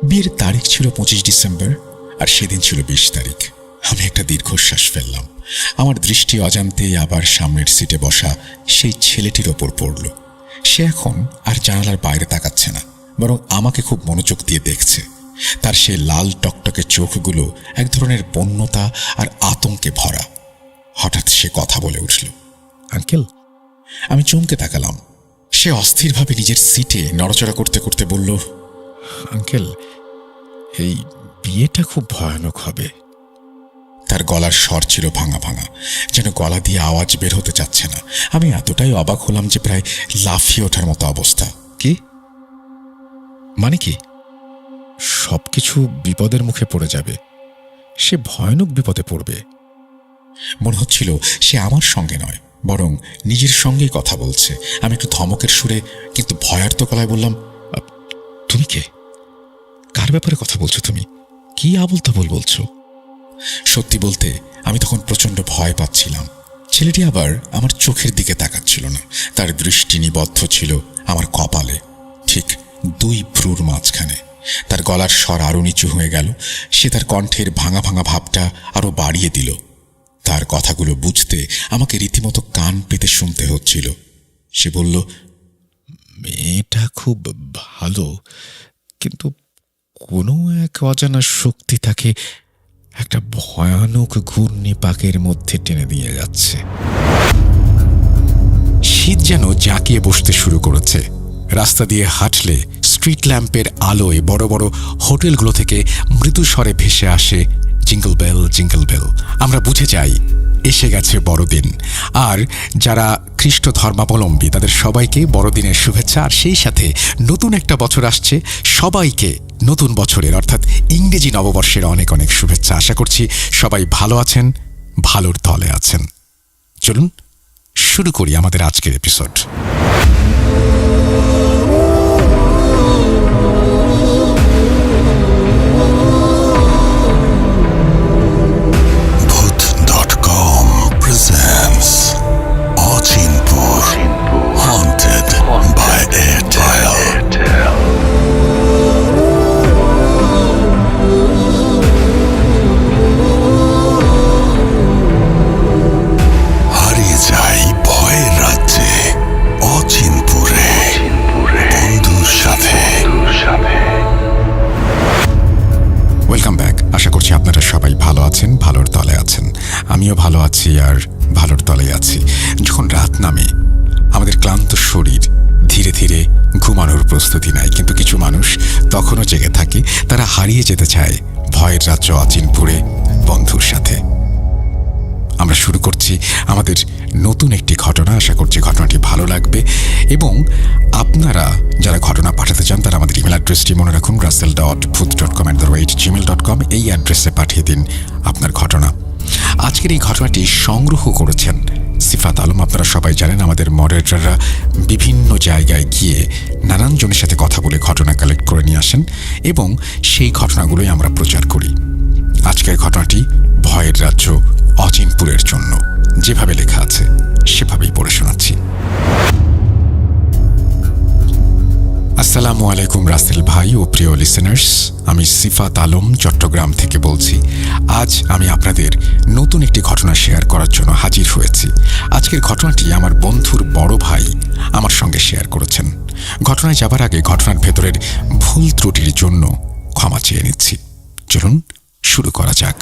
বিয়ের তারিখ ছিল 25 ডিসেম্বর, আর সেদিন ছিল 20 তারিখ। আমি একটা দীর্ঘশ্বাস ফেললাম। আমার দৃষ্টি অজান্তেই আবার সামনের সিটে বসা সেই ছেলেটির ওপর পড়ল। সে এখন আর জানালার বাইরে তাকাচ্ছে না, বরং আমাকে খুব মনোযোগ দিয়ে দেখছে। তার সেই লাল টকটকে চোখগুলো এক ধরনের বন্যতা আর আতঙ্কে ভরা। হঠাৎ সে কথা বলে উঠল, আঙ্কেল। আমি চমকে তাকালাম। সে অস্থিরভাবে নিজের সিটে নড়াচড়া করতে করতে বলল, আঙ্কেল, এই বিয়েটা খুব ভয়ানক হবে। তার গলার স্বর ছিল ভাঙা ভাঙা, যেন গলা দিয়ে আওয়াজ বের হতে চাচ্ছে না। আমি এতটাই অবাক হলাম যে প্রায় লাফিয়ে ওঠার মতো অবস্থা। কি মানে? কি সবকিছু বিপদের মুখে পড়ে যাবে? সে ভয়ানক বিপদে পড়বে। মনে হচ্ছিল সে আমার সঙ্গে নয়, বরং নিজের সঙ্গেই কথা বলছে। আমি একটু ধমকের সুরে কিন্তু ভয়ার্ত গলায় বললাম, তুমি কে? কার ব্যাপারে কথা বলছো তুমি? কি আবল তাবল বলছো? সত্যি বলতে আমি তখন প্রচণ্ড ভয় পাচ্ছিলাম। ছেলেটি আবার আমার চোখের দিকে তাকাচ্ছিল না। তার দৃষ্টি নিবদ্ধ ছিল আমার কপালে, ঠিক 2 ভ্রুর মাঝখানে। তার গলার স্বর আরো নিচু হয়ে গেল। সে তার কণ্ঠের ভাঙা ভাঙা ভাবটা আরো বাড়িয়ে দিল। তার কথাগুলো বুঝতে আমাকে রীতিমতো কান পেতে শুনতে হচ্ছিল। সে বলল, মেয়েটা খুব ভালো, কিন্তু কোনো এক অজানা শক্তি তাকে একটা ভয়ানক ঘূর্ণিপাকের মধ্যে টেনে দিয়ে যাচ্ছে। শীত যেন জাঁকিয়ে বসতে শুরু করেছে। রাস্তা দিয়ে হাঁটলে স্ট্রিট ল্যাম্পের আলোয় বড় বড় হোটেলগুলো থেকে মৃদু স্বরে ভেসে আসে জিঙ্গল বেল জিঙ্গল বেল। আমরা বুঝে যাই এসে গেছে বড়দিন। আর যারা খ্রিস্ট ধর্মাবলম্বী তাদের সবাইকে বড়দিনের শুভেচ্ছা। আর সেই সাথে নতুন একটা বছর আসছে, সবাইকে নতুন বছরের অর্থাৎ ইংরেজি নববর্ষের অনেক অনেক শুভেচ্ছা। আশা করছি সবাই ভালো আছেন, ভালোর তলে আছেন। চলুন শুরু করি আমাদের আজকের এপিসোড। ভালোর তলে আছেন। আমিও ভালো আছি আর ভালোর তলে আছি। যখন রাত নামে আমাদের ক্লান্ত শরীর ধীরে ধীরে ঘুমানোর প্রস্তুতি নেয়, কিন্তু কিছু মানুষ তখনও জেগে থাকে। তারা হারিয়ে যেতে চায় ভয়ের রাজ্য অচিনপুরে বন্ধুর সাথে। আমরা শুরু করছি আমাদের নতুন একটি ঘটনা। আশা করছি ঘটনাটি ভালো লাগবে, এবং আপনারা যারা ঘটনা পাঠাতে চান তারা আমাদের ইমেল অ্যাড্রেসটি মনে রাখুন, russell.booth.com@gmail.com। এই অ্যাড্রেসে পাঠিয়ে দিন আপনার ঘটনা। আজকের এই ঘটনাটি সংগ্রহ করেছেন সিফাত আলম। আপনারা সবাই জানেন আমাদের মডারেটররা বিভিন্ন জায়গায় গিয়ে নানান জনের সাথে কথা বলে ঘটনা কালেক্ট করে নিয়ে আসেন, এবং সেই ঘটনাগুলোই আমরা প্রচার করি। আজকের ঘটনাটি ভয়ের রাজ্য অচিনপুরের জন্য। যেভাবে লেখা আছে সেভাবেই পড়ে শোনাচ্ছি। আসসালামু আলাইকুম রাসেল ভাই ও প্রিয় লিসেনার্স, আমি সিফাত আলম চট্টগ্রাম থেকে বলছি। আজ আমি আপনাদের নতুন একটি ঘটনা শেয়ার করার জন্য হাজির হয়েছি। আজকের ঘটনাটি আমার বন্ধুর বড় ভাই আমার সঙ্গে শেয়ার করেছেন। ঘটনায় যাবার আগে ঘটনার ভেতরের ভুল ত্রুটির জন্য ক্ষমা চেয়ে নিচ্ছি। চলুন শুরু করা যাক।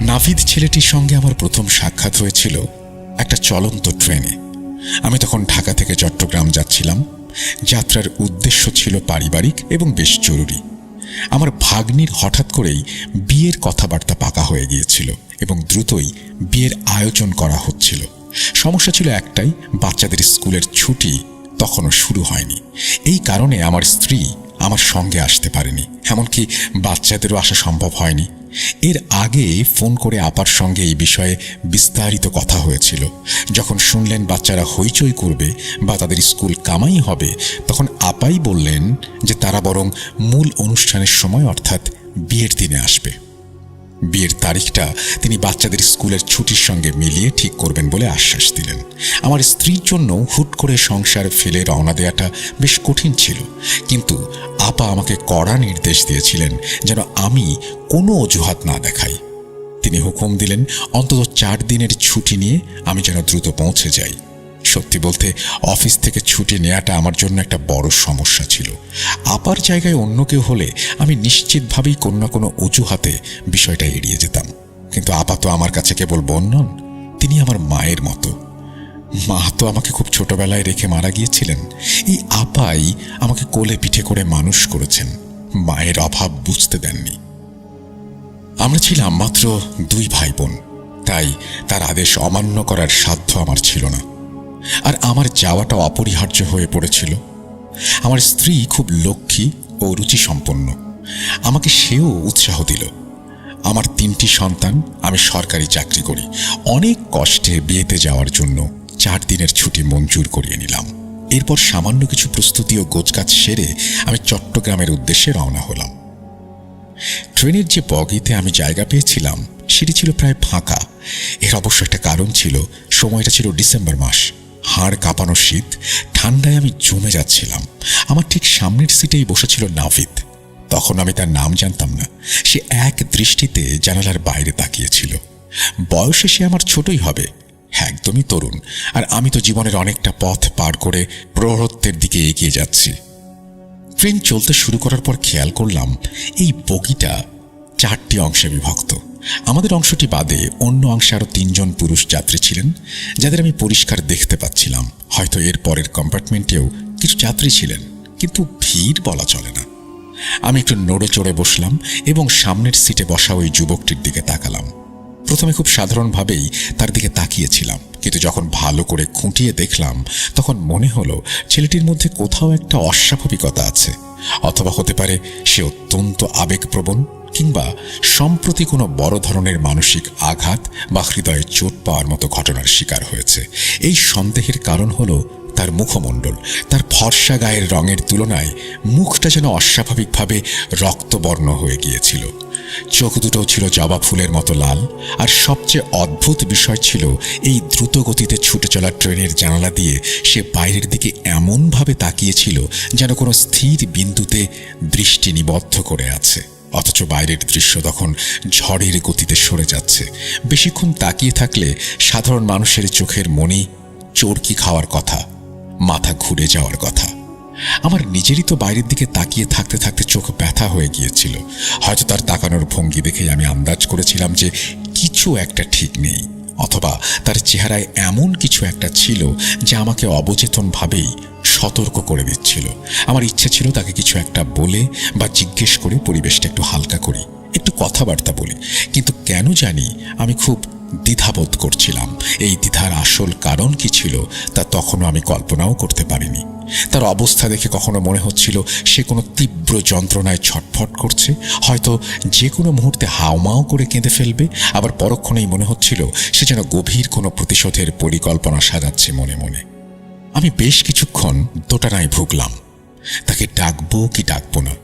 নাভিদ ছেলেটির সঙ্গে আমার প্রথম সাক্ষাৎ হয়েছিল একটা চলন্ত ট্রেনে। আমি তখন ঢাকা থেকে চট্টগ্রাম যাচ্ছিলাম। যাত্রার উদ্দেশ্য ছিল পারিবারিক এবং বেশ জরুরি। আমার ভাগ্নির হঠাৎ করেই বিয়ের কথাবার্তা পাকা হয়ে গিয়েছিল এবং দ্রুতই বিয়ের আয়োজন করা হচ্ছিল। সমস্যা ছিল একটাই, বাচ্চাদের স্কুলের ছুটি তখনও শুরু হয়নি। এই কারণে আমার স্ত্রী আমার সঙ্গে আসতে পারেনি, এমনকি বাচ্চাদেরও আসা সম্ভব হয়নি। এর আগে ফোন করে আপার সঙ্গে এই বিষয়ে বিস্তারিত কথা হয়েছিল। যখন শুনলেন বাচ্চারা হইচই করবে বা তাদের স্কুল কামাই হবে, তখন আপাই বললেন যে তারা বরং মূল অনুষ্ঠানের সময় অর্থাৎ বিয়ের দিনে আসবে। বিয়ের তারিখটা তিনি বাচ্চাদের স্কুলের ছুটির সঙ্গে মিলিয়ে ঠিক করবেন বলে আশ্বাস দিলেন। আমার স্ত্রীর জন্য হুট করে সংসার ফেলে রওনা দেওয়াটা বেশ কঠিন ছিল, কিন্তু আপা আমাকে কড়া নির্দেশ দিয়েছিলেন যেন আমি কোনো অজুহাত না দেখাই। তিনি হুকুম দিলেন অন্তত 4 দিনের ছুটি নিয়ে আমি যেন দ্রুত পৌঁছে যাই। সত্যি বলতে অফিস থেকে ছুটি নেওয়াটা আমার জন্য একটা বড় সমস্যা ছিল। আপার জায়গায় অন্য কেউ হলে আমি নিশ্চিতভাবেই কোনো না কোনো অজুহাতে বিষয়টা এড়িয়ে যেতাম, কিন্তু আপা তো আমার কাছে কেবল বোন নন, তিনি আমার মায়ের মতো। মা তো আমাকে খুব ছোটবেলায় রেখে মারা গিয়েছিলেন। এই আপাই আমাকে কোলে পিঠে করে মানুষ করেছেন, মায়ের অভাব বুঝতে দেননি। আমরা ছিলাম মাত্র 2 ভাই বোন, তাই তার আদেশ অমান্য করার সাধ্য আমার ছিল না, আর আমার যাওয়াটা অপরিহার্য হয়ে পড়েছিল। আমার স্ত্রী খুব লক্ষ্মী ও রুচিসম্পন্ন, আমাকে সেও উৎসাহ দিল। আমার 3টি সন্তান, আমি সরকারি চাকরি করি। অনেক কষ্টে বিয়েতে যাওয়ার জন্য 4 দিনের ছুটি মঞ্জুর করিয়ে নিলাম। এরপর সামান্য কিছু প্রস্তুতি ও গোছগাছ সেরে আমি চট্টগ্রামের উদ্দেশ্যে রওনা হলাম। ট্রেনের যে বগিতে আমি জায়গা পেয়েছিলাম সেটি ছিল প্রায় ফাঁকা। এর অবশ্য একটা কারণ ছিল, সময়টা ছিল ডিসেম্বর মাস, হাড় কাঁপানো শীত, ঠান্ডায় আমি জমে যাচ্ছিলাম। আমার ঠিক সামনের সিটেই বসেছিল নাভিদ। তখন আমি তার নাম জানতাম না। সে এক দৃষ্টিতে জানালার বাইরে তাকিয়েছিল। বয়সে সে আমার ছোটই হবে, একদমই তরুণ, আর আমি তো জীবনের অনেকটা পথ পার করে প্রৌঢ়ত্বের দিকে এগিয়ে যাচ্ছি। ট্রেন চলতে শুরু করার পর খেয়াল করলাম এই বগিটা 4টি অংশে বিভক্ত। আমাদের অংশটি বাদে অন্য অংশে আরো 3 জন পুরুষ যাত্রী ছিলেন, যাদের আমি পরিষ্কার দেখতে পাচ্ছিলাম। হয়তো এর পরের কম্পার্টমেন্টেও কিছু যাত্রী ছিলেন, কিন্তু ভিড় বলা চলে না। আমি একটু নড়ে চড়ে বসলাম এবং সামনের সিটে বসা ওই যুবকটির দিকে তাকালাম। প্রথমে খুব সাধারণভাবেই তার দিকে তাকিয়েছিলাম, কিন্তু যখন ভালো করে খুঁটিয়ে দেখলাম তখন মনে হলো ছেলেটির মধ্যে কোথাও একটা অস্বাভাবিকতা আছে, অথবা হতে পারে সে অত্যন্ত আবেগপ্রবণ, কিংবা সম্প্রতি কোনো বড় ধরনের মানসিক আঘাত বা হৃদয়ে চোট পাওয়ার মতো ঘটনার শিকার হয়েছে। এই সন্দেহের কারণ হলো তার মুখমণ্ডল। তার ফর্সা গায়ের রঙের তুলনায় মুখটা যেন অস্বাভাবিকভাবে রক্তবর্ণ হয়ে গিয়েছিল। চোখ দুটোও ছিল জবা ফুলের মতো লাল। আর সবচেয়ে অদ্ভুত বিষয় ছিল, এই দ্রুত গতিতে ছুটে চলা ট্রেনের জানালা দিয়ে সে বাইরের দিকে এমনভাবে তাকিয়েছিল যেন কোনো স্থির বিন্দুতে দৃষ্টি নিবদ্ধ করে আছে, অথচ বাইরের দৃশ্য তখন ঝড়ের গতিতে সরে যাচ্ছে। বেশিক্ষণ তাকিয়ে থাকলে সাধারণ মানুষের চোখের মনি চরকি খাওয়ার কথা, মাথা ঘুরে যাওয়ার কথা। আমার নিজেরই তো বাইরের দিকে তাকিয়ে থাকতে থাকতে চোখ ব্যথা হয়ে গিয়েছিল। হয়তো তার তাকানোর ভঙ্গি দেখে আমি আন্দাজ করেছিলাম যে কিছু একটা ঠিক নেই, অথবা তার চেহারায় এমন কিছু একটা ছিল যা আমাকে অবচেতনভাবেই সতর্ক করে দিচ্ছিল। আমার ইচ্ছে ছিল তাকে কিছু একটা বলে বা জিজ্ঞেস করে পরিবেশটা একটু হালকা করি, একটু কথাবার্তা বলি, কিন্তু কেন জানি আমি খুব দ্বিধাবোধ করছিলাম। এই দ্বিধার আসল কারণ কি ছিল তা তখনও আমি কল্পনাও করতে পারিনি। তার অবস্থা দেখে কখনো মনে হচ্ছিল সে কোনো তীব্র যন্ত্রণায় ছটফট করছে, হয়তো যে কোনো মুহূর্তে হাউমাও করে কেঁদে ফেলবে। আবার পরক্ষণেই মনে হচ্ছিল সে যেন গভীর কোনো প্রতিশোধের পরিকল্পনা সাজাচ্ছে মনে মনে। আমি বেশ কিছুক্ষণ দোটানায় ভুগলাম, তাকে ডাকবো কি ডাকবো না,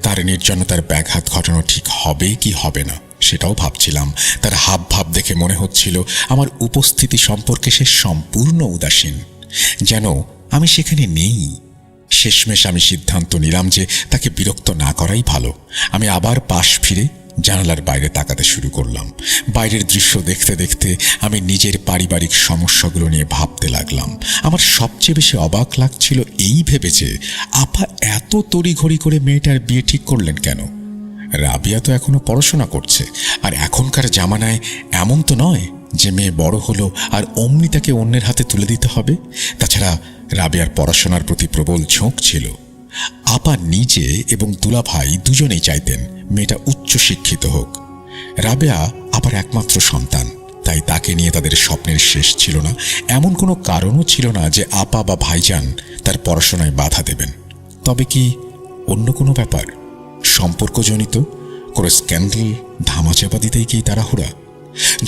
তার নির্জনতার ব্যাঘাত ঘটানো ঠিক হবে কি হবে না সেটাও ভাবছিলাম। তার হাব ভাব দেখে মনে হচ্ছিল আমার উপস্থিতি সম্পর্কে সে সম্পূর্ণ উদাসীন, যেন আমি সেখানে নেই। শেষমেশ আমি সিদ্ধান্ত নিলাম যে তাকে বিরক্ত না করাই ভালো। আমি আবার পাশ ফিরে জানালার বাইরে তাকাতে শুরু করলাম। বাইরের দৃশ্য দেখতে দেখতে আমি নিজের পারিবারিক সমস্যাগুলো নিয়ে ভাবতে লাগলাম। আমার সবচেয়ে বেশি অবাক লাগছিল এই ভেবে যে আপা এত তড়িঘড়ি করে মেয়েটার বিয়ে ঠিক করলেন কেন। রাবিয়া তো এখনো পড়াশোনা করছে, আর এখনকার জামানায় এমন তো নয় যে মেয়ে বড় হলো আর অমনি তাকে অন্যের হাতে তুলে দিতে হবে। তাছাড়া রাবিয়ার পড়াশোনার প্রতি প্রবল ঝোঁক ছিল। আপা নিজে এবং দুলাভাই দুজনেই চাইতেন মেয়েটা উচ্চশিক্ষিত হোক। রাবেয়া আবার একমাত্র সন্তান, তাই তাকে নিয়ে তাদের স্বপ্নের শেষ ছিল না। এমন কোনো কারণও ছিল না যে আপা বা ভাইজান তার পড়াশোনায় বাধা দেবেন। তবে কি অন্য কোনো ব্যাপার, সম্পর্কজনিত কোনো স্ক্যান্ডাল ধামাচাপা দিতেই কি তাড়াহুড়া?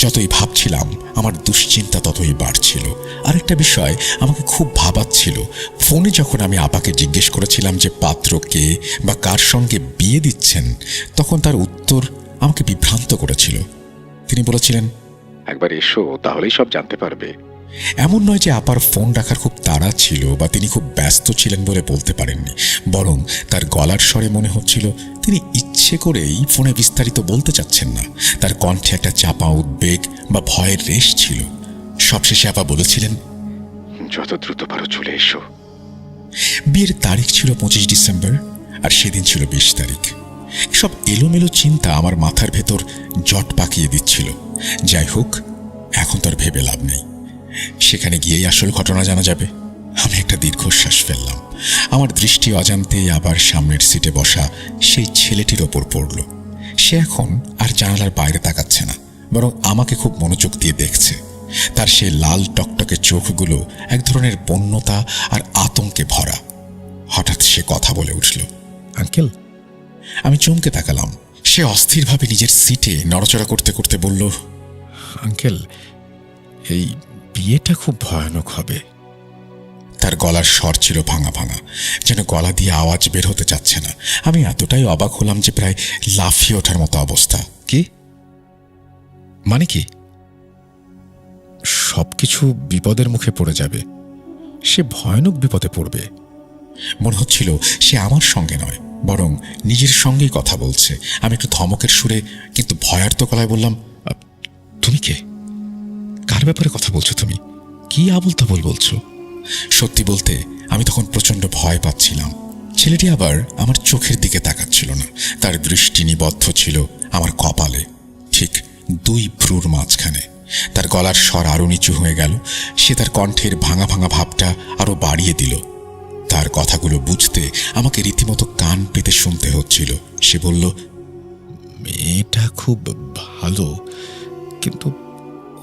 যতই ভাবছিলাম আমার দুশ্চিন্তা ততই বাড়ছিল। আরেকটা বিষয় আমাকে খুব ভাবাচ্ছিল। ফোনে যখন আমি আপাকে জিজ্ঞেস করেছিলাম যে পাত্র কে বা কার সঙ্গে বিয়ে দিচ্ছেন, তখন তার উত্তর আমাকে বিভ্রান্ত করেছিল। তিনি বলেছিলেন, একবার এসো, তাহলেই সব জানতে পারবে। এমন নয় যে আপার ফোন রাখার খুব তাড়া ছিল বা তিনি খুব ব্যস্ত ছিলেন বলে বলতে পারেননি, বরং তার গলার স্বরে মনে হচ্ছিল তিনি ইচ্ছে করেই ফোনে বিস্তারিত বলতে চাচ্ছেন না। তার কণ্ঠে একটা চাপা উদ্বেগ বা ভয়ের রেশ ছিল। সবশেষে আপা বলেছিলেন, যত দ্রুত পারো চলে এসো। বিয়ের তারিখ ছিল 25 ডিসেম্বর, আর সেদিন ছিল 20 তারিখ। সব এলোমেলো চিন্তা আমার মাথার ভেতর জট পাকিয়ে দিচ্ছিল। যাই হোক, এখন তো আর ভেবে লাভ নেই, সেখানে গিয়েই আসল ঘটনা জানা যাবে। আমি একটা দীর্ঘশ্বাস ফেললাম। আমার দৃষ্টি অজান্তেই আবার সামনের সিটে বসা সেই ছেলেটির ওপর পড়ল। সে এখন আর জানালার বাইরে তাকাচ্ছে না, বরং আমাকে খুব মনোযোগ দিয়ে দেখছে। তার সেই লাল টকটকে চোখগুলো এক ধরনের বন্যতা আর আতঙ্কে ভরা। হঠাৎ সে কথা বলে উঠল। আঙ্কেল, আমি চমকে তাকালাম। সে অস্থিরভাবে নিজের সিটে নড়াচড়া করতে করতে বলল, আঙ্কেল, এই বিয়েটা খুব ভয়ানক হবে। তার গলার স্বর ছিল ভাঙা ভাঙা, যেন গলা দিয়ে আওয়াজ বের হতে চাচ্ছে না। আমি এতটাই অবাক হলাম যে প্রায় লাফিয়ে ওঠার মতো অবস্থা। কি মানে কি? সবকিছু বিপদের মুখে পড়ে যাবে। সে ভয়ানক বিপদে পড়বে। মনে হচ্ছিল সে আমার সঙ্গে নয়, বরং নিজের সঙ্গেই কথা বলছে। আমি একটু ধমকের সুরে কিন্তু ভয়ার্ত গলায় বললাম, তুমি কে? কার ব্যাপারে কথা বলছো তুমি? কি আবল তাবল বলছো? সত্যি বলতে আমি তখন প্রচণ্ড ভয় পাচ্ছিলাম। ছেলেটি আবার আমার চোখের দিকে তাকাচ্ছিল না। তার দৃষ্টি নিবদ্ধ ছিল আমার কপালে, ঠিক 2 ভ্রুর মাঝখানে। তার গলার স্বর আরো নিচু হয়ে গেল। সে তার কণ্ঠের ভাঙা ভাঙা ভাবটা আরো বাড়িয়ে দিল। তার কথাগুলো বুঝতে আমাকে রীতিমতো কান পেতে শুনতে হচ্ছিল। সে বলল, মেয়েটা খুব ভালো, কিন্তু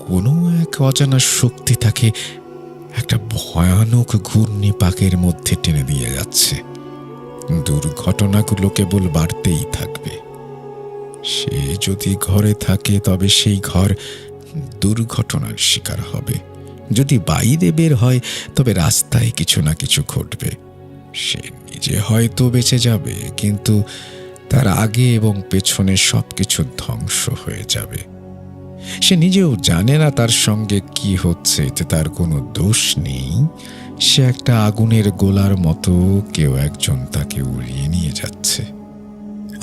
কোনো এক অজানা শক্তি তাকে একটা ভয়ানক ঘূর্ণিপাকের মধ্যে টেনে দিয়ে যাচ্ছে। দুর্ঘটনাগুলো কেবল বাড়তেই থাকবে। সে যদি ঘরে থাকে তবে সেই ঘর দুর্ঘটনার শিকার হবে। যদি বাইরে বের হয় তবে রাস্তায় কিছু না কিছু ঘটবে। সে নিজে হয়তো বেঁচে যাবে, কিন্তু তার আগে এবং পেছনে সবকিছু ধ্বংস হয়ে যাবে। সে নিজেও জানে না তার সঙ্গে কি হচ্ছে, এতে তার কোনো দোষ নেই। সে একটা আগুনের গোলার মতো, কেউ একজন তাকে উড়িয়ে নিয়ে যাচ্ছে।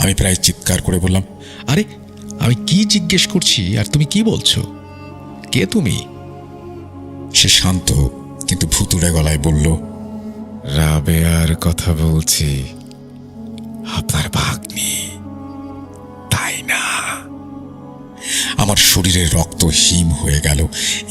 আমি প্রায় চিৎকার করে বললাম, আরে, আমি কি জিজ্ঞেস করছি আর তুমি কি বলছো? কে তুমি? সে শান্ত কিন্তু ভুতুড়ে গলায় বলল, রাবেয়ার কথা বলছি। আপনার ভাগ্নি, তাই না? আমার শরীরের রক্ত হিম হয়ে গেল।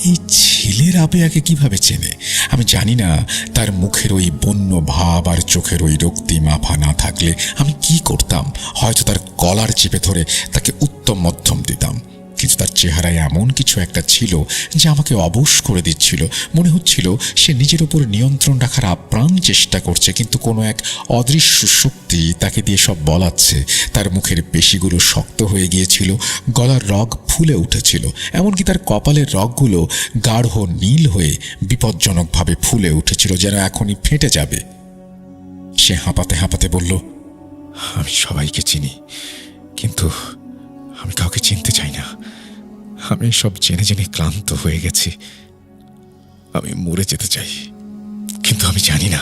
এই ছেলে রাবেয়াকে কিভাবে চেনে? আমি জানি না। তার মুখের ওই বন্য ভাব আর চোখের ওই রক্তিম আভা না থাকলে আমি কি করতাম? হয়তো তার কলার চেপে ধরে তাকে উত্তম মধ্যম দিতাম। কিন্তু তার চেহারায় এমন কিছু একটা ছিল যা আমাকে অবশ করে দিচ্ছিল। মনে হচ্ছিল সে নিজের উপর নিয়ন্ত্রণ রাখার আপ্রাণ চেষ্টা করছে, কিন্তু কোনো এক অদৃশ্য শক্তি তাকে দিয়ে সব বলাচ্ছে। তার মুখের পেশিগুলো শক্ত হয়ে গিয়েছিল, গলার রগ ফুলে উঠেছিল, এমনকি তার কপালের রগগুলো গাঢ় নীল হয়ে বিপজ্জনকভাবে ফুলে উঠেছিল, যেন এখনই ফেটে যাবে। সে হাঁপাতে হাঁপাতে বলল, আমি সবাইকে চিনি, কিন্তু আমি কাউকে চিনতে চাই না। আমি সব জেনে জেনে ক্লান্ত হয়ে গেছি। আমি মরে যেতে চাই, কিন্তু আমি জানি না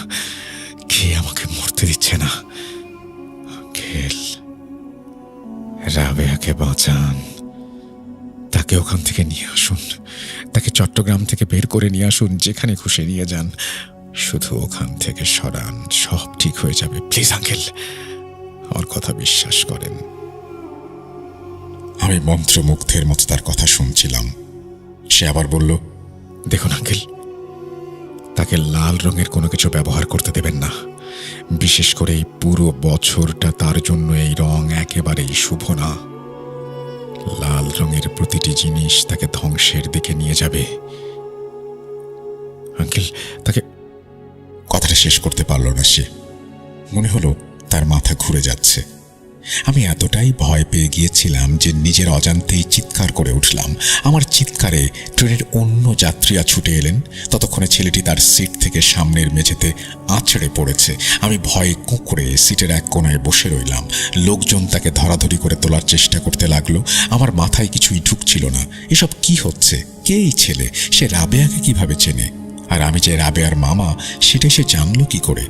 কে আমাকে মরতে দিচ্ছে না। আঙ্কেল, রাবেয়াকে বাঁচান। তাকে ওখান থেকে নিয়ে আসুন। তাকে চট্টগ্রাম থেকে বের করে নিয়ে আসুন। যেখানে খুশি নিয়ে যান, শুধু ওখান থেকে সরান। সব ঠিক হয়ে যাবে। প্লিজ আঙ্কেল, আমার কথা বিশ্বাস করেন। আমি মন্ত্রমুগ্ধের মতো তার কথা শুনছিলাম। সে আবার বলল, দেখুন আঙ্কেল, তাকে লাল রঙের কোনো কিছু ব্যবহার করতে দেবেন না। বিশেষ করে এই পুরো বছরটা তার জন্য এই রং একেবারেই শুভ না। লাল রঙের প্রতিটি জিনিস তাকে ধ্বংসের দিকে নিয়ে যাবে। আঙ্কেল, তাকে... কথাটা শেষ করতে পারল না সে। মনে হলো তার মাথা ঘুরে যাচ্ছে। আমি এতটাই ভয় পেয়ে গিয়েছিলাম যে নিজের অজান্তেই চিৎকার করে উঠলাম। আমার চিৎকারে ট্রেনের অন্য যাত্রীরা ছুটে এলেন। ততক্ষণে ছেলেটি তার সিট থেকে সামনের মেঝেতে আছড়ে পড়েছে। আমি ভয়ে কুঁকড়ে সিটের এক কোণায় বসে রইলাম। লোকজন তাকে ধরাধরি করে তোলার চেষ্টা করতে লাগলো। আমার মাথায় কিছুই ঢুকছিল না। এসব কি হচ্ছে? কে এই ছেলে? সে রাবেয়াকে কিভাবে চেনে? আর আমি যে রাবেয়ার মামা, সেটা সে জানলো কি করে?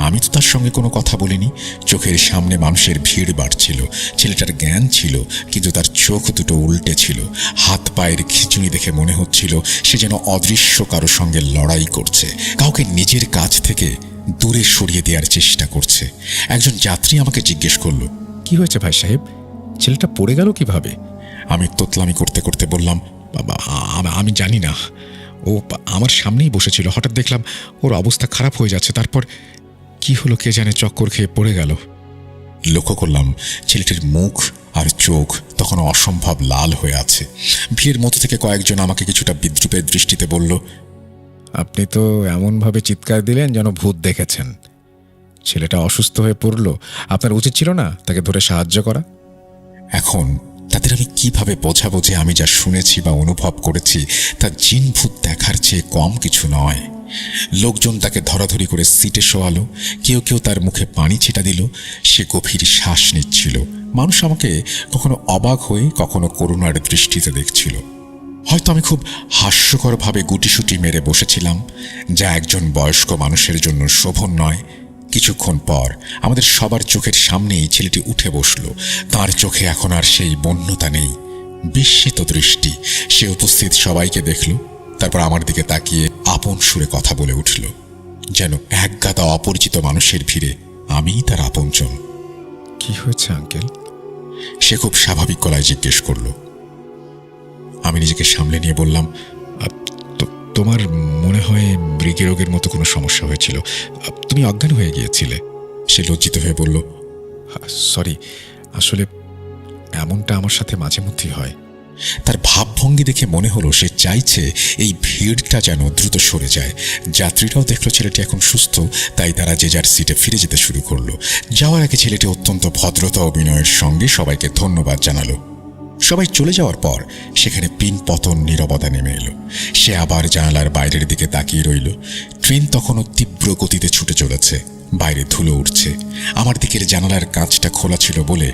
আমি তো তার সঙ্গে কোনো কথা বলিনি। চোখের সামনে মানুষের ভিড় বাড়ছিল। ছেলেটার জ্ঞান ছিল, কিন্তু তার চোখ দুটো উল্টে ছিল। হাত পায়ের খিঁচুনি দেখে মনে হচ্ছিল সে যেন অদৃশ্য কারো সঙ্গে লড়াই করছে, কাউকে নিজের কাছ থেকে দূরে সরিয়ে দেওয়ার চেষ্টা করছে। একজন যাত্রী আমাকে জিজ্ঞেস করলো, কি হয়েছে ভাই সাহেব? ছেলেটা পড়ে গেল কিভাবে? আমি তোতলামি করতে করতে বললাম, বাবা, আমি জানি না। ও আমার সামনেই বসেছিল, হঠাৎ দেখলাম ওর অবস্থা খারাপ হয়ে যাচ্ছে। তারপর কি হলো কে জানে, চক্কর খেয়ে পড়ে গেল। লক্ষ্য করলাম ছেলেটির মুখ আর চোখ তখন অসম্ভব লাল হয়ে আছে। ভিড়ের মধ্যে থেকে কয়েকজন আমাকে কিছুটা বিদ্রুপের দৃষ্টিতে বলল, আপনি তো এমনভাবে চিৎকার দিলেন যেন ভূত দেখেছেন। ছেলেটা অসুস্থ হয়ে পড়ল, আপনার উচিত ছিল না তাকে ধরে সাহায্য করা? এখন তাদের আমি কিভাবে বোঝাবো যে আমি যা শুনেছি বা অনুভব করেছি তা জিন ভূত দেখার চেয়ে কম কিছু নয়। লোকজন তাকে ধরাধরি করে সিটে শোয়ালো। কেউ কেউ তার মুখে পানি ছিটা দিল। সে গভীর শ্বাস নিচ্ছিল। মানুষ আমাকে কখনো অবাক হয়ে, কখনো করুণার দৃষ্টিতে দেখছিল। হয়তো আমি খুব হাস্যকরভাবে গুটিসুটি মেরে বসেছিলাম, যা একজন বয়স্ক মানুষের জন্য শোভন নয়। কিছুক্ষণ পর আমাদের সবার চোখের সামনেই ছেলেটি উঠে বসল। তার চোখে এখন আর সেই বন্যতা নেই, বিস্মিত দৃষ্টি। সে উপস্থিত সবাইকে দেখল, তারপর আমার দিকে তাকিয়ে আপন সুরে কথা বলে উঠল, যেন একগাদা অপরিচিত মানুষের ভিড়ে আমিই তার আপনজন। কি হয়েছে আঙ্কেল? সে খুব স্বাভাবিক গলায় জিজ্ঞেস করল। আমি নিজেকে সামলে নিয়ে বললাম, তোমার মনে হয় মৃগীরোগের মতো কোনো সমস্যা হয়েছিল, তুমি অজ্ঞান হয়ে গিয়েছিলে। সে লজ্জিত হয়ে বলল, সরি, আসলে এমনটা আমার সাথে মাঝে মধ্যেই হয়। তার ভাবভঙ্গি দেখে মনে হলো সে চাইছে এই ভিড়টা যেন দ্রুত সরে যায়। যাত্রীরাও দেখলো ছেলেটি এখন সুস্থ, তাই তারা যে যার সিটে ফিরে যেতে শুরু করলো। যাওয়ার আগে ছেলেটি অত্যন্ত ভদ্রতা ও বিনয়ের সঙ্গে সবাইকে ধন্যবাদ জানালো। সবাই চলে যাওয়ার পর সেখানে পিন পতন নীরবতা নেমে এলো। সে আবার জানালার বাইরের দিকে তাকিয়ে রইল। ট্রেন তখনও তীব্র গতিতে ছুটে চলেছে। বাইরে ধুলো উঠছে। আমার দিকের জানালার কাঁচটা খোলা ছিল বলে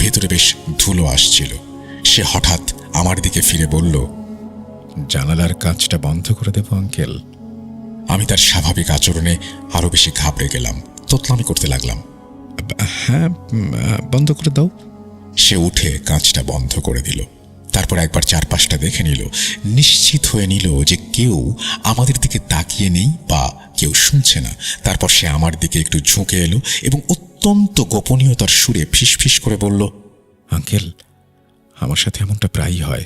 ভেতরে বেশ ধুলো আসছিল। সে হঠাৎ আমার দিকে ফিরে বলল, জানালার কাঁচটা বন্ধ করে দেবো আঙ্কেল? আমি তার স্বাভাবিক আচরণে আরো বেশি ঘাবড়ে গেলাম। তোতলামি করতে লাগলাম, হ্যাঁ, বন্ধ করে দাও। সে উঠে কাঁচটা বন্ধ করে দিল। তারপর একবার চারপাশটা দেখে নিল, নিশ্চিত হয়ে নিল যে কেউ আমাদের দিকে তাকিয়ে নেই বা কেউ শুনছে না। তারপর সে আমার দিকে একটু ঝুঁকে এলো এবং অত্যন্ত গোপনীয়তার সুরে ফিসফিস করে বলল, আঙ্কেল, আমার সাথে এমনটা প্রায়ই হয়।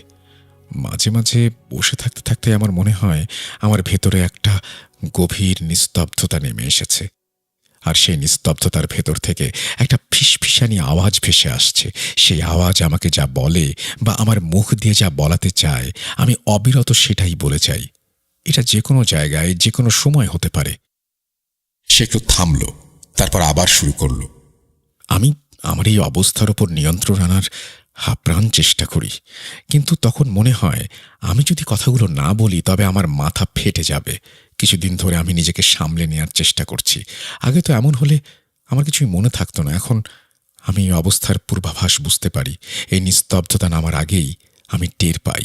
মাঝে মাঝে বসে থাকতে থাকতে আমার মনে হয় আমার ভেতরে একটা গভীর নিস্তব্ধতা নেমে এসেছে, আর সেই নিস্তব্ধতার ভেতর থেকে একটা ফিসফিসানি আওয়াজ ভেসে আসছে। সেই আওয়াজ আমাকে যা বলে বা আমার মুখ দিয়ে যা বলাতে চায়, আমি অবিরত সেটাই বলে যাই। এটা যে কোনো জায়গায় যে কোনো সময় হতে পারে। সে একটু থামল, তারপর আবার শুরু করল, আমি আমার এই অবস্থার উপর নিয়ন্ত্রণ আনার আপ্রাণ চেষ্টা করি, কিন্তু তখন মনে হয় আমি যদি কথাগুলো না বলি তবে আমার মাথা ফেটে যাবে। কিছুদিন ধরে আমি নিজেকে সামলে নেওয়ার চেষ্টা করছি। আগে তো এমন হলে আমার কিছুই মনে থাকতো না। এখন আমি এই অবস্থার পূর্বাভাস বুঝতে পারি। এই নিস্তব্ধতা নামার আগেই আমি টের পাই।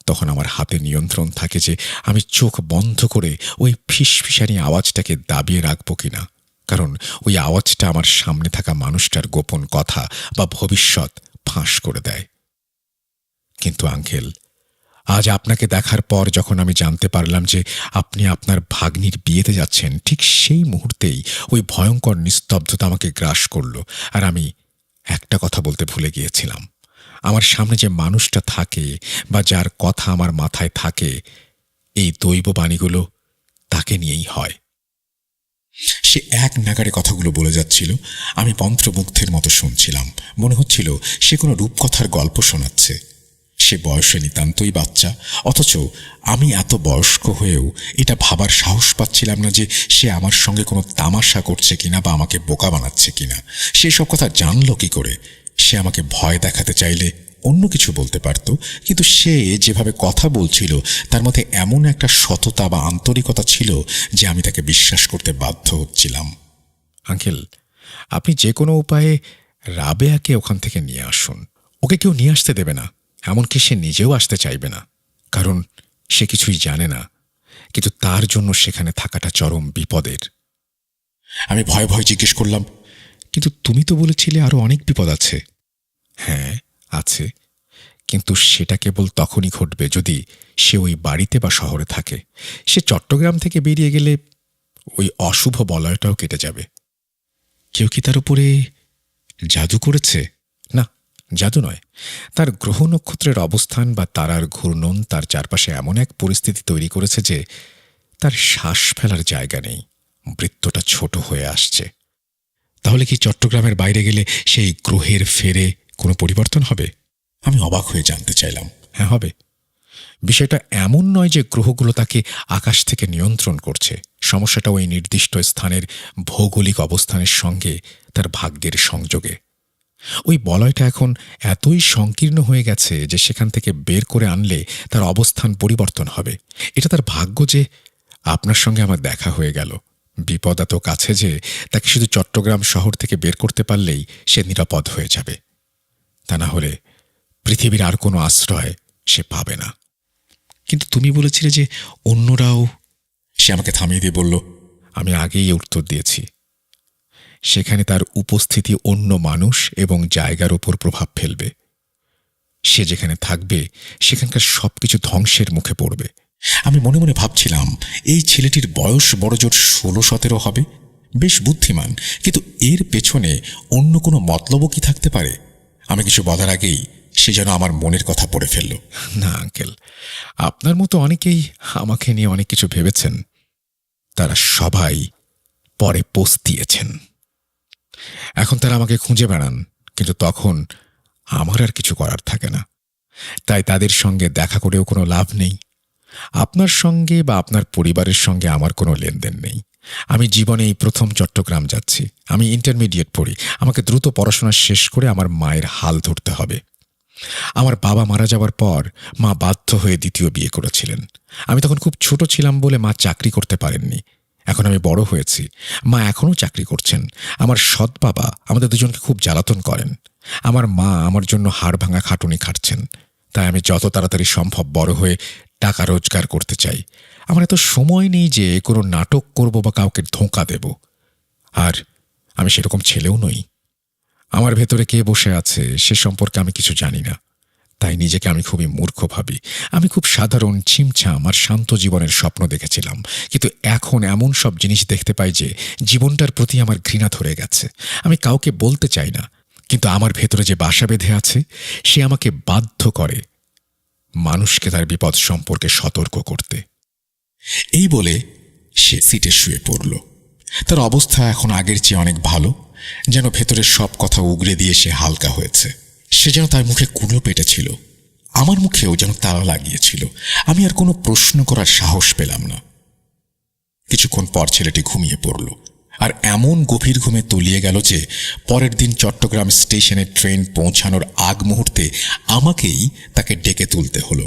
তখন আমার হাতে নিয়ন্ত্রণ থাকে যে আমি চোখ বন্ধ করে ওই ফিসফিসানি আওয়াজটাকে দাবিয়ে রাখবো কিনা, কারণ ওই আওয়াজটা আমার সামনে থাকা মানুষটার গোপন কথা বা ভবিষ্যৎ ফাঁস করে দেয়। কিন্তু আঙ্কেল, আজ আপনাকে দেখার পর যখন আমি জানতে পারলাম যে আপনি আপনার ভাগ্নির বিয়েতে যাচ্ছেন, ঠিক সেই মুহূর্তেই ওই ভয়ঙ্কর নিস্তব্ধতা আমাকে গ্রাস করল। আর আমি একটা কথা বলতে ভুলে গিয়েছিলাম, আমার সামনে যে মানুষটা থাকে বা যার কথা আমার মাথায় থাকে, এই দৈব বাণীগুলো তাকে নিয়েই হয়। সে এক নাগাড়ে কথাগুলো বলে যাচ্ছিল। আমি মন্ত্রমুগ্ধের মতো শুনছিলাম। মনে হচ্ছিল সে কোনো রূপকথার গল্প শোনাচ্ছে। সে বয়সে নিতান্তই বাচ্চা, অথচ আমি এত বয়স্ক হয়েও এটা ভাবার সাহস পাচ্ছিলাম না যে সে আমার সঙ্গে কোনো তামাশা করছে কিনা বা আমাকে বোকা বানাচ্ছে কিনা। সে সব কথা জানলো কি করে? সে আমাকে ভয় দেখাতে চাইলে অন্য কিছু বলতে পারত, কিন্তু সে যেভাবে কথা বলছিল তার মধ্যে এমন একটা সততা বা আন্তরিকতা ছিল যে আমি তাকে বিশ্বাস করতে বাধ্য হচ্ছিলাম। আঙ্কেল, আপনি যে কোনো উপায়ে রাবেয়াকে ওখান থেকে নিয়ে আসুন। ওকে কেউ নিয়ে আসতে দেবে না, এমনকি সে নিজেও আসতে চাইবে না, কারণ সে কিছুই জানে না, কিন্তু তার জন্য সেখানে থাকাটা চরম বিপদের। আমি ভয়ে ভয়ে জিজ্ঞেস করলাম, কিন্তু তুমি তো বলেছিলে আরো অনেক বিপদ আছে। হ্যাঁ আছে, কিন্তু সেটা কেবল তখনই ঘটবে যদি সে ওই বাড়িতে বা শহরে থাকে। সে চট্টগ্রাম থেকে বেরিয়ে গেলে ওই অশুভ বলয়টাও কেটে যাবে। কেউ কি তার উপরে জাদু করেছে? না, জাদু নয়। তার গ্রহ নক্ষত্রের অবস্থান বা তারার ঘূর্ণন তার চারপাশে এমন এক পরিস্থিতি তৈরি করেছে যে তার শ্বাস ফেলার জায়গা নেই, বৃত্তটা ছোট হয়ে আসছে। তাহলে কি চট্টগ্রামের বাইরে গেলে সেই গ্রহের ফেরে কোনো পরিবর্তন হবে? আমি অবাক হয়ে জানতে চাইলাম। হ্যাঁ, হবে। বিষয়টা এমন নয় যে গ্রহগুলো তাকে আকাশ থেকে নিয়ন্ত্রণ করছে। সমস্যাটা ওই নির্দিষ্ট স্থানের ভৌগোলিক অবস্থানের সঙ্গে তার ভাগ্যের সংযোগে। ওই বলয়টা এখন এতই সংকীর্ণ হয়ে গেছে যে সেখান থেকে বের করে আনলে তার অবস্থান পরিবর্তন হবে। এটা তার ভাগ্য যে আপনার সঙ্গে আমার দেখা হয়ে গেল। বিপদ এত কাছে যে তাকে শুধু চট্টগ্রাম শহর থেকে বের করতে পারলেই সে নিরাপদ হয়ে যাবে। তা না হলে পৃথিবীর আর কোনো আশ্রয় সে পাবে না। কিন্তু তুমি বলেছিলে যে অন্যরাও। সে আমাকে থামিয়ে দিয়ে বলল, আমি আগেই উত্তর দিয়েছি। সেখানে তার উপস্থিতি অন্য মানুষ এবং জায়গার উপর প্রভাব ফেলবে। সে যেখানে থাকবে সেখানকার সবকিছু ধ্বংসের মুখে পড়বে। আমি মনে মনে ভাবছিলাম, এই ছেলেটির বয়স বড়জোর 16-17 হবে, বেশ বুদ্ধিমান, কিন্তু এর পেছনে অন্য কোনো মতলবও কি থাকতে পারে? আমি কিছু বলার আগেই সে যেন আমার মনের কথা পড়ে ফেলল। না আঙ্কেল, আপনার মতো অনেকেই আমাকে নিয়ে অনেক কিছু ভেবেছেন। তারা সবাই পরে পস্তিয়েছেন। এখন তারা আমাকে খুঁজে বেড়ান, কিন্তু তখন আমার আর কিছু করার থাকে না। তাই তাদের সঙ্গে দেখা করেও কোনো লাভ নেই। আপনার সঙ্গে বা আপনার পরিবারের সঙ্গে আমার কোনো লেনদেন নেই। আমি জীবনে এই প্রথম চট্টগ্রাম যাচ্ছি। আমি ইন্টারমিডিয়েট পড়ি। আমাকে দ্রুত পড়াশোনা শেষ করে আমার মায়ের হাল ধরতে হবে। আমার বাবা মারা যাওয়ার পর মা বাধ্য হয়ে দ্বিতীয় বিয়ে করেছিলেন। আমি তখন খুব ছোট ছিলাম বলে মা চাকরি করতে পারেননি। এখন আমি বড় হয়েছি, মা এখনও চাকরি করছেন। আমার সৎ বাবা আমাদের দুজনকে খুব জ্বালাতন করেন। আমার মা আমার জন্য হাড় ভাঙা খাটুনি খাটছেন। তাই আমি যত তাড়াতাড়ি সম্ভব বড় হয়ে টাকা রোজগার করতে চাই। আমার এত সময় নেই যে কোনো নাটক করব বা কাউকে ধোঁকা দেব। আর আমি সেরকম ছেলেও নই। আমার ভেতরে কে বসে আছে সে সম্পর্কে আমি কিছু জানি না। তাই নিজেকে আমি খুবই মূর্খ ভাবি। আমি খুব সাধারণ, ছিমছাম আর শান্ত জীবনের স্বপ্ন দেখেছিলাম, কিন্তু এখন এমন সব জিনিস দেখতে পাই যে জীবনটার প্রতি আমার ঘৃণা ধরে গেছে। আমি কাউকে বলতে চাই না, কিন্তু আমার ভেতরে যে বাসা বেঁধে আছে সে আমাকে বাধ্য করে মানুষকে তার বিপদ সম্পর্কে সতর্ক করতে। এই বলে সে সিটে শুয়ে পড়ল। তার অবস্থা এখন আগের চেয়ে অনেক ভালো, যেন ভেতরের সব কথা উগরে দিয়ে সে হালকা হয়েছে। সে যেন তার মুখে কুলো পেটেছিল, আমার মুখেও যেন তালা লাগিয়েছিল। আমি আর কোনো প্রশ্ন করার সাহস পেলাম না। কিছুক্ষণ পর ছেলেটি ঘুমিয়ে পড়ল, আর এমন গভীর ঘুমে তলিয়ে গেল যে পরের দিন চট্টগ্রাম স্টেশনে ট্রেন পৌঁছানোর আগ মুহূর্তে আমাকেই তাকে ডেকে তুলতে হলো।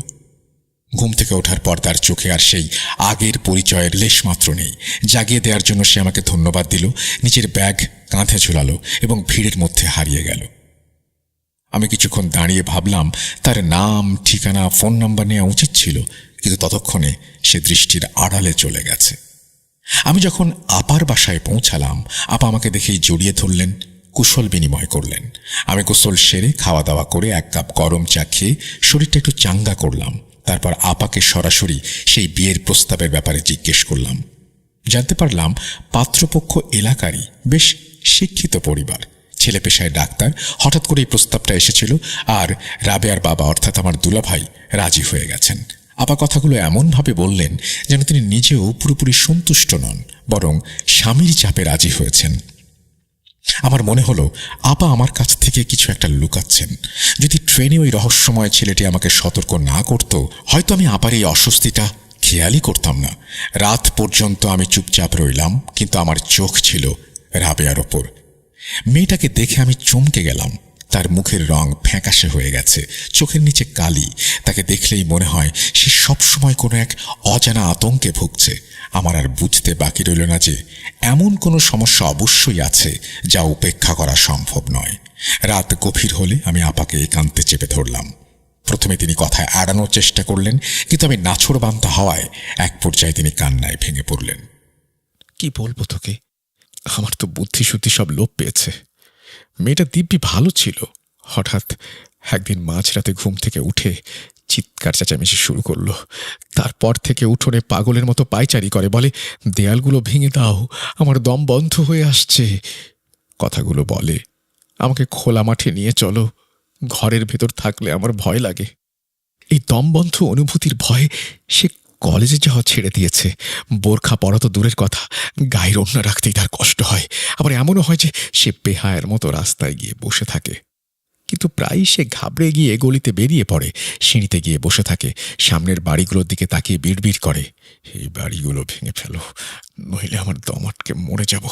ঘুম থেকে ওঠার পর তার চোখে আর সেই আগের পরিচয়ের লেশমাত্র নেই। জাগিয়ে দেওয়ার জন্য সে আমাকে ধন্যবাদ দিল, নিজের ব্যাগ কাঁধে ঝুলালো এবং ভিড়ের মধ্যে হারিয়ে গেল। আমি কিছুক্ষণ দাঁড়িয়ে ভাবলাম তার নাম, ঠিকানা, ফোন নাম্বার নেওয়া উচিত ছিল, কিন্তু ততক্ষণে সে দৃষ্টির আড়ালে চলে গেছে। আমি যখন আপার বাসায় পৌঁছালাম, আপা আমাকে দেখেই জড়িয়ে ধরলেন, কুশল বিনিময় করলেন। আমি গোসল সেরে খাওয়া দাওয়া করে 1 কাপ গরম চা খেয়ে শরীরটা একটু চাঙ্গা করলাম। তারপর আপাকে সরাসরি সেই বিয়ের প্রস্তাবের ব্যাপারে জিজ্ঞেস করলাম। জানতে পারলাম পাত্রপক্ষ এলাকারই, বেশ শিক্ষিত পরিবার, ছেলে পেশায় ডাক্তার। হঠাৎ করে এই প্রস্তাবটা এসেছিল, আর রাবেয়ার বাবা অর্থাৎ আমার দুলাভাই রাজি হয়ে গেছেন। আপা কথাগুলো এমনভাবে বললেন যেন তিনি নিজেও পুরোপুরি সন্তুষ্ট নন, বরং স্বামীর চাপে রাজি হয়েছেন। আমার মনে হলো আপা আমার কাছ থেকে কিছু একটা লুকাচ্ছেন। যদি ট্রেনে ওই রহস্যময় ছেলেটি আমাকে সতর্ক না করত, হয়তো আমি আপার এই অস্বস্তিটা খেয়ালই করতাম না। রাত পর্যন্ত আমি চুপচাপ রইলাম, কিন্তু আমার চোখ ছিল রাবেয়ার ওপর। মেয়েটাকে দেখে আমি চমকে গেলাম। তার মুখের রং ফ্যাকাশে হয়ে গেছে, চোখের নিচে কালি। তাকে দেখলেই মনে হয় সে সবসময় কোনো এক অজানা আতঙ্কে ভুগছে। আমার আর বুঝতে বাকি রইল না যে এমন কোনো সমস্যা অবশ্যই আছে যা উপেক্ষা করা সম্ভব নয়। রাত গভীর হলে আমি আপাকে একান্তে চেপে ধরলাম। প্রথমে তিনি কথায় এড়ানোর চেষ্টা করলেন, কিন্তু আমি নাছোড়বান্দা হওয়ায় এক পর্যায়ে তিনি কান্নায় ভেঙে পড়লেন। কি বলবো তোকে, আমার তো বুদ্ধি শুদ্ধি সব লোপ পেয়েছে। মেয়েটা দিব্যি ভালো ছিল, হঠাৎ একদিন মাঝরাতে ঘুম থেকে উঠে চিৎকার চেঁচামেচি শুরু করলো। তারপর থেকে উঠোনে পাগলের মতো পায়চারি করে, বলে দেয়ালগুলো ভেঙে দাও, আমার দম বন্ধ হয়ে আসছে। কথাগুলো বলে আমাকে খোলা মাঠে নিয়ে চলো, ঘরের ভেতর থাকলে আমার ভয় লাগে। এই দমবন্ধ অনুভূতির ভয়ে সে কলেজে যাওয়া ছেড়ে দিয়েছে। বোরখা পরা তো দূরের কথা, গায়ের ওড়না রাখতেই তার কষ্ট হয়। আবার এমনও হয় যে সে বেহায়ের মতো রাস্তায় গিয়ে বসে থাকে। কিন্তু প্রায়ই সে ঘাবড়ে গিয়ে গলিতে বেরিয়ে পড়ে, সিঁড়িতে গিয়ে বসে থাকে, সামনের বাড়িগুলোর দিকে তাকিয়ে বিড়বিড় করে, এই বাড়িগুলো ভেঙে ফেলো, নইলে আমার দম আটকে মরে যাব,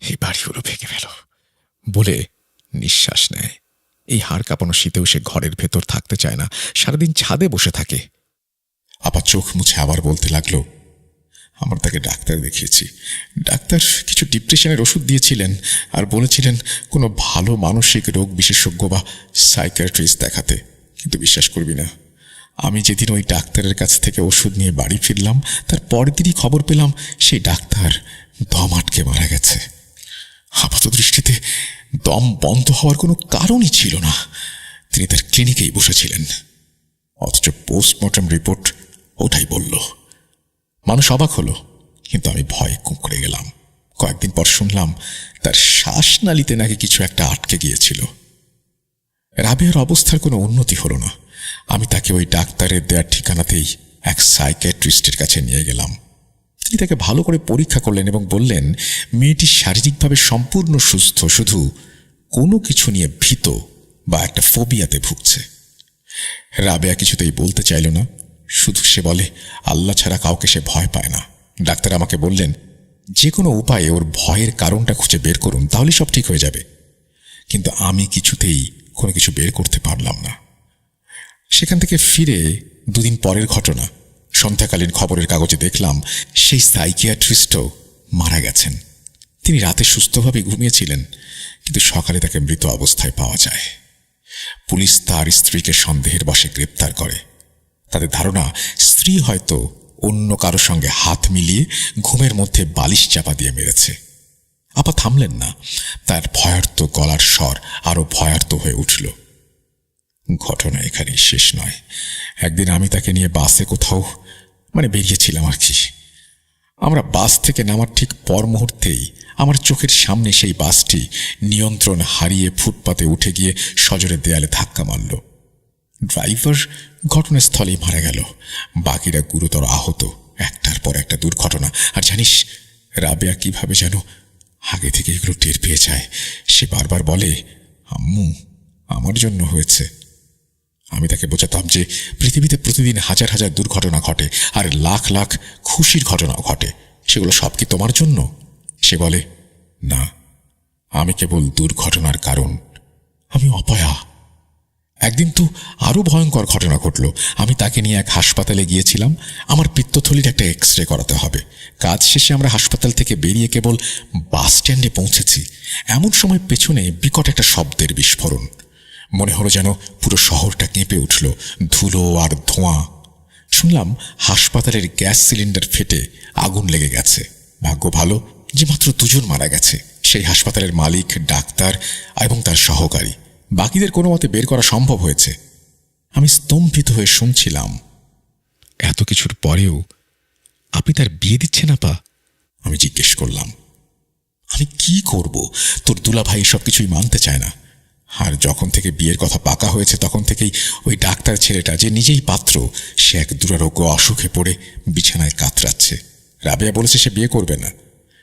এই বাড়িগুলো ভেঙে ফেলো বলে নিঃশ্বাস নেয়। এই হাড় কাঁপানো শীতেও সে ঘরের ভেতর থাকতে চায় না, সারাদিন ছাদে বসে থাকে। আপা চোখ মুছে আবার বলতে লাগলো, আমরা তাকে ডাক্তার দেখিয়েছি। ডাক্তার কিছু ডিপ্রেশনের ওষুধ দিয়েছিলেন আর বলেছিলেন কোনো ভালো মানসিক রোগ বিশেষজ্ঞ বা সাইকিয়াট্রিস্ট দেখাতে। কিন্তু বিশ্বাস করবি না, আমি যেদিন ওই ডাক্তারের কাছ থেকে ওষুধ নিয়ে বাড়ি ফিরলাম, তার পরের দিনই খবর পেলাম সেই ডাক্তার দম আটকে মারা গেছে। আপাত দৃষ্টিতে দম বন্ধ হওয়ার কোনো কারণই ছিল না। তিনি তার ক্লিনিকেই বসেছিলেন, অথচ পোস্টমর্টম রিপোর্ট ওটাই বলল। মানুষ অবাক হলো, কিন্তু আমি ভয়ে কুঁকড়ে গেলাম। কয়েকদিন পর শুনলাম তার শ্বাসনালীতে নাকি কিছু একটা আটকে গিয়েছিল। রাবেয়ার অবস্থার কোনো উন্নতি হলো না। আমি তাকে ওই ডাক্তারের দেওয়ার ঠিকানাতেই এক সাইকিয়াট্রিস্টের কাছে নিয়ে গেলাম। তিনি তাকে ভালো করে পরীক্ষা করলেন এবং বললেন মেয়েটি শারীরিকভাবে সম্পূর্ণ সুস্থ, শুধু কোনো কিছু নিয়ে ভীত বা একটা ফোবিয়াতে ভুগছে। রাবেয়া কিছুতেই বলতে চাইল না, শুধু সে বলে আল্লাহ ছাড়া কাউকে সে ভয় পায় না। ডাক্তার আমাকে বললেন যে কোনো উপায়ে ওর ভয়ের কারণটা খুঁজে বের করুন, তাহলে সব ঠিক হয়ে যাবে। কিন্তু আমি কিছুতেই কোনো কিছু বের করতে পারলাম না। সেখান থেকে ফিরে দুদিন পরের ঘটনা, সন্ধ্যাকালীন খবরের কাগজে দেখলাম সেই সাইকিয়াট্রিস্টও মারা গেছেন। তিনি রাতে সুস্থভাবে ঘুমিয়েছিলেন, কিন্তু সকালে তাকে মৃত অবস্থায় পাওয়া যায়। পুলিশ তার স্ত্রীকে সন্দেহের বশে গ্রেপ্তার করে। তাদের ধারণা স্ত্রী হয়তো অন্য কারো সঙ্গে হাত মিলিয়ে ঘুমের মধ্যে বালিশ চাপা দিয়ে মেরেছে। আপা থামলেন না, তার ভয়ার্ত গলার স্বর আরো ভয়ার্ত হয়ে উঠল। ঘটনা এখানেই শেষ নয়। একদিন আমি তাকে নিয়ে বাসে কোথাও বেরিয়েছিলাম আর কি। আমরা বাস থেকে নামার ঠিক পর মুহূর্তেই আমার চোখের সামনে সেই বাসটি নিয়ন্ত্রণ হারিয়ে ফুটপাতে উঠে গিয়ে সজোরে দেয়ালে ধাক্কা মারল। ড্রাইভার ঘটনাস্থলেই মারা গেল, বাকিরা গুরুতর আহত। একটার পর একটা দুর্ঘটনা। আর জানিস রাবেয়া কিভাবে যেন আগে থেকে এগুলো টের পেয়ে যায়। সে বারবার বলে আম্মু আমার জন্য হয়েছে। আমি তাকে বোঝাতাম যে পৃথিবীতে প্রতিদিন হাজার হাজার দুর্ঘটনা ঘটে আর লাখ লাখ খুশির ঘটনাও ঘটে, সেগুলো সব কি তোমার জন্য? সে বলে না, আমি কেবল দুর্ঘটনার কারণ, আমি অপয়া। একদিন তো আরো ভয়ঙ্কর ঘটনা ঘটল। আমি তাকে নিয়ে এক হাসপাতালে গিয়েছিলাম। আমার পিত্তথলির একটা এক্সরে করাতে হবে। কাজ শেষে আমরা হাসপাতাল থেকে বেরিয়ে কেবল বাস স্ট্যান্ডে পৌঁছেছি, এমন সময় পেছনে বিকট একটা শব্দের বিস্ফোরণ। মনে হলো যেন পুরো শহরটা কেঁপে উঠল, ধুলো আর ধোঁয়া। শুনলাম হাসপাতালের গ্যাস সিলিন্ডার ফেটে আগুন লেগে গেছে। ভাগ্য ভালো যে মাত্র 2 জন মারা গেছে, সেই হাসপাতালের মালিক, ডাক্তার এবং তার সহকারী। বাকিদের কোনো মতে বের করা সম্ভব হয়েছে। আমি স্তম্ভিত হয়ে শুনছিলাম। এত কিছুর পরেও আপনি তার বিয়ে দিচ্ছেন আপা? আমি জিজ্ঞেস করলাম, আমি কি করব? তোর দুলাভাই সব কিছুই মানতে চায় না। আর যখন থেকে বিয়ের কথা পাকা হয়েছে তখন থেকেই ওই ডাক্তার ছেলেটা, যে নিজেই পাত্র, সে এক দুরারোগ্য অসুখে পড়ে বিছানায় কাতরাচ্ছে। রাবেয়া বলেছে সে বিয়ে করবে না।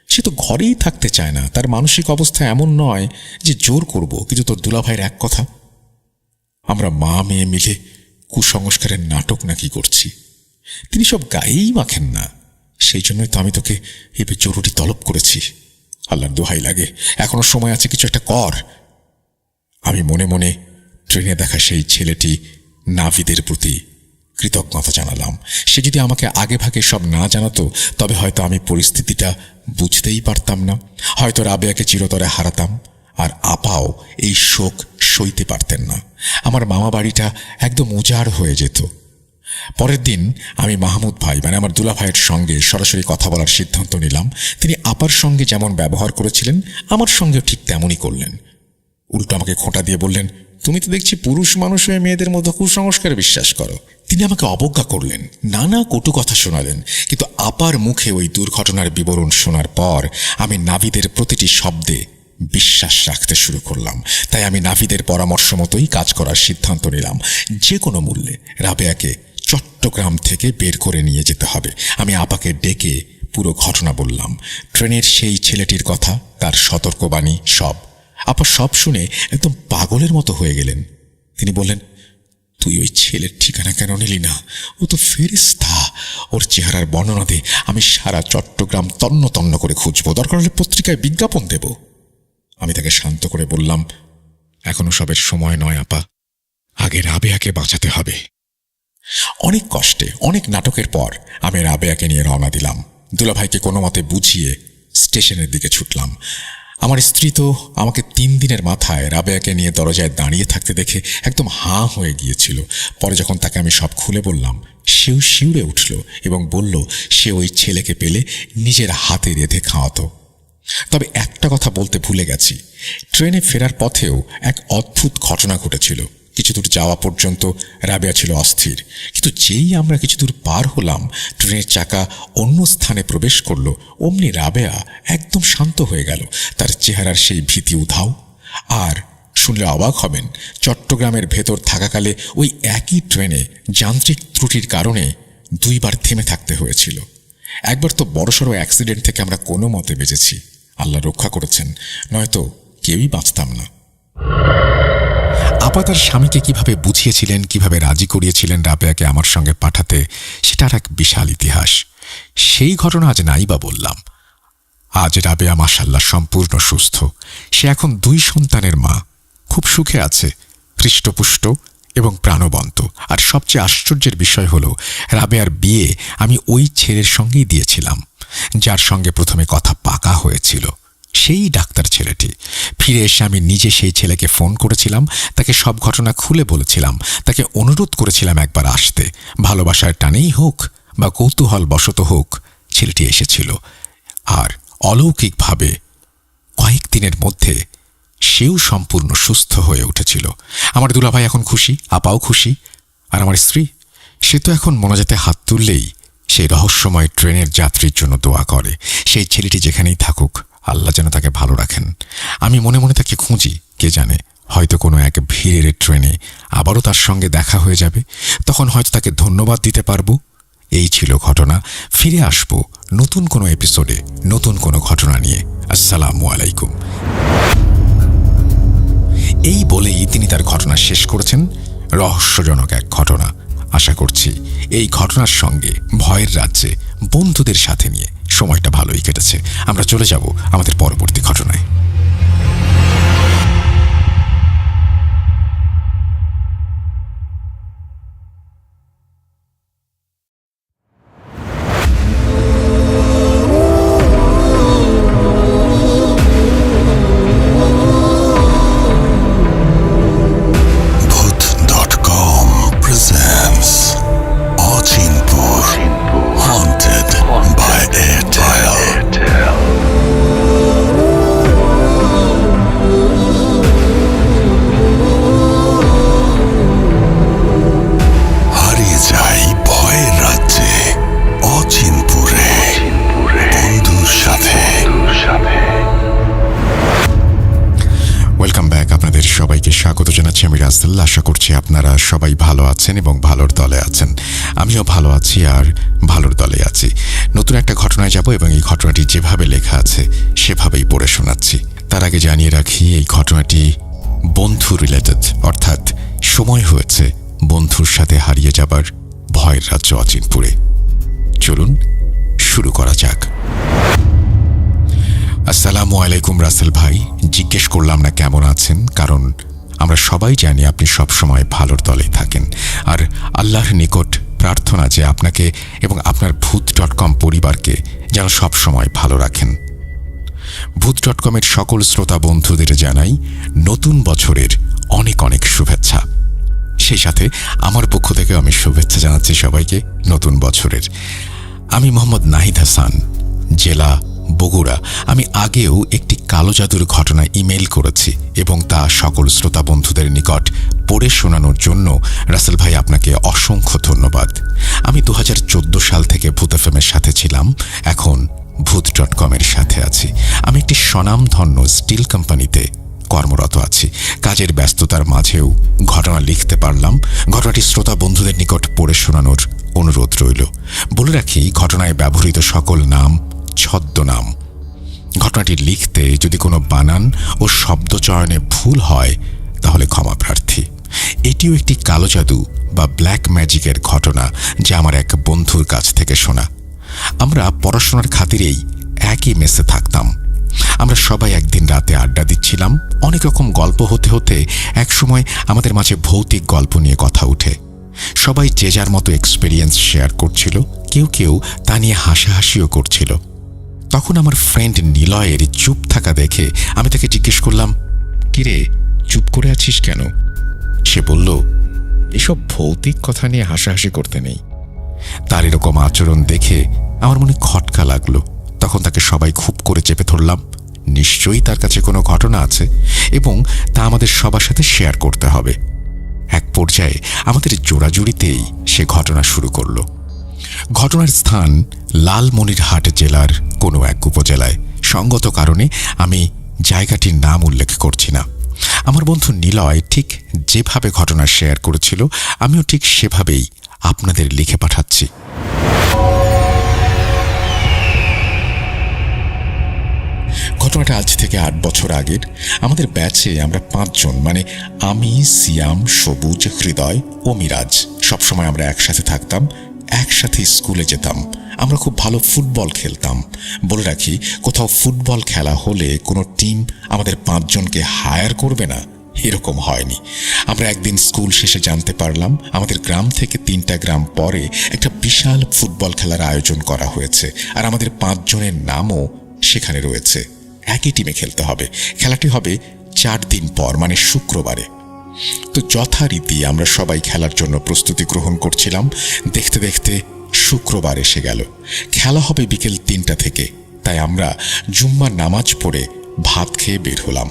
সে তো ঘরেই থাকতে চায় না। তার মানসিক অবস্থা এমন নয় যে জোর করব, কিন্তু তোর দুলাভাইয়ের এক কথা, আমরা মা মেয়ে মিলে কুসংস্কারের নাটক নাকি করছি। তিনি সব গায়েই মাখেন না। সেই জন্যই তো আমি তোকে এবার জরুরি তলব করেছি। আল্লাহর দোহাই লাগে, এখনো সময় আছে, কিছু একটা কর। আমি মনে মনে ট্রেনে দেখা সেই ছেলেটি নাভিদের প্রতি কৃতজ্ঞতা জানালাম। সে যদি আমাকে আগে ভাগে সব না জানাতো তবে হয়তো আমি পরিস্থিতিটা বুঝতেই পারতাম না। হয়তো রাবেয়াকে চিরতরে হারাতাম, আর আপাও এই শোক সইতে পারতেন না। আমার মামা বাড়িটা একদম উজাড় হয়ে যেত। পরের দিন আমি মাহমুদ ভাই মানে আমার দুলা ভাইয়ের সঙ্গে সরাসরি কথা বলার সিদ্ধান্ত নিলাম। তিনি আপার সঙ্গে যেমন ব্যবহার করেছিলেন আমার সঙ্গেও ঠিক তেমনই করলেন। উল্টো আমাকে খোঁটা দিয়ে বললেন, তুমি তো দেখছি পুরুষ মানুষ হয়ে মেয়েদের মতো কুসংস্কারে বিশ্বাস করো। তিনি আমাকে অবজ্ঞা করলেন, নানা কটু কথা শোনালেন, কিন্তু আপার মুখে ওই দুর্ঘটনার বিবরণ শোনার পর আমি নাভিদের প্রতিটি শব্দে বিশ্বাস রাখতে শুরু করলাম। তাই আমি নাভিদের পরামর্শ মতোই কাজ করার সিদ্ধান্ত নিলাম। যে কোনো মূল্যে রাবেয়াকে চট্টগ্রাম থেকে বের করে নিয়ে যেতে হবে। আমি আপাকে ডেকে পুরো ঘটনা বললাম, ট্রেনের সেই ছেলেটির কথা, তার সতর্কবাণী, সব। আপা সব শুনে একদম পাগলের মতো হয়ে গেলেন। তিনি বললেন, তুই ওই ছেলের ঠিকানা কেন নিলি না? ও তো ফেরেশতা। ওর চেহারার বর্ণনা দে, আমি সারা চট্টগ্রাম তন্ন তন্ন করে খুঁজবো, দরকার হলে পত্রিকায় বিজ্ঞাপন দেব। আমি তাকে শান্ত করে বললাম, এখনো সবের সময় নয় আপা, আগে রাবেয়াকে বাঁচাতে হবে। অনেক কষ্টে, অনেক নাটকের পর আমি রাবেয়াকে নিয়ে রওনা দিলাম। দুলাভাইকে কোনো মতে বুঝিয়ে স্টেশনের দিকে ছুটলাম। আমার স্ত্রী তো আমাকে 3 দিনের মাথায় রাবেয়াকে নিয়ে দরজায় দাঁড়িয়ে থাকতে দেখে একদম হাঁ হয়ে গিয়েছিল। পরে যখন তাকে আমি সব খুলে বললাম, সেও শিউরে উঠল এবং বলল সে ওই ছেলেকে পেলে নিজের হাতে রেঁধে খাওয়াতো। তবে একটা কথা বলতে ভুলে গেছি, ট্রেনে ফেরার পথেও এক অদ্ভুত ঘটনা ঘটেছিল। কিছু দূর যাওয়া পর্যন্ত রাবেয়া ছিল অস্থির, কিন্তু যেই আমরা কিছু দূর পার হলাম, ট্রেনের চাকা অন্য স্থানে প্রবেশ করলো, অমনি রাবেয়া একদম শান্ত হয়ে গেল। তার চেহারার সেই ভীতি উধাও। আর শুনলে অবাক হবেন, চট্টগ্রামের ভেতর থাকাকালে ওই একই ট্রেনে যান্ত্রিক ত্রুটির কারণে 2 বার থেমে থাকতে হয়েছিল। একবার তো বড়সড় অ্যাক্সিডেন্ট থেকে আমরা কোনো মতে বেঁচেছি, আল্লাহ রক্ষা করেছেন, নয়তো কেউই বাঁচতাম না। আপা তার স্বামীকে কিভাবে বুঝিয়েছিলেন, কিভাবে রাজি করিয়েছিলেন রাবেয়াকে আমার সঙ্গে পাঠাতে, সেটার এক বিশাল ইতিহাস। সেই ঘটনা আজ নাই বা বললাম। আজ রাবেয়া মাশাআল্লাহ সম্পূর্ণ সুস্থ। সে এখন 2 সন্তানের মা, খুব সুখে আছে, হৃষ্টপুষ্ট এবং প্রাণবন্ত। আর সবচেয়ে আশ্চর্যের বিষয় হলো, রাবেয়ার বিয়ে আমি ওই ছেলের সঙ্গেই দিয়েছিলাম যার সঙ্গে প্রথমে কথা পাকা হয়েছিল। সেই ডাক্তার ছেলেটি। ফিরে এসে আমি নিজে সেই ছেলেকে ফোন করেছিলাম, তাকে সব ঘটনা খুলে বলেছিলাম, তাকে অনুরোধ করেছিলাম একবার আসতে। ভালোবাসার টানেই হোক বা কৌতূহল বশত হোক, ছেলেটি এসেছিল। আর অলৌকিকভাবে কয়েকদিনের মধ্যে সেও সম্পূর্ণ সুস্থ হয়ে উঠেছিল। আমার দুলাভাই এখন খুশি, আপাও খুশি। আর আমার স্ত্রী, সে তো এখন মোনাজাতে হাত তুললেই সেই রহস্যময় ট্রেনের যাত্রীর জন্য দোয়া করে। সেই ছেলেটি যেখানেই থাকুক, আল্লাহ যেন তাকে ভালো রাখেন। আমি মনে মনে তাকে খুঁজি, কে জানে হয়তো কোনো এক ভিড়ের ট্রেনে আবারও তার সঙ্গে দেখা হয়ে যাবে। তখন হয়তো তাকে ধন্যবাদ দিতে পারবো। এই ছিল ঘটনা। ফিরে আসব নতুন কোনো এপিসোডে, নতুন কোনো ঘটনা নিয়ে। আসসালামু আলাইকুম। এই বলেই তিনি তার ঘটনা শেষ করেছেন। রহস্যজনক এক ঘটনা। আশা করছি এই ঘটনার সঙ্গে ভয়ের রাজ্যে বন্ধুদের সাথে নিয়ে সময়টা ভালোই কেটেছে। আমরা চলে যাব আমাদের পরবর্তী ঘটনায়। স্বাগত জানাচ্ছি আমি রাসেল। আশা করছি আপনারা সবাই ভালো আছেন এবং ভালোর দলে আছেন। আমিও ভালো আছি আর ভালোর দলে আছি। নতুন একটা ঘটনায় যাব এবং এই ঘটনাটি যেভাবে লেখা আছে সেভাবেই পড়ে শোনাচ্ছি। তার আগে জানিয়ে রাখি, এই ঘটনাটি বন্ধু রিলেটেড, অর্থাৎ সময় হয়েছে বন্ধুর সাথে হারিয়ে যাবার ভয়ের রাজ্য অচিনপুরে। চলুন শুরু করা যাক। আসসালামু আলাইকুম রাসেল ভাই। জিজ্ঞেস করলাম না কেমন আছেন, কারণ আমরা সবাই জানি আপনি সবসময় ভালোর দলেই থাকেন, আর আল্লাহর নিকট প্রার্থনা যে আপনাকে এবং আপনার ভূত.com পরিবারকে যেন সবসময় ভালো রাখেন। ভূত.com-এর সকল শ্রোতা বন্ধুদের জানাই নতুন বছরের অনেক অনেক শুভেচ্ছা। সেই সাথে আমার পক্ষ থেকে আমি শুভেচ্ছা জানাচ্ছি সবাইকে নতুন বছরের। আমি মোহাম্মদ নাহিদ হাসান, জেলা বগুড়া। আমি আগেও একটি কালো জাদুর ঘটনা ইমেইল করেছি এবং তা সকল শ্রোতা বন্ধুদের নিকট পড়ে শোনানোর জন্য রাসেল ভাই আপনাকে অসংখ্য ধন্যবাদ। আমি 2014 সাল থেকে ভূত এফএম-এর সাথে ছিলাম, এখন ভূত.com-এর সাথে আছি। আমি একটি স্বনামধন্য স্টিল কোম্পানিতে কর্মরত আছি। কাজের ব্যস্ততার মাঝেও ঘটনা লিখতে পারলাম। ঘটনাটি শ্রোতা বন্ধুদের নিকট পড়ে শোনানোর অনুরোধ রইল। বলে রাখি, ঘটনায় ব্যবহৃত সকল নাম ছদ্মনাম। ঘটনাটি লিখতে যদি কোনো বানান ও শব্দ চয়নে ভুল হয় তাহলে ক্ষমা প্রার্থী। এটিও একটি কালো জাদু বা ব্ল্যাক ম্যাজিকের ঘটনা, যা আমার এক বন্ধুর কাছ থেকে শোনা। আমরা পড়াশোনার খাতিরেই একই মেসে থাকতাম। আমরা সবাই একদিন রাতে আড্ডা দিচ্ছিলাম। অনেক রকম গল্প হতে হতে একসময় আমাদের মাঝে ভৌতিক গল্প নিয়ে কথা উঠে। সবাই যে যার মতো এক্সপেরিয়েন্স শেয়ার করছিল, কেউ কেউ তা নিয়ে হাসাহাসিও করছিল। তখন আমার ফ্রেন্ড নিলয়ের চুপ থাকা দেখে আমি তাকে জিজ্ঞেস করলাম, কিরে, চুপ করে আছিস কেন? সে বলল, এসব ভৌতিক কথা নিয়ে হাসাহাসি করতে নেই। তার এরকম আচরণ দেখে আমার মনে খটকা লাগলো। তখন তাকে সবাই খুব করে চেপে ধরলাম। নিশ্চয়ই তার কাছে কোনো ঘটনা আছে এবং তা আমাদের সবার সাথে শেয়ার করতে হবে। এক পর্যায়ে আমাদের জোড়াজুড়িতেই সে ঘটনা শুরু করলো। ঘটনার স্থান লালমনিরহাট জেলার কোনো এক উপজেলায়। সঙ্গত কারণে আমি জায়গাটির নাম উল্লেখ করছি না। আমার বন্ধু নিলয় ঠিক যেভাবে ঘটনা শেয়ার করেছিল, আমিও ঠিক সেভাবেই আপনাদের লিখে পাঠাচ্ছি। ঘটনাটা আজ থেকে 8 বছর আগের। আমাদের ব্যাচে আমরা 5 জন, মানে আমি, সিয়াম, সবুজ, হৃদয় ও মিরাজ। সবসময় আমরা একসাথে থাকতাম, একসাথে স্কুলে যেতাম। আমরা খুব ভালো ফুটবল খেলতাম। বলে রাখি, কোথাও ফুটবল খেলা হলে কোনো টিম আমাদের 5 জনকে হায়ার করবে না, এরকম হয়নি। আমরা একদিন স্কুল শেষে জানতে পারলাম আমাদের গ্রাম থেকে 3টা গ্রাম পরে একটা বিশাল ফুটবল খেলার আয়োজন করা হয়েছে, আর আমাদের 5 জনের নামও সেখানে রয়েছে। একই টিমে খেলতে হবে। খেলাটি হবে 4 দিন পর, মানে শুক্রবারে। তো যথারীতি আমরা সবাই খেলার জন্য প্রস্তুতি গ্রহণ করছিলাম। দেখতে দেখতে শুক্রবার এসে গেল। খেলা হবে বিকেল 3টা থেকে। তাই আমরা জুম্মার নামাজ পড়ে ভাত খেয়ে বের হলাম।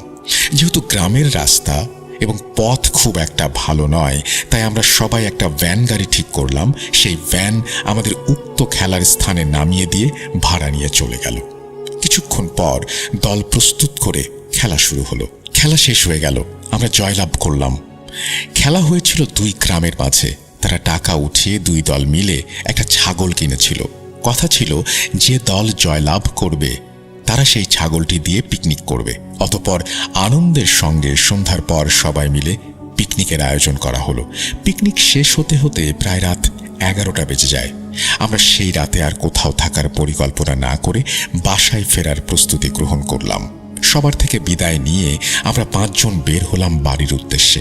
যেহেতু গ্রামের রাস্তা এবং পথ খুব একটা ভালো নয়, তাই আমরা সবাই একটা ভ্যান গাড়ি ঠিক করলাম। সেই ভ্যান আমাদের উক্ত খেলার স্থানে নামিয়ে দিয়ে ভাড়া নিয়ে চলে গেল। কিছুক্ষণ পর দল প্রস্তুত করে খেলা শুরু হলো। খেলা শেষ হয়ে গেল, আমরা জয়লাভ করলাম। খেলা হয়েছিল 2 গ্রামের মাঝে। তারা টাকা উঠিয়ে 2 দল মিলে একটা ছাগল কিনেছিল। কথা ছিল, যে দল জয়লাভ করবে তারা সেই ছাগলটি দিয়ে পিকনিক করবে। অতঃপর আনন্দের সঙ্গে সন্ধ্যার পর সবাই মিলে পিকনিকের আয়োজন করা হলো। পিকনিক শেষ হতে হতে প্রায় রাত 11টা বেজে যায়। আমরা সেই রাতে আর কোথাও থাকার পরিকল্পনা না করে বাসায় ফেরার প্রস্তুতি গ্রহণ করলাম। সবার থেকে বিদায় নিয়ে আমরা 5 জন বের হলাম বাড়ির উদ্দেশ্যে।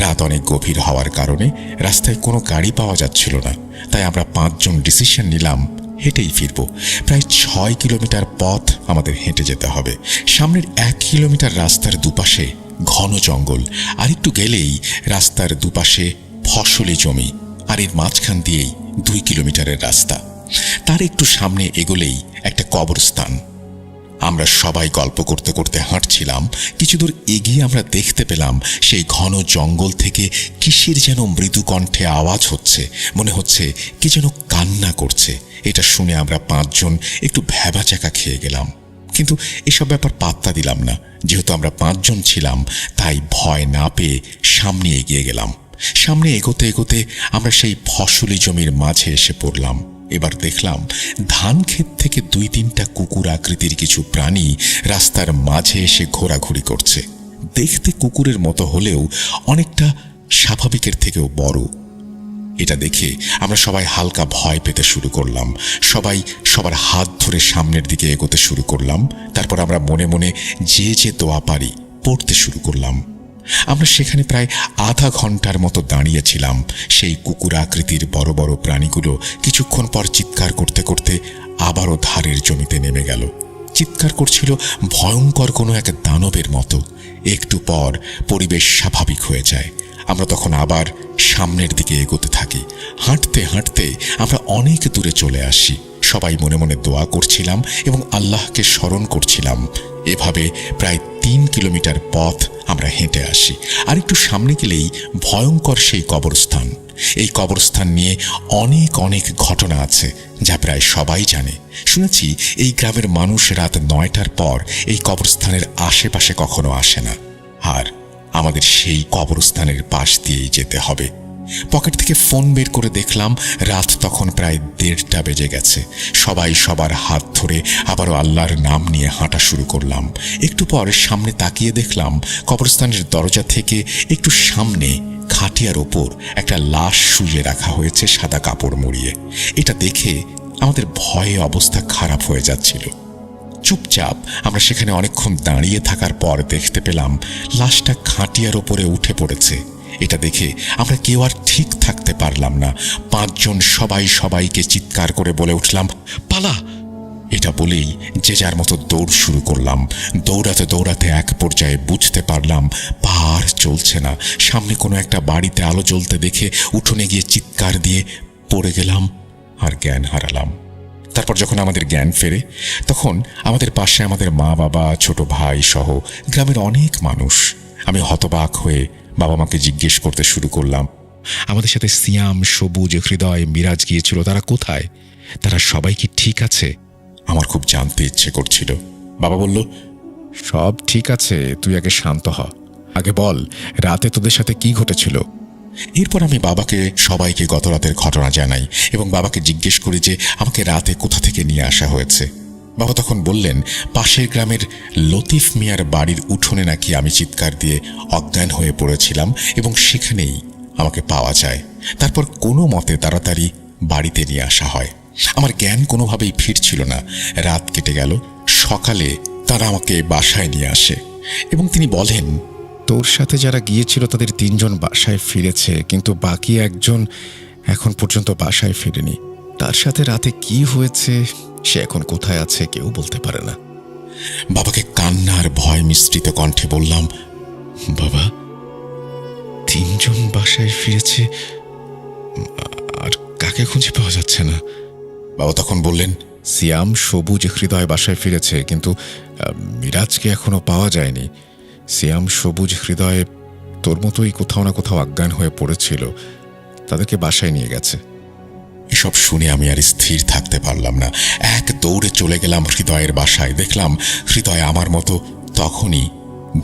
রাত অনেক গভীর হওয়ার কারণে রাস্তায় কোনো গাড়ি পাওয়া যাচ্ছিল না। তাই আমরা 5 জন ডিসিশন নিলাম হেঁটেই ফিরব। প্রায় 6 কিলোমিটার পথ আমাদের হেঁটে যেতে হবে। সামনের 1 কিলোমিটার রাস্তার দুপাশে ঘন জঙ্গল, আর একটু গেলেই রাস্তার দুপাশে ফসলি জমি, আর এর মাঝখান দিয়েই 2 কিলোমিটারের রাস্তা। তার একটু সামনে এগোলেই একটা কবরস্থান। আমরা সবাই গল্প করতে করতে হাঁটছিলাম। কিছু দূর এগিয়ে আমরা দেখতে পেলাম সেই ঘন জঙ্গল থেকে কিসের যেন মৃদু কণ্ঠে আওয়াজ হচ্ছে। মনে হচ্ছে কি যেন কান্না করছে। এটা শুনে আমরা 5 জন একটু ভ্যাবাচ্যাকা খেয়ে গেলাম, কিন্তু এসব ব্যাপার পাত্তা দিলাম না। যেহেতু আমরা 5 জন ছিলাম, তাই ভয় না পেয়ে সামনে এগিয়ে গেলাম। সামনে এগোতে এগোতে আমরা সেই ফসলি জমির মাঝে এসে পড়লাম। এবার দেখলাম ধান ক্ষেত থেকে 2-3টা কুকুর আকৃতির কিছু প্রাণী রাস্তার মাঝে এসে ঘোরাঘুরি করছে। দেখতে কুকুরের মতো হলেও অনেকটা স্বাভাবিকের থেকেও বড়। এটা দেখে আমরা সবাই হালকা ভয় পেতে শুরু করলাম। সবাই সবার হাত ধরে সামনের দিকে এগোতে শুরু করলাম। তারপর আমরা মনে মনে যে দোয়া পারি পড়তে শুরু করলাম। আমরা সেখানে প্রায় আধা ঘন্টার মতো দাঁড়িয়েছিলাম। সেই কুকুর আকৃতির বড় বড় প্রাণীগুলো কিছুক্ষণ পর চিৎকার করতে করতে আবারও ধারের জমিতে নেমে গেল। চিৎকার করছিল ভয়ঙ্কর কোনো এক দানবের মতো। একটু পর পরিবেশ স্বাভাবিক হয়ে যায়। আমরা তখন আবার সামনের দিকে এগোতে থাকি। হাঁটতে হাঁটতে আমরা অনেক দূরে চলে আসি। সবাই মনে মনে দোয়া করছিলাম এবং আল্লাহকে স্মরণ করছিলাম। এভাবে প্রায় 3 কিলোমিটার পথ আমরা হেঁটে আসি। আর একটু সামনে গেলেই ভয়ঙ্কর সেই কবরস্থান। এই কবরস্থান নিয়ে অনেক অনেক ঘটনা আছে, যা প্রায় সবাই জানে। শুনেছি এই গ্রামের মানুষ রাত 9টার পর এই কবরস্থানের আশেপাশে কখনো আসে না। আর আমাদের সেই কবরস্থানের পাশ দিয়েই যেতে হবে। পকেট থেকে ফোন বের করে দেখলাম রাত তখন প্রায় 1:30টা বেজে গেছে। সবাই সবার হাত ধরে আবারও আল্লাহর নাম নিয়ে হাঁটা শুরু করলাম। একটু পর সামনে তাকিয়ে দেখলাম কবরস্থানের দরজা থেকে একটু সামনে খাটিয়ার ওপর একটা লাশ শুইয়ে রাখা হয়েছে সাদা কাপড় মুড়িয়ে। এটা দেখে আমাদের ভয়ে অবস্থা খারাপ হয়ে যাচ্ছিল। চুপচাপ আমরা সেখানে অনেকক্ষণ দাঁড়িয়ে থাকার পর দেখতে পেলাম লাশটা খাটিয়ার ওপরে উঠে পড়েছে। এটা দেখে আমরা কেউ আর ঠিক থাকতে পারলাম না। 5 জন সবাই সবাইকে চিৎকার করে বলে উঠলাম, পালা! এটা বলেই যে যার মতো দৌড় শুরু করলাম। দৌড়াতে দৌড়াতে এক পর্যায়ে বুঝতে পারলাম পা আর চলছে না। সামনে কোনো একটা বাড়িতে আলো জ্বলতে দেখে উঠোনে গিয়ে চিৎকার দিয়ে পড়ে গেলাম আর জ্ঞান হারালাম। তারপর যখন আমাদের জ্ঞান ফেরে তখন আমাদের পাশে আমাদের মা বাবা, ছোট ভাই সহ গ্রামের অনেক মানুষ। আমি হতবাক হয়ে বাবা মাকে জিজ্ঞেস করতে শুরু করলাম, আমাদের সাথে সিয়াম, সবুজ, হৃদয়, মিরাজ গিয়েছিল, তারা কোথায়? তারা সবাই কি ঠিক আছে? আমার খুব জানতে ইচ্ছে করছিল। বাবা বলল, সব ঠিক আছে, তুই আগে শান্ত হ। আগে বল, রাতে তোদের সাথে কি ঘটেছিল? এরপর আমি বাবাকে সবাইকে গত রাতের ঘটনা জানাই এবং বাবাকে জিজ্ঞেস করি যে আমাকে রাতে কোথা থেকে নিয়ে আসা হয়েছে। বাবা তখন বললেন, পাশের গ্রামের লতিফ মিয়ার বাড়ির উঠোনে নাকি আমি চিৎকার দিয়ে অজ্ঞান হয়ে পড়েছিলাম এবং সেখানেই আমাকে পাওয়া যায়। তারপর কোনো মতে তাড়াতাড়ি বাড়িতে নিয়ে আসা হয়। আমার জ্ঞান কোনোভাবেই ফিরছিল না। রাত কেটে গেল। সকালে তারা আমাকে বাসায় নিয়ে আসে এবং তিনি বলেন, তোর সাথে যারা গিয়েছিল তাদের 3 জন বাসায় ফিরেছে, কিন্তু বাকি একজন এখন পর্যন্ত বাসায় ফিরেনি। তার সাথে রাতে কি হয়েছে সে এখন কোথায় আছে কেউ বলতে পারে না। বাবাকে কান্নার ভয় মিশ্রিত কণ্ঠে বললাম, বাবা, 3 জন বাসায় ফিরেছে, আর কাকে খুঁজে পাওয়া যাচ্ছে না? বাবা তখন বললেন, সিয়াম, সবুজ, হৃদয় বাসায় ফিরেছে, কিন্তু মিরাজকে এখনো পাওয়া যায়নি। সিয়াম, সবুজ, হৃদয় তোর মতোই কোথাও না কোথাও অজ্ঞান হয়ে পড়েছিল, তাদেরকে বাসায় নিয়ে গেছে। এসব শুনে আমি আর স্থির থাকতে পারলাম না। এক দৌড়ে চলে গেলাম হৃদয়ের বাসায়। দেখলাম হৃদয় আমার মতো তখনই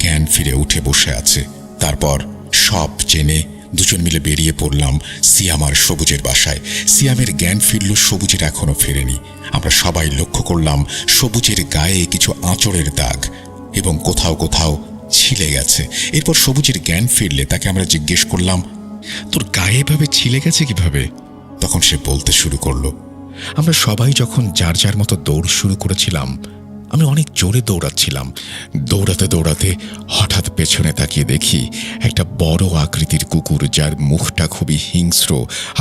জ্ঞান ফিরে উঠে বসে আছে। তারপর সব জেনে 2 জন মিলে বেরিয়ে পড়লাম সিয়াম আর সবুজের বাসায়। সিয়ামের জ্ঞান ফিরল, সবুজের এখনো ফেরেনি। আমরা সবাই লক্ষ্য করলাম সবুজের গায়ে কিছু আঁচড়ের দাগ এবং কোথাও কোথাও ছিলে গেছে। এরপর সবুজের জ্ঞান ফিরলে তাকে আমরা জিজ্ঞেস করলাম, তোর গায়ে এভাবে ছিলে গেছে কিভাবে? তখন সে বলতে শুরু করলো, আমরা সবাই যখন যার যার মতো দৌড় শুরু করেছিলাম, আমি অনেক জোরে দৌড়াচ্ছিলাম। দৌড়াতে দৌড়াতে হঠাৎ পেছনে তাকিয়ে দেখি একটা বড় আকৃতির কুকুর, যার মুখটা খুবই হিংস্র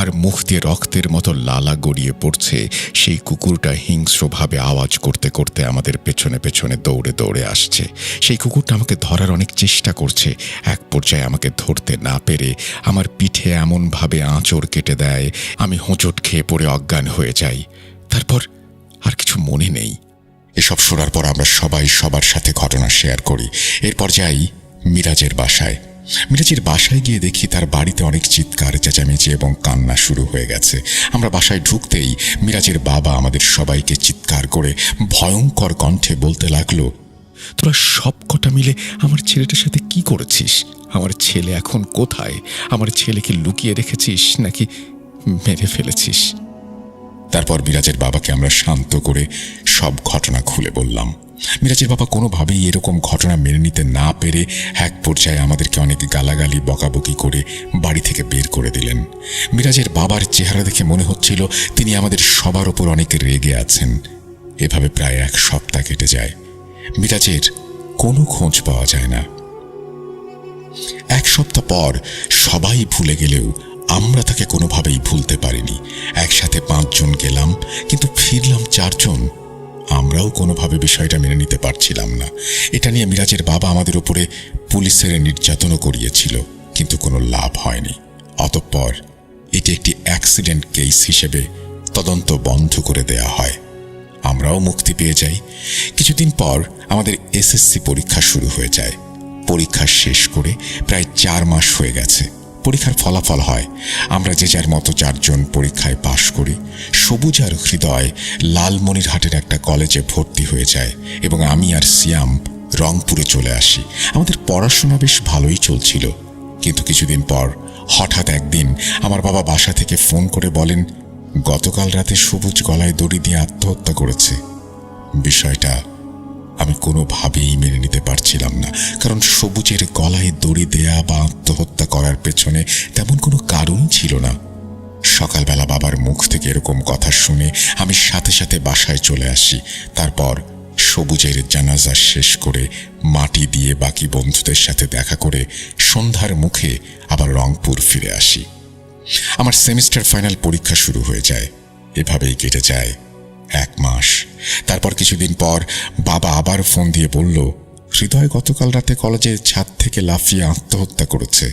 আর মুখ দিয়ে রক্তের মতো লালা গড়িয়ে পড়ছে। সেই কুকুরটা হিংস্রভাবে আওয়াজ করতে করতে আমাদের পেছনে পেছনে দৌড়ে দৌড়ে আসছে। সেই কুকুরটা আমাকে ধরার অনেক চেষ্টা করছে। এক পর্যায়ে আমাকে ধরতে না পেরে আমার পিঠে এমনভাবে আঁচড় কেটে দেয়, আমি হোঁচট খেয়ে পড়ে অজ্ঞান হয়ে যাই। তারপর আর কিছু মনে নেই। এসব শোনার পর আমরা সবাই সবার সাথে ঘটনা শেয়ার করি। এরপর যাই মিরাজের বাসায়। মিরাজের বাসায় গিয়ে দেখি তার বাড়িতে অনেক চিৎকার, চেঁচামেচি এবং কান্না শুরু হয়ে গেছে। আমরা বাসায় ঢুকতেই মিরাজের বাবা আমাদের সবাইকে চিৎকার করে ভয়ঙ্কর কণ্ঠে বলতে লাগলো, তোরা সব কটা মিলে আমার ছেলেটার সাথে কি করেছিস? আমার ছেলে এখন কোথায়? আমার ছেলেকে লুকিয়ে রেখেছিস নাকি মেরে ফেলেছিস? তারপর মিরাজের বাবাকে আমরা শান্ত করে সব ঘটনা খুলে বললাম। মিরাজের বাবা কোনোভাবেই এরকম ঘটনা মেনে নিতে না পেরে এক পর্যায়ে আমাদেরকে অনেক গালাগালি বকাবকি করে বাড়ি থেকে বের করে দিলেন। মিরাজের বাবার চেহারা দেখে মনে হচ্ছিল তিনি আমাদের সবার ওপর অনেক রেগে আছেন। এভাবে প্রায় 1 সপ্তাহ কেটে যায়। মিরাজের কোনো খোঁজ পাওয়া যায় না। এক সপ্তাহ পর সবাই ভুলে গেলেও আমরা তাকে কোনোভাবেই ভুলতে পারিনি। একসাথে 5 জন গেলাম, কিন্তু ফিরলাম 4 জন। আমরাও কোনোভাবে বিষয়টা মেনে নিতে পারছিলাম না। এটা নিয়ে মিরাজের বাবা আমাদের উপরে পুলিশের নির্যাতনও করিয়েছিল, কিন্তু কোনো লাভ হয়নি। অতঃপর এটি একটি অ্যাক্সিডেন্ট কেস হিসেবে তদন্ত বন্ধ করে দেয়া হয়। আমরাও মুক্তি পেয়ে যাই। কিছুদিন পর আমাদের এসএসসি পরীক্ষা শুরু হয়ে যায়। পরীক্ষা শেষ করে প্রায় 4 মাস হয়ে গেছে। পরীক্ষার ফলাফল হয়। আমরা যে যার মতো 4 জন পরীক্ষায় পাশ করি। সবুজ আর হৃদয় লালমনিরহাটের একটা কলেজে ভর্তি হয়ে যায় এবং আমি আর সিয়াম রংপুরে চলে আসি। আমাদের পড়াশোনা বেশ ভালোই চলছিল, কিন্তু কিছুদিন পর হঠাৎ একদিন আমার বাবা বাসা থেকে ফোন করে বলেন, গতকাল রাতে সবুজ গলায় দড়ি দিয়ে আত্মহত্যা করেছে। বিষয়টা আমি কোনোভাবেই মেনে নিতে পারছিলাম না, কারণ সবুজের গলায় দড়ি দেয়া বা আত্মহত্যা করার পেছনে তেমন কোনো কারণই ছিল না। সকালবেলা বাবার মুখ থেকে এরকম কথা শুনে আমি সাথে সাথে বাসায় চলে আসি। তারপর সবুজের জানাজা শেষ করে মাটি দিয়ে বাকি বন্ধুদের সাথে দেখা করে সন্ধ্যার মুখে আবার রংপুর ফিরে আসি। আমার সেমিস্টার ফাইনাল পরীক্ষা শুরু হয়ে যায়। এভাবেই কেটে যায় 1 মাস। তারপর কিছুদিন পর বাবা আবার ফোন দিয়ে বলল, হৃদয় গতকাল রাতে কলেজের ছাদ থেকে লাফিয়ে আত্মহত্যা করেছে।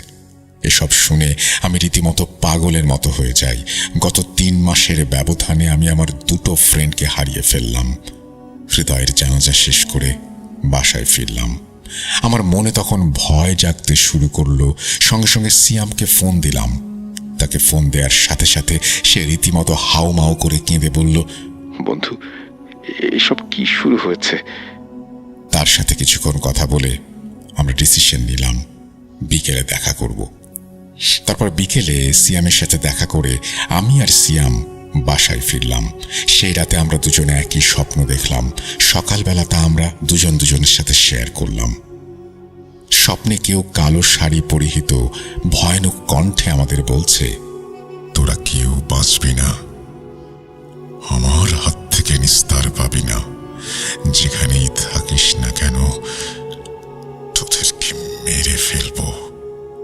এসব শুনে আমি রীতিমতো পাগলের মতো হয়ে যাই। গত 3 মাসের ব্যবধানে আমি আমার 2 ফ্রেন্ডকে হারিয়ে ফেললাম। হৃদয়ের জানাজা শেষ করে বাসায় ফিরলাম। আমার মনে তখন ভয় জাগতে শুরু করলো। সঙ্গে সঙ্গে সিয়ামকে ফোন দিলাম। তাকে ফোন দেওয়ার সাথে সাথে সে রীতিমতো হাউমাউ করে কেঁদে বলল, বন্ধু, এসব কি শুরু হয়েছে? তার সাথে কিছুক্ষণ কথা বলে আমরা ডিসিশন নিলাম বিকেলে দেখা করব। তারপর বিকেলে সিয়ামের সাথে দেখা করে আমি আর সিয়াম বাসায় ফিরলাম। সেই রাতে আমরা দুজনে একই স্বপ্ন দেখলাম। সকালবেলা তা আমরা দুজনের সাথে শেয়ার করলাম। স্বপ্নে কেউ কালো শাড়ি পরিহিত ভয়ানক কণ্ঠে আমাদের বলছে, তোরা কেউ বাঁচবি না, আমার হাত থেকে নিস্তার পাবি না, যেখানেই থাকিস না কেন তোদেরকে মেরে ফেলবো।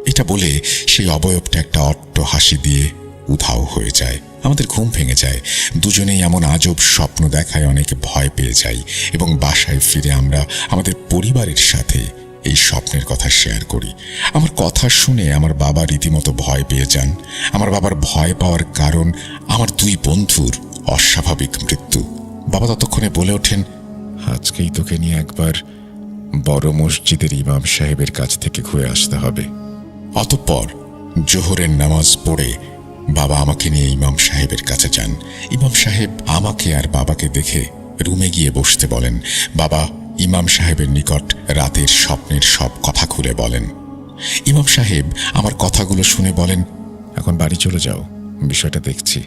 এটা বলে সেই অবয়বটা একটা অট্ট হাসি দিয়ে উধাও হয়ে যায়। আমাদের ঘুম ভেঙে যায়। দুজনেই এমন আজব স্বপ্ন দেখায় অনেক ভয় পেয়ে যাই এবং বাসায় ফিরে আমরা আমাদের পরিবারের সাথে এই স্বপ্নের কথা শেয়ার করি। আমার কথা শুনে আমার বাবা রীতিমতো ভয় পেয়ে যান। আমার বাবার ভয় পাওয়ার কারণ আমার 2 বন্ধুর অস্বাভাবিক মৃত্যু। বাবা ততক্ষণে বলে ওঠেন, আজকেই তোকে নিয়ে একবার বড় মসজিদের ইমাম সাহেবের কাছ থেকে ঘুরে আসতে হবে। অতঃপর জোহরের নামাজ পড়ে বাবা আমাকে নিয়ে ইমাম সাহেবের কাছে যান। ইমাম সাহেব আমাকে আর বাবাকে দেখে রুমে গিয়ে বসতে বলেন। বাবা ইমাম সাহেবের নিকট রাতের স্বপ্নের সব কথা খুলে বলেন। ইমাম সাহেব আমার কথাগুলো শুনে বলেন, এখন বাড়ি চলে যাও, বিষয়টা দেখছি।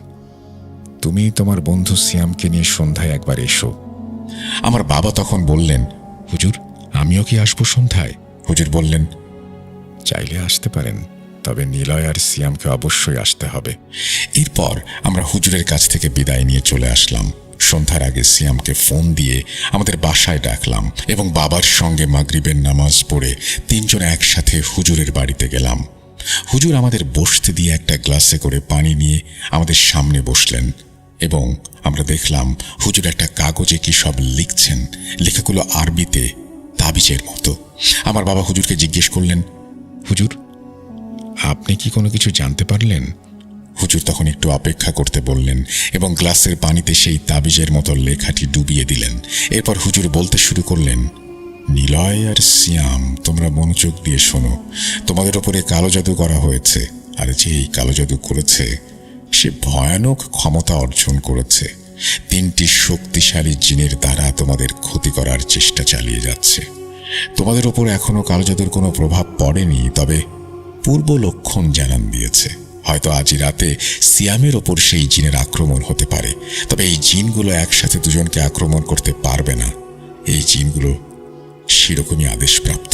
তুমি তোমার বন্ধু সিয়ামকে নিয়ে সন্ধ্যায় একবার এসো। আমার বাবা তখন বললেন, হুজুর, আমিও কি আসবো সন্ধ্যায়? হুজুর বললেন, চাইলে আসতে পারেন, তবে নিলয় আর সিয়ামকে অবশ্যই আসতে হবে। এরপর আমরা হুজুরের কাছ থেকে বিদায় নিয়ে চলে আসলাম। সন্ধ্যার আগে সিয়ামকে ফোন দিয়ে আমাদের বাসায় ডাকলাম এবং বাবার সঙ্গে মাগরিবের নামাজ পড়ে 3 জন একসাথে হুজুরের বাড়িতে গেলাম। হুজুর আমাদের বসতে দিয়ে একটা গ্লাসে করে পানি নিয়ে আমাদের সামনে বসলেন এবং আমরা দেখলাম হুজুর একটা কাগজে কি সব লিখছেন। লেখাগুলো আরবিতে, তাবিজের মতো। আমার বাবা হুজুরকে জিজ্ঞেস করলেন, হুজুর, আপনি কি কোনো কিছু জানতে পারলেন? হুজুর তখন একটু অপেক্ষা করতে বললেন এবং গ্লাসের পানিতে সেই তাবিজের মতো লেখাটি ডুবিয়ে দিলেন। এরপর হুজুর বলতে শুরু করলেন, নিলয় আর সিয়াম, তোমরা মনোযোগ দিয়ে শোনো। তোমাদের ওপরে কালো জাদু করা হয়েছে, আর যে এই কালো জাদু করেছে সে ভয়ানক ক্ষমতা অর্জন করেছে। 3টি শক্তিশালী জিনের দ্বারা তোমাদের ক্ষতি করার চেষ্টা চালিয়ে যাচ্ছে। তোমাদের ওপর এখনো কালো জাদুর কোনো প্রভাব পড়েনি, তবে পূর্ব লক্ষণ জানান দিয়েছে। হয়তো আজ রাতে সিয়ামের ওপর সেই জিনের আক্রমণ হতে পারে, তবে এই জিনগুলো একসাথে দুজনকে আক্রমণ করতে পারবে না। এই জিনগুলো সেরকমই আদেশপ্রাপ্ত,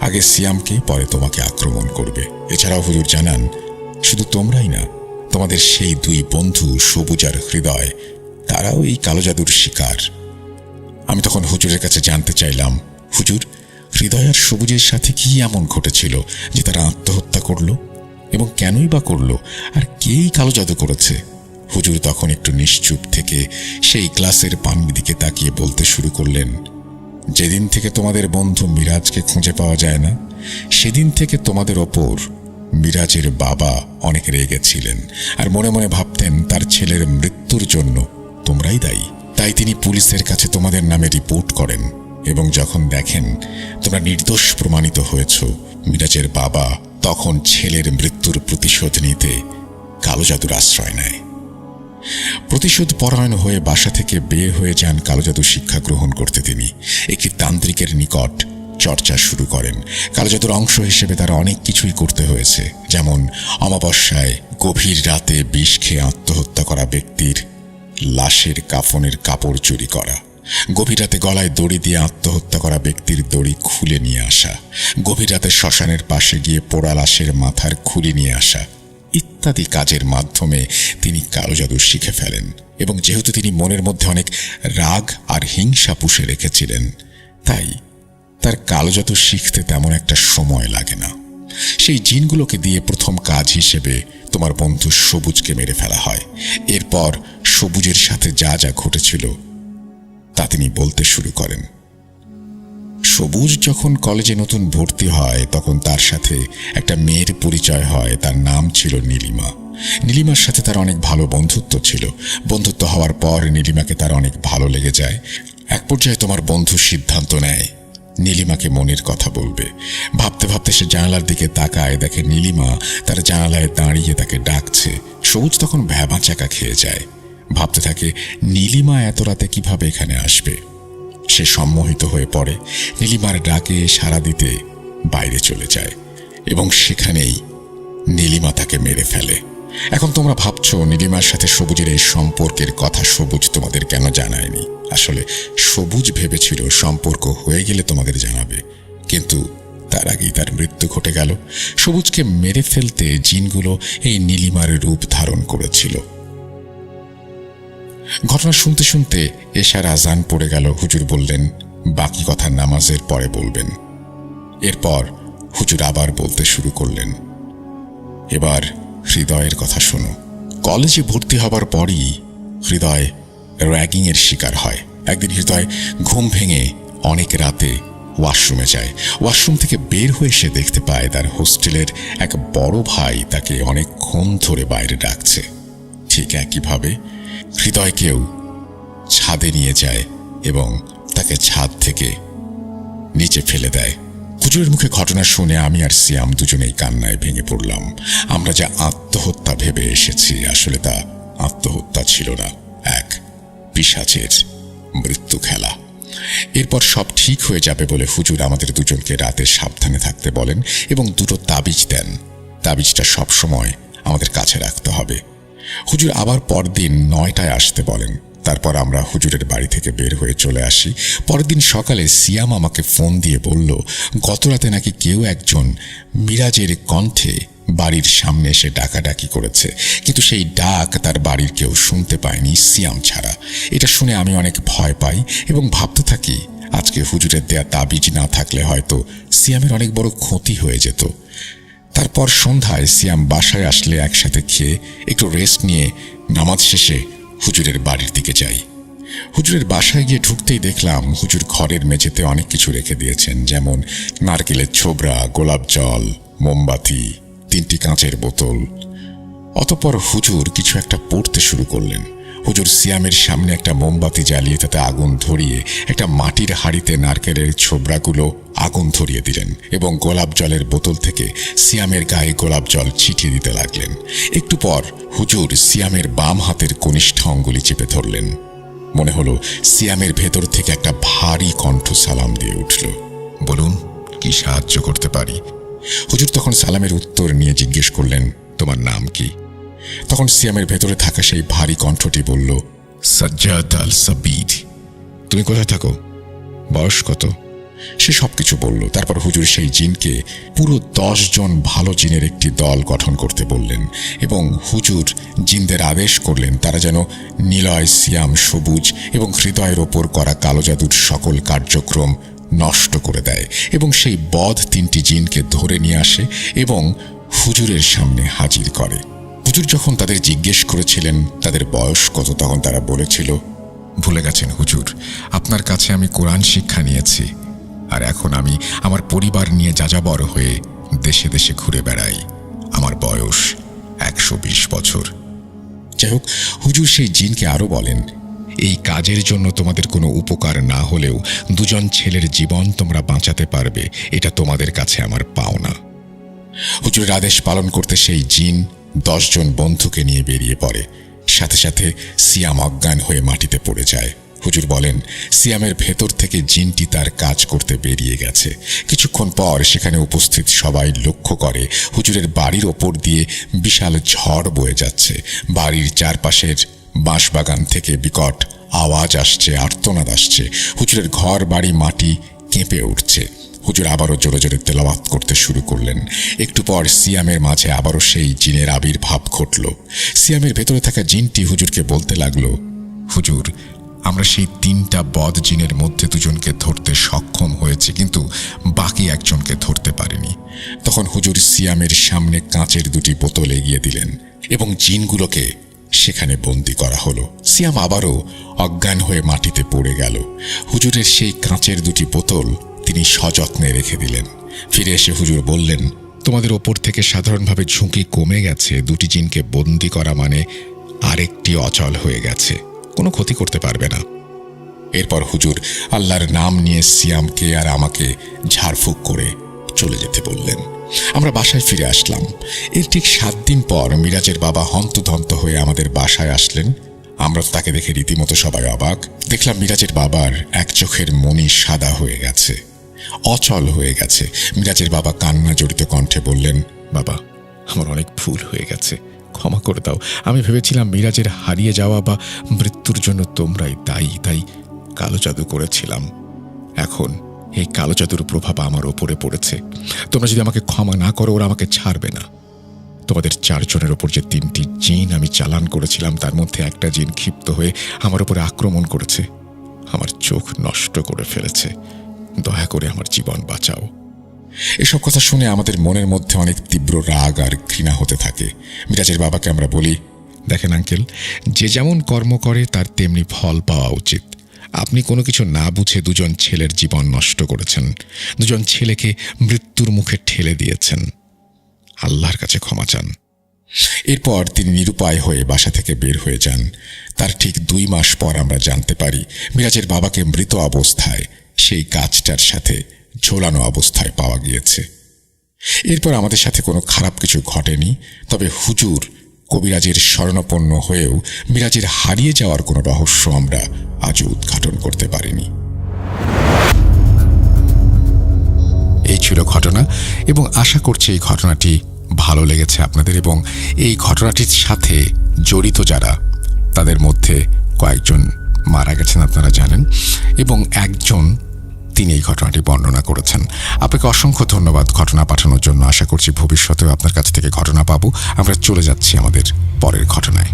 আগে সিয়ামকে, পরে তোমাকে আক্রমণ করবে। এছাড়াও হুজুর জানান, শুধু তোমরাই না, তোমাদের সেই 2 বন্ধু সবুজ আর হৃদয়, তারাও এই কালো জাদুর শিকার। আমি তখন হুজুরের কাছে জানতে চাইলাম, হুজুর, হৃদয় আর সবুজের সাথে কি এমন ঘটেছিল যে তারা আত্মহত্যা করলো, এবং কেনই বা করলো, আর কেই কালো জাদু করেছে? হুজুর তখন একটু নিশ্চুপ থেকে সেই গ্লাসের পানির দিকে তাকিয়ে বলতে শুরু করলেন, যেদিন থেকে তোমাদের বন্ধু মিরাজকে খুঁজে পাওয়া যায় না, সেদিন থেকে তোমাদের ওপর মিরাজের বাবা অনেক রেগেছিলেন আর মনে মনে ভাবতেন তার ছেলের মৃত্যুর জন্য তোমরাই দায়ী। তাই তিনি পুলিশের কাছে তোমাদের নামে রিপোর্ট করেন, এবং যখন দেখেন তোমরা নির্দোষ প্রমাণিত হয়েছ, মিরাজের বাবা তখন ছেলের মৃত্যুর প্রতিশোধ নিতে কালো জাদুর আশ্রয় নেয়। প্রতিশোধ পরায়ণ হয়ে বাসা থেকে বের হয়ে যান কালো জাদু শিক্ষা গ্রহণ করতে। তিনি একটি তান্ত্রিকের নিকট চর্চা শুরু করেন। কালো জাদুর অংশ হিসেবে তার অনেক কিছুই করতে হয়েছে, যেমন অমাবস্যায় গভীর রাতে বিষ খেয়ে আত্মহত্যা করা ব্যক্তির লাশের কাফনের কাপড় চুরি করা, গভীর রাতে গলায় দড়ি দিয়ে আত্মহত্যা করা ব্যক্তির দড়ি খুলে নিয়ে আসা, গভীর রাতে শ্মশানের পাশে গিয়ে পোড়া লাশের মাথার খুলি নিয়ে আসা ইত্যাদি কাজের মাধ্যমে তিনি কালো জাদু শিখে ফেলেন। এবং যেহেতু তিনি মনের মধ্যে অনেক রাগ আর হিংসা পুষে রেখেছিলেন, তাই তার কালো জাদু শিখতে তেমন একটা সময় লাগে না। সেই জিনগুলোকে দিয়ে প্রথম কাজ হিসেবে তোমার বন্ধু সবুজকে মেরে ফেলা হয়। এরপর সবুজের সাথে যা যা ঘটেছিল তা তিনি বলতে শুরু করেন। সবুজ যখন কলেজে নতুন ভর্তি হয়, তখন তার সাথে একটা মেয়ের পরিচয় হয়। তার নাম ছিল নীলিমা। নীলিমার সাথে তার অনেক ভালো বন্ধুত্ব ছিল। বন্ধুত্ব হওয়ার পর নীলিমাকে তার অনেক ভালো লেগে যায়। এক পর্যায়ে তোমার বন্ধু সিদ্ধান্ত নেয় নীলিমাকে মনের কথা বলবে। ভাবতে ভাবতে সে জানালার দিকে তাকায়, দেখে নীলিমা তার জানালায় দাঁড়িয়ে তাকে ডাকছে। সবুজ তখন ভ্যাবাচাকা খেয়ে যায়, ভাবতে থাকে নীলিমা এত রাতে কিভাবে এখানে আসবে। সে সম্মোহিত হয়ে পড়ে, নীলিমার ডাকে সাড়া দিতে বাইরে চলে যায়, এবং সেখানেই নীলিমা তাকে মেরে ফেলে। এখন তোমরা ভাবছো নীলিমার সাথে সবুজের এই সম্পর্কের কথা সবুজ তোমাদের কেন জানায়নি। আসলে সবুজ ভেবেছিল সম্পর্ক হয়ে গেলে তোমাদের জানাবে, কিন্তু তার আগেই তার মৃত্যু ঘটে গেল। সবুজকে মেরে ফেলতে জিনগুলো এই নীলিমার রূপ ধারণ করেছিল। ঘটনা শুনতে শুনতে এশার আজান পড়ে গেল। হুজুর বললেন, বাকি কথা নামাজের পরে বলবেন। এরপর হুজুর আবার বলতে শুরু করলেন, এবার হৃদয়ের কথা শোনো। কলেজে ভর্তি হবার পরই হৃদয় র্যাগিংয়ের শিকার হয়। একদিন হৃদয় ঘুম ভেঙে অনেক রাতে ওয়াশরুমে যায়। ওয়াশরুম থেকে বের হয়ে সে দেখতে পায় তার হোস্টেলের এক বড় ভাই তাকে অনেকক্ষণ ধরে বাইরে ডাকছে। ঠিক একইভাবে হৃদয়কেও ছাদে নিয়ে যায় এবং তাকে ছাদ থেকে নিচে ফেলে দেয়। হুজুরের মুখে ঘটনা শুনে আমি আর সিয়াম দুজনেই কান্নায় ভেঙে পড়লাম। আমরা যা আত্মহত্যা ভেবে এসেছি, আসলে তা আত্মহত্যা ছিল না, এক পিশাচের মৃত্যু খেলা। এরপর সব ঠিক হয়ে যাবে বলে হুজুর আমাদের দুজনকে রাতে সাবধানে থাকতে বলেন এবং দুটো তাবিজ দেন। তাবিজটা সবসময় আমাদের কাছে রাখতে হবে। হুজুর আবার পরদিন 9টায় আসতে বলেন। তারপর আমরা হুজুরের বাড়ি থেকে বের হয়ে চলে আসি। পরের দিন সকালে সিয়াম আমাকে ফোন দিয়ে বলল, গত রাতে নাকি কেউ একজন মিরাজের কণ্ঠে বাড়ির সামনে এসে ডাকাডাকি করেছে, কিন্তু সেই ডাক তার বাড়ির কেউ শুনতে পায়নি সিয়াম ছাড়া। এটা শুনে আমি অনেক ভয় পাই এবং ভাবতে থাকি আজকে হুজুরের দেয়া তাবিজ না থাকলে হয়তো সিয়ামের অনেক বড় ক্ষতি হয়ে যেত। তারপর সন্ধ্যায় সিয়াম বাসায় আসলে একসাথে খেয়ে একটু রেস্ট নিয়ে নামাজ শেষে হুজুরের বাড়ির দিকে যাই। হুজুরের বাসায় গিয়ে ঢুকতেই দেখলাম হুজুর ঘরের মেঝেতে অনেক কিছু রেখে দিয়েছেন, যেমন নারকেলের ছোবড়া, গোলাপ জল, মোমবাতি, 3টি কাঁচের বোতল। অতঃপর হুজুর কিছু একটা পড়তে শুরু করলেন। হুজুর সিয়ামের সামনে একটা মোমবাতি জ্বালিয়ে তাতে আগুন ধরিয়ে একটা মাটির হাঁড়িতে নারকেলের ছোবড়াগুলো আগুন ধরিয়ে দিলেন এবং গোলাপ জলের বোতল থেকে সিয়ামের গায়ে গোলাপ জল ছিটিয়ে দিতে লাগলেন। একটু পর হুজুর সিয়ামের বাম হাতের কনিষ্ঠ অঙ্গুলি চেপে ধরলেন। মনে হলো সিয়ামের ভেতর থেকে একটা ভারী কণ্ঠ সালাম দিয়ে উঠল, বলুন কি সাহায্য করতে পারি। হুজুর তখন সালামের উত্তর নিয়ে জিজ্ঞেস করলেন, তোমার নাম কি? তখন সিয়ামের ভেতরে থাকা সেই ভারী কণ্ঠটি বলল, সাজ্জাদ আল সাবিদ। তুমি কোথায় থাকো? বয়স কত? সে সবকিছু বলল। তারপর হুজুর সেই জিনকে পুরো 10 জন ভালো জিনের একটি দল গঠন করতে বললেন এবং হুজুর জিনদের আদেশ করলেন তারা যেন নিলয়, সিয়াম, সবুজ এবং হৃদয়ের ওপর করা কালো জাদুর সকল কার্যক্রম নষ্ট করে দেয় এবং সেই বধ 3টি জিনকে ধরে নিয়ে আসে এবং হুজুরের সামনে হাজির করে। হুজুর যখন তাদের জিজ্ঞেস করেছিলেন তাদের বয়স কত, তখন তারা বলেছিল, ভুলে গেছেন হুজুর, আপনার কাছে আমি কোরআন শিক্ষা নিয়েছি, আর এখন আমি আমার পরিবার নিয়ে যাযাবর হয়ে দেশে দেশে ঘুরে বেড়াই। আমার বয়স 120 বছর। যাই হোক, হুজুর সেই জিনকে আরো বলেন, এই কাজের জন্য তোমাদের কোনো উপকার না হলেও 2 জন ছেলের জীবন তোমরা বাঁচাতে পারবে, এটা তোমাদের কাছে আমার পাওনা। হুজুরের আদেশ পালন করতে সেই জিন 10 জন বন্ধুকে নিয়ে বেরিয়ে পড়ে। সাথে সাথে সিয়াম অজ্ঞান হয়ে মাটিতে পড়ে যায়। হুজুর বলেন, সিয়ামের ভেতর থেকে জিনটি তার কাজ করতে বেরিয়ে গেছে। কিছুক্ষণ পর সেখানে উপস্থিত সবাই লক্ষ্য করে হুজুরের বাড়ির ওপর দিয়ে বিশাল ঝড় বয়ে যাচ্ছে। বাড়ির চারপাশের বাঁশবাগান থেকে বিকট আওয়াজ আসছে, আর্তনাদ আসছে। হুজুরের ঘর বাড়ি মাটি কেঁপে উঠছে। হুজুর আবারও জোরে জোরে তেলাওয়াত করতে শুরু করলেন। একটু পর সিয়ামের মাঝে আবারও সেই জিনের আবির্ভাব ঘটল। সিয়ামের ভেতরে থাকা জিনটি হুজুরকে বলতে লাগলো, হুজুর, আমরা সেই 3টা বদ জিনের মধ্যে 2 জনকে ধরতে সক্ষম হয়েছি, কিন্তু বাকি একজনকে ধরতে পারিনি। তখন হুজুর সিয়ামের সামনে কাঁচের 2টি বোতল এগিয়ে দিলেন এবং জিনগুলোকে সেখানে বন্দি করা হলো। সিয়াম আবারও অজ্ঞান হয়ে মাটিতে পড়ে গেল। হুজুরের সেই কাঁচের 2টি বোতল তিনি সযত্নে রেখে দিলেন। ফিরে এসে হুজুর বললেন, তোমাদের ওপর থেকে সাধারণভাবে ঝুঁকি কমে গেছে। 2টি জিনকে বন্দি করা মানে আরেকটি অচল হয়ে গেছে, কোনো ক্ষতি করতে পারবে না। এরপর হুজুর আল্লাহর নাম নিয়ে সিয়ামকে আর আমাকে ঝাড়ফুঁক করে চলে যেতে বললেন। আমরা বাসায় ফিরে আসলাম। এর ঠিক 7 দিন পর মিরাজের বাবা হন্তদন্ত হয়ে আমাদের বাসায় আসলেন। আমরা তাকে দেখে রীতিমতো সবাই অবাক। দেখলাম মিরাজের বাবার এক চোখের মণি সাদা হয়ে গেছে, অচল হয়ে গেছে। মিরাজের বাবা কান্না জড়িত কণ্ঠে বললেন, বাবা, আমার অনেক ভুল হয়ে গেছে, ক্ষমা করে দাও। আমি ভেবেছিলাম মিরাজের হারিয়ে যাওয়া বা মৃত্যুর জন্য তোমরাই দায়ী, তাই কালো জাদু করেছিলাম। এখন এই কালো জাদুর প্রভাব আমার ওপরে পড়েছে। তোমরা যদি আমাকে ক্ষমা না করো, ওরা আমাকে ছাড়বে না। তোমাদের 4 জনের ওপর যে 3টি জিন আমি চালান করেছিলাম, তার মধ্যে একটা জিন ক্ষিপ্ত হয়ে আমার উপরে আক্রমণ করেছে, আমার চোখ নষ্ট করে ফেলেছে। দয়া করে আমার জীবন বাঁচাও। এসব কথা শুনে আমাদের মনের মধ্যে অনেক তীব্র রাগ আর ঘৃণা হতে থাকে। মিরাজের বাবাকে আমরা বলি, দেখেন আঙ্কেল, যে যেমন কর্ম করে তার তেমনি ফল পাওয়া উচিত। আপনি কোনো কিছু না বুঝে 2 জন ছেলের জীবন নষ্ট করেছেন, 2 জন ছেলেকে মৃত্যুর মুখে ঠেলে দিয়েছেন। আল্লাহর কাছে ক্ষমা চান। এরপর তিনি নিরুপায় হয়ে বাসা থেকে বের হয়ে যান। তার ঠিক 2 মাস পর আমরা জানতে পারি মিরাজের বাবাকে মৃত অবস্থায় সেই গাছটার সাথে ঝোলানো অবস্থায় পাওয়া গিয়েছে। এরপর আমাদের সাথে কোনো খারাপ কিছু ঘটেনি, তবে হুজুর কবিরাজের শরণাপন্ন হয়েও মিরাজের হারিয়ে যাওয়ার কোনো রহস্য আমরা আজও উদ্ঘাটন করতে পারিনি। এই ছিল ঘটনা, এবং আশা করছি এই ঘটনাটি ভালো লেগেছে আপনাদের, এবং এই ঘটনাটির সাথে জড়িত যারা, তাদের মধ্যে কয়েকজন মারা গেছেন আপনারা জানেন, এবং একজন তিনি এই ঘটনাটি বর্ণনা করেছেন। আপনাকে অসংখ্য ধন্যবাদ ঘটনা পাঠানোর জন্য। আশা করছি ভবিষ্যতেও আপনার কাছ থেকে ঘটনা পাবো। আমরা চলে যাচ্ছি আমাদের পরের ঘটনায়।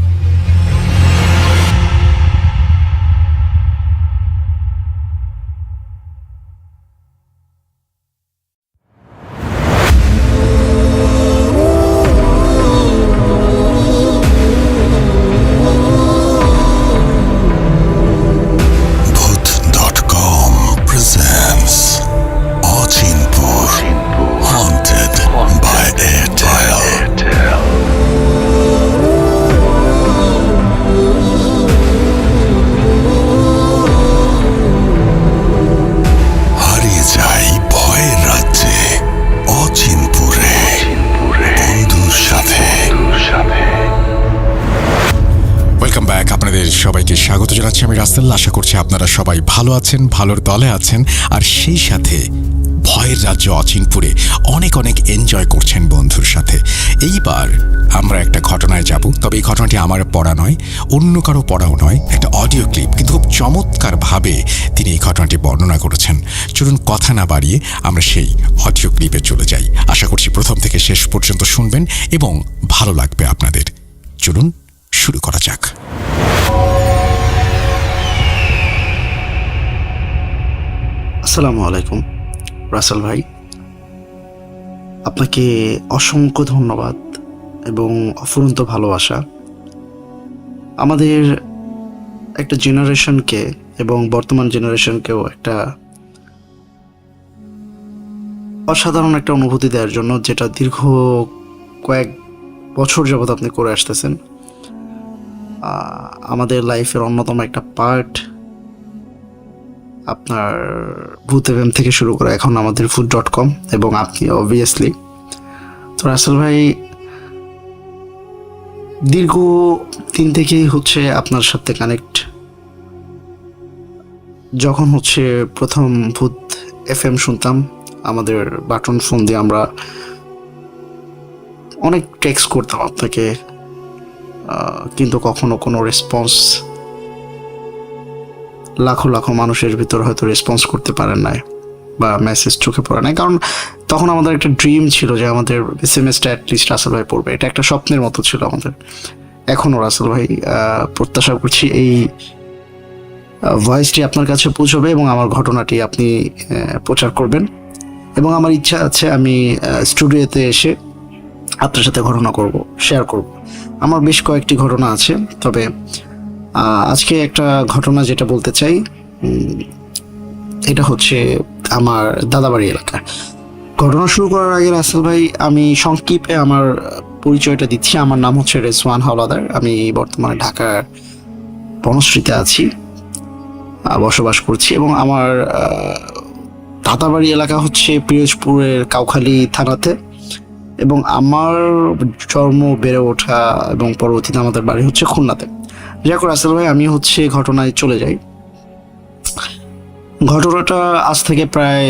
সবাইকে স্বাগত জানাচ্ছি আমি রাসেল। আশা করছি আপনারা সবাই ভালো আছেন, ভালোর দলে আছেন, আর সেই সাথে ভয়ের রাজ্য অচিনপুরে অনেক অনেক এনজয় করছেন বন্ধুর সাথে। এইবার আমরা একটা ঘটনায় যাব, তবে এই ঘটনাটি আমার পড়া নয়, অন্য কারো পড়াও নয়, একটা অডিও ক্লিপ, কিন্তু খুব চমৎকারভাবে তিনি এই ঘটনাটি বর্ণনা করেছেন। চলুন কথা না বাড়িয়ে আমরা সেই অডিও ক্লিপে চলে যাই। আশা করছি প্রথম থেকে শেষ পর্যন্ত শুনবেন এবং ভালো লাগবে আপনাদের। চলুন শুরু করা যাক। আসসালামু আলাইকুম রাসেল ভাই, আপনাকে অসংখ্য ধন্যবাদ এবং অফুরন্ত ভালোবাসা। আমাদের একটা জেনারেশনকে এবং বর্তমান জেনারেশনকেও একটা অসাধারণ একটা অনুভূতি দেওয়ার জন্য, যেটা দীর্ঘ কয়েক বছর যাবৎ আপনি করে আসতেছেন। আমাদের লাইফের অন্যতম একটা পার্ট আপনার ভূত এফএম থেকে শুরু করে এখন আমাদের food.com এবং আপনি অবভিয়াসলি। তো রাসেল ভাই, দীর্ঘ দিন থেকেই হচ্ছে আপনার সাথে কানেক্ট। যখন হচ্ছে প্রথম ভূত এফএম শুনতাম, আমাদের বাটন ফোন দিয়ে আমরা অনেক টেক্সট করতাম আপনাকে, কিন্তু কখনো কোনো রেসপন্স, লাখো লাখো মানুষের ভিতর হয়তো রেসপন্স করতে পারেন নাই বা মেসেজ চোখে পড়ে নাই, কারণ তখন আমাদের একটা ড্রিম ছিল যে আমাদের এসএমএসটা অ্যাটলিস্ট রাসেল ভাই পড়বে। এটা একটা স্বপ্নের মতো ছিল আমাদের। এখনও রাসেল ভাই, প্রত্যাশা করছি এই ভয়েসটি আপনার কাছে পৌঁছবে এবং আমার ঘটনাটি আপনি প্রচার করবেন। এবং আমার ইচ্ছা আছে আমি স্টুডিওতে এসে আপনার সাথে ঘটনা করব, শেয়ার করব। আমার বেশ কয়েকটি ঘটনা আছে, তবে আজকে একটা ঘটনা যেটা বলতে চাই, এটা হচ্ছে আমার দাদাবাড়ি এলাকা। ঘটনা শুরু করার আগে রাসেল ভাই, আমি সংক্ষেপে আমার পরিচয়টা দিচ্ছি। আমার নাম হচ্ছে রেজওয়ান হাওলাদার। আমি বর্তমানে ঢাকার বনশ্রীতে আছি, বসবাস করছি। এবং আমার দাদাবাড়ি এলাকা হচ্ছে পিরোজপুরের কাউখালী থানাতে, এবং আমার জন্ম, বেড়ে ওঠা এবং পরবর্তীতে আমাদের বাড়ি হচ্ছে খুলনাতে। যাক রাসেল ভাই, আমি হচ্ছে ঘটনায় চলে যাই। ঘটনাটা আজ থেকে প্রায়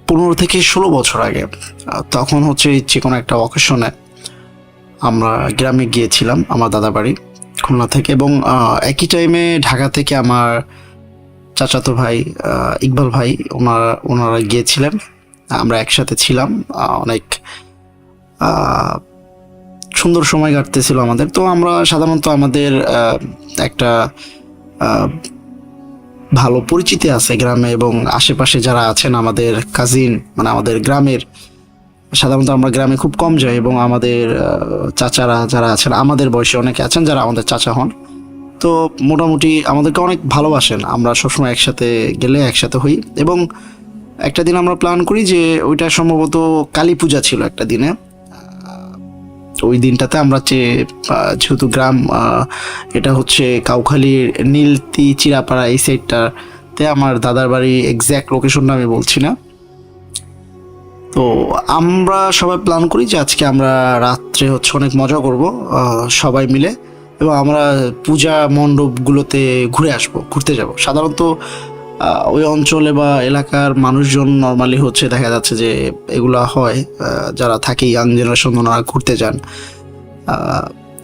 15 থেকে 16 বছর আগে। তখন হচ্ছে যে কোনো একটা অকেশনে আমরা গ্রামে গিয়েছিলাম, আমার দাদা বাড়ি খুলনা থেকে। এবং একই টাইমে ঢাকা থেকে আমার চাচাতো ভাই ইকবাল ভাই, ওনারা গিয়েছিলেন। আমরা একসাথে ছিলাম, অনেক সুন্দর সময় কাটতেছিল আমাদের। তো আমরা সাধারণত আমাদের একটা ভালো পরিচিতি আছে গ্রামে, এবং আশেপাশে যারা আছেন আমাদের কাজিন, মানে আমাদের গ্রামের, সাধারণত আমরা গ্রামে খুব কম যাই। এবং আমাদের চাচারা যারা আছেন, আমাদের বয়সে অনেকে আছেন যারা আমাদের চাচা হন, তো মোটামুটি আমাদেরকে অনেক ভালোবাসেন। আমরা সবসময় একসাথে গেলে একসাথে হই। এবং একটা দিন আমরা প্ল্যান করি যে, ওইটা সম্ভবত কালী পূজা ছিল একটা দিনে। ওই দিনটাতে আমরা যেহেতু গ্রাম, এটা হচ্ছে কাউখালীর নীলতি চিরাপাড়া এই সাইডটাতে আমার দাদার বাড়ি, এক্স্যাক্ট লোকেশনটা আমি বলছি না। তো আমরা সবাই প্ল্যান করি যে আজকে আমরা রাত্রে হচ্ছে অনেক মজা করব সবাই মিলে, এবং আমরা পূজা মণ্ডপগুলোতে ঘুরতে যাব। সাধারণত ওই অঞ্চলে বা এলাকার মানুষজন নর্মালি হচ্ছে দেখা যাচ্ছে যে এগুলা হয়, যারা থাকে ইয়াং জেনারেশন, ওনারা ঘুরতে যান।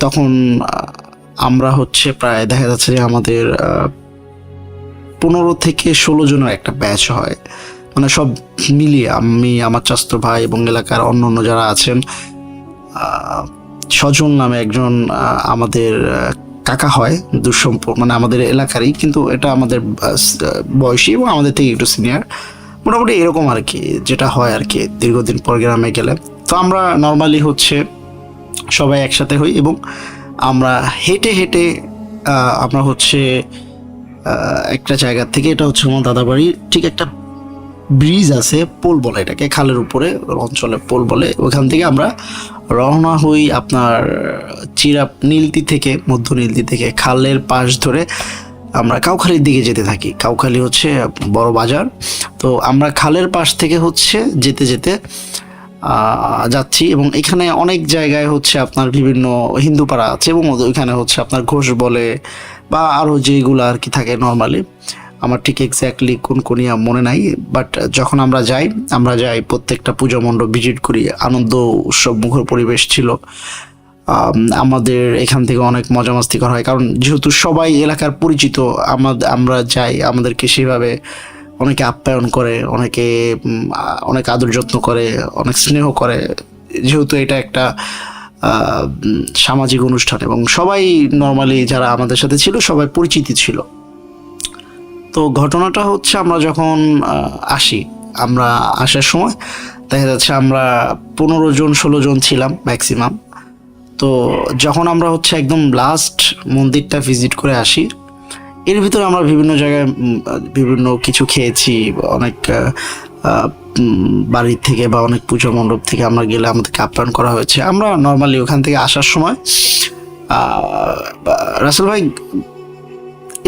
তখন আমরা হচ্ছে প্রায় দেখা যাচ্ছে যে আমাদের 15 থেকে 16 জনের একটা ব্যাচ হয়, মানে সব মিলিয়ে আমি, আমার চাচাতো ভাই এবং এলাকার অন্য যারা আছেন। স্বজন নামে একজন আমাদের কাকা হয়, মানে আমাদের এলাকারই, কিন্তু এটা আমাদের বয়সী এবং আমাদের থেকে একটু সিনিয়র, মোটামুটি এরকম আর কি, যেটা হয় আর কি দীর্ঘদিন পর গ্রামে গেলে। তো আমরা নর্মালি হচ্ছে সবাই একসাথে হই, এবং আমরা হেঁটে হেঁটে আমরা হচ্ছে একটা জায়গা থেকে, এটা হচ্ছে আমার দাদা বাড়ি, ঠিক একটা ব্রিজ আছে, পোল বলে এটাকে, খালের উপরে অঞ্চলে পোল বলে, ওখান থেকে আমরা রওনা হই আপনার নীলতি থেকে, মধ্য নীলতি থেকে খালের পাশ ধরে আমরা কাউখালীর দিকে যেতে থাকি। কাউখালী হচ্ছে বড় বাজার। তো আমরা খালের পাশ থেকে হচ্ছে যেতে যেতে যাচ্ছি, এবং এখানে অনেক জায়গায় হচ্ছে আপনার বিভিন্ন হিন্দু পাড়া আছে, এবং ওইখানে হচ্ছে আপনার ঘোষ বলে বা আরও যেগুলো আর কি থাকে নর্মালি, আমার ঠিক এক্স্যাক্টলি কোন কোনিয়া মনে নাই, বাট যখন আমরা যাই প্রত্যেকটা পূজা মণ্ডপ ভিজিট করি, আনন্দ উৎসব মুখর পরিবেশ ছিল। আমাদের এখান থেকে অনেক মজা মাস্তি করা হয়, কারণ যেহেতু সবাই এলাকার পরিচিত, আমরা যাই, আমাদেরকে সেভাবে অনেকে আপ্যায়ন করে, অনেকে অনেক আদর যত্ন করে, অনেক স্নেহ করে, যেহেতু এটা একটা সামাজিক অনুষ্ঠান এবং সবাই নর্মালি যারা আমাদের সাথে ছিল সবাই পরিচিতি ছিল। তো ঘটনাটা হচ্ছে আমরা যখন আমরা আসার সময় দেখা যাচ্ছে আমরা 15-16 জন ছিলাম ম্যাক্সিমাম। তো যখন আমরা হচ্ছে একদম লাস্ট মন্দিরটা ভিজিট করে আসি, এর ভিতরে আমরা বিভিন্ন জায়গায় বিভিন্ন কিছু খেয়েছি, অনেক বাড়ির থেকে বা অনেক পুজো মণ্ডপ থেকে আমরা গেলে আমাদেরকে আপ্যায়ন করা হয়েছে। আমরা নর্মালি ওখান থেকে আসার সময় রাসেল ভাই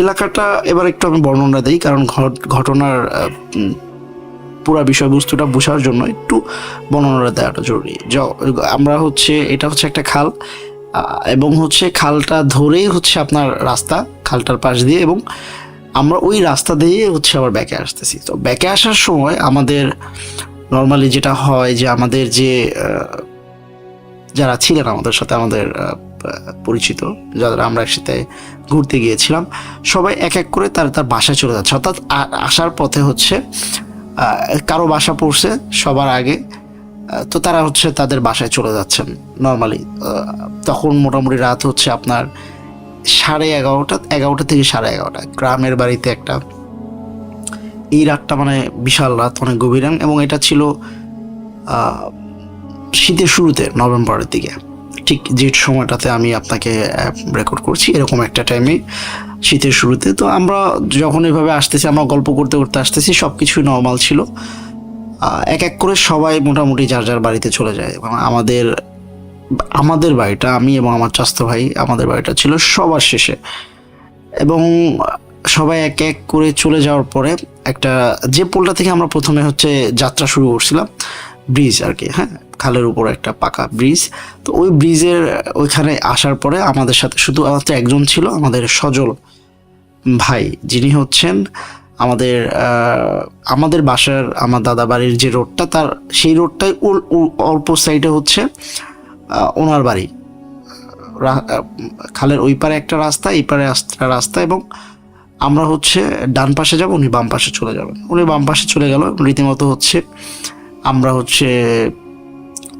এলাকাটা এবার একটু আমি বর্ণনা দিই, কারণ ঘটনার পুরো বিষয়বস্তুটা বোঝার জন্য একটু বর্ণনা দেওয়াটা জরুরি। আমরা হচ্ছে এটা হচ্ছে একটা খাল, এবং হচ্ছে খালটা ধরেই হচ্ছে আপনার রাস্তা, খালটার পাশ দিয়ে, এবং আমরা ওই রাস্তা দিয়ে হচ্ছে আবার ব্যাকে আসতেছি। তো ব্যাকে আসার সময় আমাদের নর্মালি যেটা হয় যে আমাদের যে যারা ছিলেন আমাদের সাথে, আমাদের পরিচিত যারা আমরা একসাথে ঘুরতে গিয়েছিলাম, সবাই এক এক করে তার বাসায় চলে যাচ্ছে। অর্থাৎ আসার পথে হচ্ছে কারো বাসা পড়ছে সবার আগে, তো তারা হচ্ছে তাদের বাসায় চলে যাচ্ছেন নর্মালি। তখন মোটামুটি রাত হচ্ছে আপনার 11:30 থেকে 11:30। গ্রামের বাড়িতে একটা এই রাতটা মানে বিশাল রাত, অনেক গভীর, এবং এটা ছিল শীতের শুরুতে, নভেম্বরের দিকে, ঠিক যে সময়টাতে আমি আপনাকে রেকর্ড করছি, এরকম একটা টাইমে শীতের শুরুতে। তো আমরা যখন এভাবে আসতেছি, আমরা গল্প করতে করতে আসতেছি, সব কিছুই নর্মাল ছিল। এক এক করে সবাই মোটামুটি যার যার বাড়িতে চলে যায়। এবং আমাদের বাড়িটা, আমি এবং আমার চাচাতো ভাই, আমাদের বাড়িটা ছিল সবার শেষে। এবং সবাই এক এক করে চলে যাওয়ার পরে একটা যে পোলটা থেকে আমরা প্রথমে হচ্ছে যাত্রা শুরু করছিলাম, ব্রিজ আর কি, হ্যাঁ, খালের উপর একটা পাকা ব্রিজ। তো ওই ব্রিজের ওইখানে আসার পরে আমাদের সাথে শুধু একজন ছিল, আমাদের সজল ভাই, যিনি হচ্ছেন আমাদের বাসার, আমার দাদা বাড়ির যে রোডটা, তার সেই রোডটাই অল্প সাইডে হচ্ছে ওনার বাড়ি। খালের ওই পারে একটা রাস্তা, এই পারে একটা রাস্তা, এবং আমরা হচ্ছে ডান পাশে যাব, উনি বাম পাশে চলে যাবেন। উনি বাম পাশে চলে গেল, রীতিমতো হচ্ছে আমরা হচ্ছে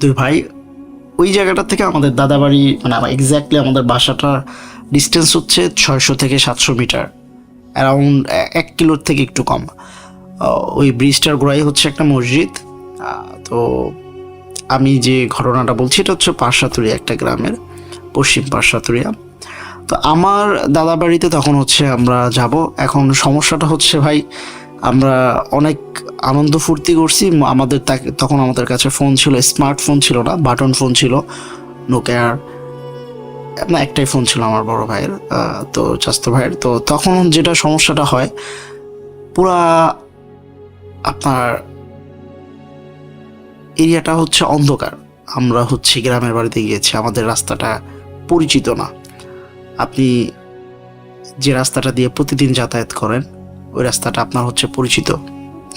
দুই ভাই ওই জায়গাটা থেকে আমাদের দাদা বাড়ি, মানে এক্স্যাক্টলি আমাদের বাসাটার ডিস্টেন্স হচ্ছে 600 থেকে 700 মিটার, অ্যারাউন্ড 1 কিলোর থেকে একটু কম। ওই ব্রিজটার গোড়ায় হচ্ছে একটা মসজিদ। তো আমি যে ঘটনাটা বলছি এটা হচ্ছে পারসাতুরিয়া, একটা গ্রামের পশ্চিম পারসাতুরিয়া। তো আমার দাদা বাড়িতে তখন হচ্ছে আমরা যাব। এখন সমস্যাটা হচ্ছে ভাই, আমরা অনেক আনন্দ ফুর্তি করছি। তখন আমাদের কাছে ফোন ছিল, স্মার্টফোন ছিল না, বাটন ফোন ছিল, নোকিয়ার না, একটাই ফোন ছিল আমার বড় ভাইয়ের, তো চাচাতো ভাইয়ের। তো তখন যেটা সমস্যাটা হয়, পুরা আপনার এরিয়াটা হচ্ছে অন্ধকার। আমরা হচ্ছে গ্রামের বাড়িতে গিয়েছি, আমাদের রাস্তাটা পরিচিত না। আপনি যে রাস্তাটা দিয়ে প্রতিদিন যাতায়াত করেন, ওই রাস্তাটা আপনার হচ্ছে পরিচিত।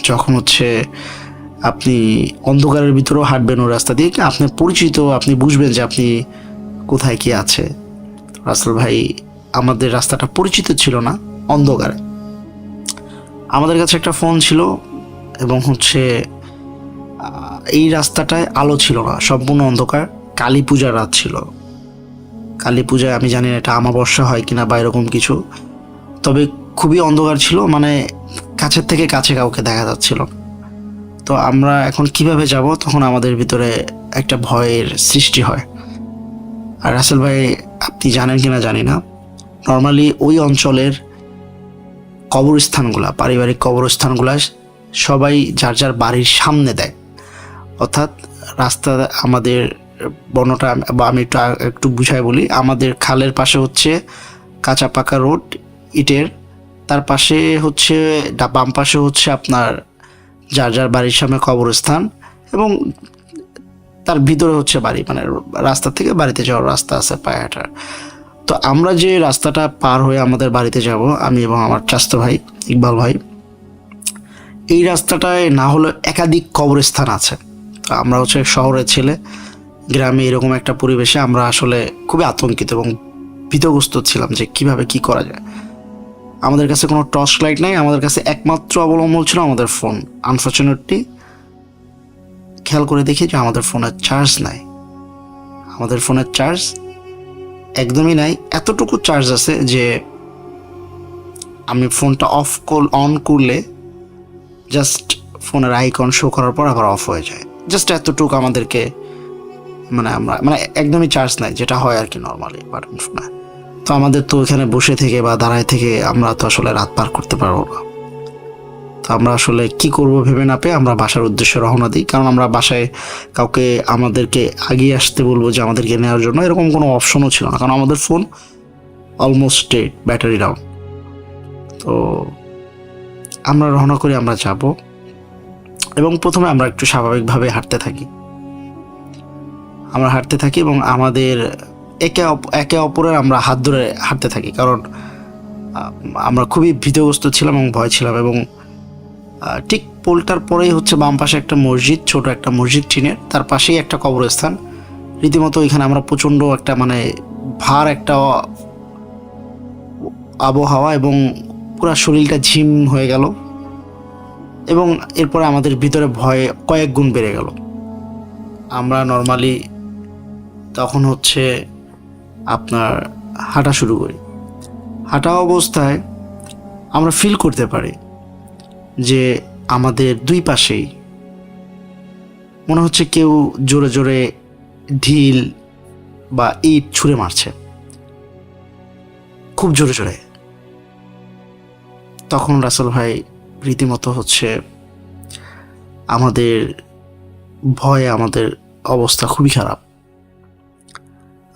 যখন হচ্ছে আপনি অন্ধকারের ভিতরেও হাঁটবেন ওই রাস্তা দিয়ে, কি আপনি পরিচিত, আপনি বুঝবেন যে আপনি কোথায় কি আছে। রাসেল ভাই, আমাদের রাস্তাটা পরিচিত ছিল না, অন্ধকারে। আমাদের কাছে একটা ফোন ছিল, এবং হচ্ছে এই রাস্তাটায় আলো ছিল না, সম্পূর্ণ অন্ধকার। কালী পূজার রাত ছিল। কালী পূজায় আমি জানি না এটা আমাবস্যা হয় কিনা বা এরকম কিছু, তবে খুবই অন্ধকার ছিল, মানে কাছের থেকে কাছে কাউকে দেখা যাচ্ছিল। তো আমরা এখন কিভাবে যাব, তখন আমাদের ভিতরে একটা ভয়ের সৃষ্টি হয়। আর রাসেল ভাই, আপনি জানেন কিনা জানি না, নর্মালি ওই অঞ্চলের কবরস্থানগুলা, পারিবারিক কবরস্থানগুলা সবাই যার যার বাড়ির সামনে দেয়। অর্থাৎ রাস্তা, আমাদের বর্ণটা বা আমি একটু বুঝাই বলি, আমাদের খালের পাশে হচ্ছে কাঁচা পাকা রোড ইটের, তার পাশে হচ্ছে বাম পাশে হচ্ছে আপনার যার যার বাড়ির সামনে কবরস্থান, এবং তার ভিতরে হচ্ছে বাড়ি, মানে রাস্তা থেকে বাড়িতে যাওয়ার রাস্তা আছে পায়ে হাঁটার। তো আমরা যে রাস্তাটা পার হয়ে আমাদের বাড়িতে যাব, আমি এবং আমার চাচাতো ভাই ইকবাল ভাই, এই রাস্তাটায় না হলে একাধিক কবরস্থান আছে। তো আমরা হচ্ছে শহরের ছেলে, গ্রামে এরকম একটা পরিবেশে আমরা আসলে খুবই আতঙ্কিত এবং ভীতগ্রস্ত ছিলাম যে কিভাবে কি করা যায়। আমাদের কাছে কোনো টর্চ লাইট নাই, আমাদের কাছে একমাত্র অবলম্বন ছিল আমাদের ফোন। আনফর্চুনেটলি খেয়াল করে দেখি যে আমাদের ফোনের চার্জ নাই। আমাদের ফোনের চার্জ একদমই নাই। এতটুকু চার্জ আছে যে আমি ফোনটা অন করলে জাস্ট ফোনের আইকন শো করার পর আবার অফ হয়ে যায়। জাস্ট এতটুকু আমাদেরকে আমরা একদমই চার্জ নাই, যেটা হয় আর কি নর্মালি বাটন ফোনে। তো আমাদের তো এখানে বসে থেকে বা দাঁড়ায় থেকে আমরা তো আসলে রাত পার করতে পারবো না। তো আমরা আসলে কি করব ভেবে না পেয়ে আমরা বাসার উদ্দেশ্যে রওনা দিই, কারণ আমরা বাসায় কাউকে আমাদেরকে আগিয়ে আসতে বলবো যে আমাদেরকে নেওয়ার জন্য, এরকম কোনো অপশনও ছিল না, কারণ আমাদের phone almost dead, battery down. তো আমরা রওনা করি, আমরা যাব এবং প্রথমে আমরা একটু স্বাভাবিকভাবে হাঁটতে থাকি এবং আমাদের একে অপরের আমরা হাত ধরে হাঁটতে থাকি, কারণ আমরা খুবই ভীতগ্রস্ত ছিলাম এবং ভয় ছিলাম। এবং ঠিক পোলটার পরেই হচ্ছে বাম পাশে একটা মসজিদ, ছোট একটা মসজিদ টিনের, তার পাশেই একটা কবরস্থান। রীতিমতো এখানে আমরা প্রচণ্ড একটা ভার একটা আবহাওয়া এবং পুরো শরীরটা ঝিম হয়ে গেল এবং এরপরে আমাদের ভিতরে ভয় কয়েক গুণ বেড়ে গেল। আমরা নর্মালি তখন হচ্ছে আপনার হাঁটা শুরু করি। হাঁটা অবস্থায় আমরা ফিল করতে পারি যে আমাদের দুই পাশেই মনে হচ্ছে কেউ জোরে জোরে ঢিল বা ইট ছুঁড়ে মারছে, খুব জোরে জোরে। তখন রাসেল ভাই রীতিমতো হচ্ছে আমাদের ভয়ে আমাদের অবস্থা খুবই খারাপ।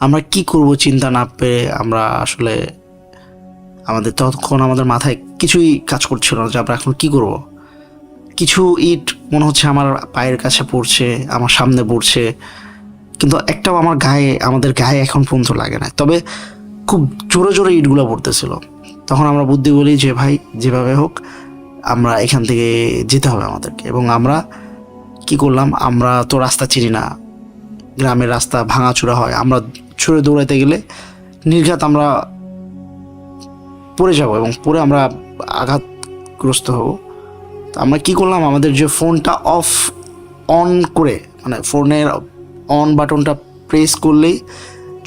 আমরা কি করব চিন্তা না পেরে আমরা আসলে তখন আমাদের মাথায় কিছুই কাজ করছিল না যে আমরা এখন কি করব। কিছু ইট মনে হচ্ছে আমার পায়ের কাছে পড়ছে, আমার সামনে পড়ছে, কিন্তু একটাও আমাদের গায়ে এখন পর্যন্ত লাগে না, তবে খুব জোরে জোরে ইটগুলো পড়তেছিল। তখন আমরা বুদ্ধি বলি যে ভাই যেভাবে হোক আমরা এখান থেকে যেতে হবে আমাদেরকে। এবং আমরা কি করলাম, আমরা তো রাস্তা চিনি না, গ্রামের রাস্তা ভাঙাচোরা হয়, আমরা ছুঁড়ে দৌড়াইতে গেলে নির্ঘাত আমরা পড়ে যাব এবং পরে আমরা আঘাতগ্রস্ত হব। তো আমরা কি করলাম, আমাদের যে ফোনটা অন করে ফোনের অন বাটনটা প্রেস করলেই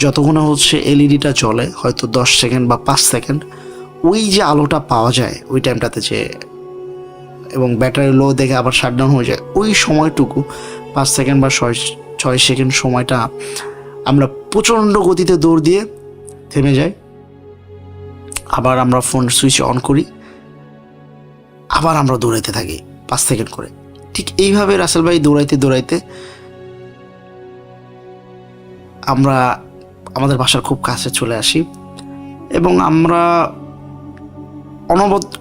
যতক্ষণে হচ্ছে এলইডিটা জ্বলে, হয়তো 10 সেকেন্ড বা 5 সেকেন্ড, ওই যে আলোটা পাওয়া যায় ওই টাইমটাতে যে, এবং ব্যাটারি লো দেখে আবার শাটডাউন হয়ে যায়, ওই সময়টুকু 5 সেকেন্ড বা 6 সেকেন্ড সময়টা আমরা প্রচণ্ড গতিতে দৌড় দিয়ে থেমে যাই। আবার আমরা ফোন সুইচ অন করি, আবার আমরা দৌড়াইতে থাকি 5 সেকেন্ড করে। ঠিক এইভাবে রাসেল ভাই দৌড়াইতে আমরা আমাদের বাসার খুব কাছে চলে আসি এবং আমরা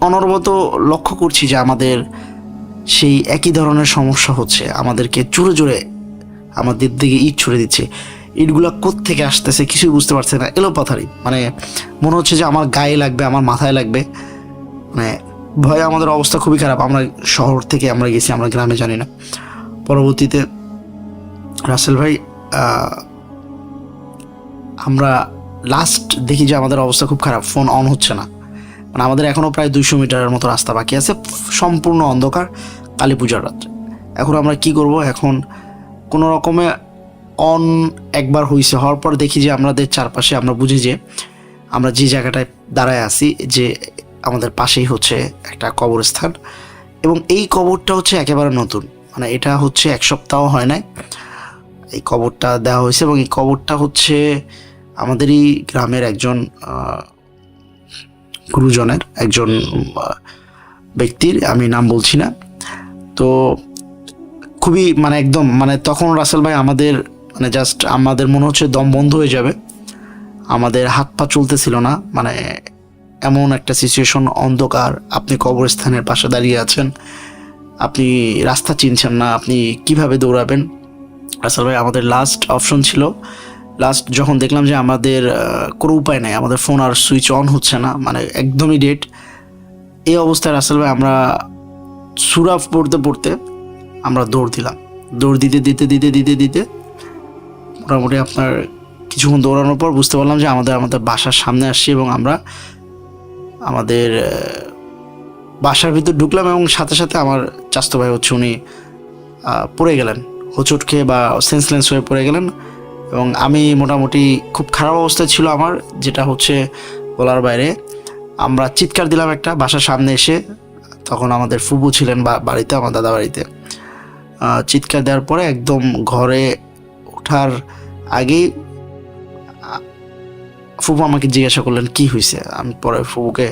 অনবরত লক্ষ্য করছি যে আমাদের সেই একই ধরনের সমস্যা হচ্ছে। আমাদেরকে জোরে জোরে আমাদের দিকে ইট ছুড়ে দিচ্ছে। ইটগুলো কোত্থেকে আসতেছে কিছুই বুঝতে পারছে না, এলোপাথারি, মনে হচ্ছে যে আমার গায়ে লাগবে, আমার মাথায় লাগবে। ভয়ে আমাদের অবস্থা খুবই খারাপ। আমরা শহর থেকে আমরা গেছি, আমরা গ্রামে জানি না। পরবর্তীতে রাসেল ভাই আমরা লাস্ট দেখি যে আমাদের অবস্থা খুব খারাপ, ফোন অন হচ্ছে না। আমাদের এখনও প্রায় 200 মিটারের মতো রাস্তা বাকি আছে, সম্পূর্ণ অন্ধকার, কালী পূজার রাত্রে। এখন আমরা কি করব? এখন কোনো রকমে অন একবার হওয়ার পর দেখি যে আমাদের চারপাশে আমরা বুঝি যে আমরা যে জায়গাটায় দাঁড়ায় আছি যে আমাদের পাশেই হচ্ছে একটা কবরস্থান এবং এই কবরটা হচ্ছে একেবারে নতুন, এটা হচ্ছে 1 সপ্তাহ হয় নাই এই কবরটা দেওয়া হয়েছে। এবং এই কবরটা হচ্ছে আমাদেরই গ্রামের একজন গুরুজনের একজন ব্যক্তির, আমি নাম বলছি না। তো খুবই একদম তখন রাসেল ভাই আমাদের জাস্ট আমাদের মনে হচ্ছে দম বন্ধ হয়ে যাবে, আমাদের হাত পা চলতেছিল না। এমন একটা সিচুয়েশন, অন্ধকার, আপনি কবরস্থানের পাশে দাঁড়িয়ে আছেন, আপনি রাস্তা চিনছেন না, আপনি কিভাবে দৌড়াবেন। রাসেল ভাই আমাদের লাস্ট অপশন ছিল লাস্ট যখন দেখলাম যে আমাদের কোনো উপায় নাই, আমাদের ফোন আর সুইচ অন হচ্ছে না, মানে একদমই ডেড, এই অবস্থায় রাসেল ভাই আমরা সূরা পড়তে পড়তে আমরা দৌড় দিলাম। দৌড় দিতে দিতে দিতে দিতে দিতে মোটামুটি আপনার কিছুক্ষণ দৌড়ানোর পর বুঝতে পারলাম যে আমাদের বাসার সামনে আসছি, এবং আমরা আমাদের বাসার ভিতর ঢুকলাম, এবং সাথে সাথে আমার চাচাতো ভাই হচ্ছে উনি পড়ে গেলেন, হোঁচট খেয়ে বা সেন্সলেস হয়ে পড়ে গেলেন। এবং আমি মোটামুটি খুব খারাপ অবস্থায় ছিল আমার, যেটা হচ্ছে বলার বাইরে। আমরা চিৎকার দিলাম একটা বাসার সামনে এসে, তখন আমাদের ফুবু ছিলেন বাড়িতে, আমার দাদা বাড়িতে। চিৎকার দেওয়ার পরে একদম ঘরে ওঠার আগেই ফুবু আমাকে জিজ্ঞাসা করলেন কি হয়েছে। আমি পরে ফুবুকে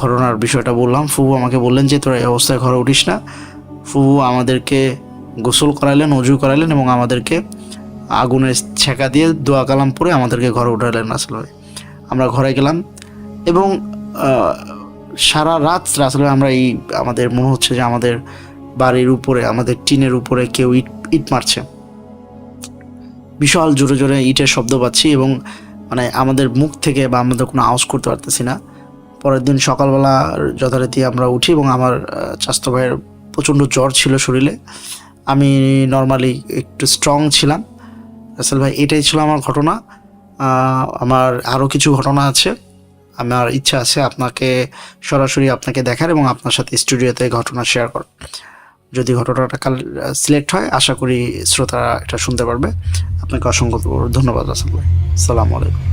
ঘটনার বিষয়টা বললাম। ফুবু আমাকে বললেন যে তোরা এই অবস্থায় ঘরে উঠিস না। ফুবু আমাদেরকে গোসল করাইলেন, অজু করাইলেন, এবং আমাদেরকে আগুনের ছেঁকা দিয়ে দোয়া কালাম পরে আমাদেরকে ঘরে উঠাইলেন রাসেল ভাই। আমরা ঘরে গেলাম, এবং সারা রাত রাসেল ভাই আমরা আমাদের মনে হচ্ছে যে আমাদের বাড়ির উপরে, আমাদের টিনের উপরে কেউ ইট মারছে, বিশাল জোরে জোরে ইটের শব্দ পাচ্ছি, এবং মানে আমাদের মুখ থেকে বা আমাদের কোনো আওয়াজ করতে পারতেছি না। পরের দিন সকালবেলা যথারীতি আমরা উঠি, এবং আমার চাচাতো ভাইয়ের প্রচণ্ড জ্বর ছিল শরীরে। আমি নর্মালি একটু স্ট্রং ছিলাম। রাসেল ভাই এটাই ছিল আমার ঘটনা। আমার আরও কিছু ঘটনা আছে, আমার ইচ্ছা আছে আপনাকে সরাসরি আপনাকে দেখার এবং আপনার সাথে স্টুডিওতে ঘটনা শেয়ার করার। যদি ঘটনাটা কাল সিলেক্ট হয়, আশা করি শ্রোতারা এটা শুনতে পারবে। আপনাকে অসংখ্য ধন্যবাদ রাসেল ভাই। আসসালামু আলাইকুম।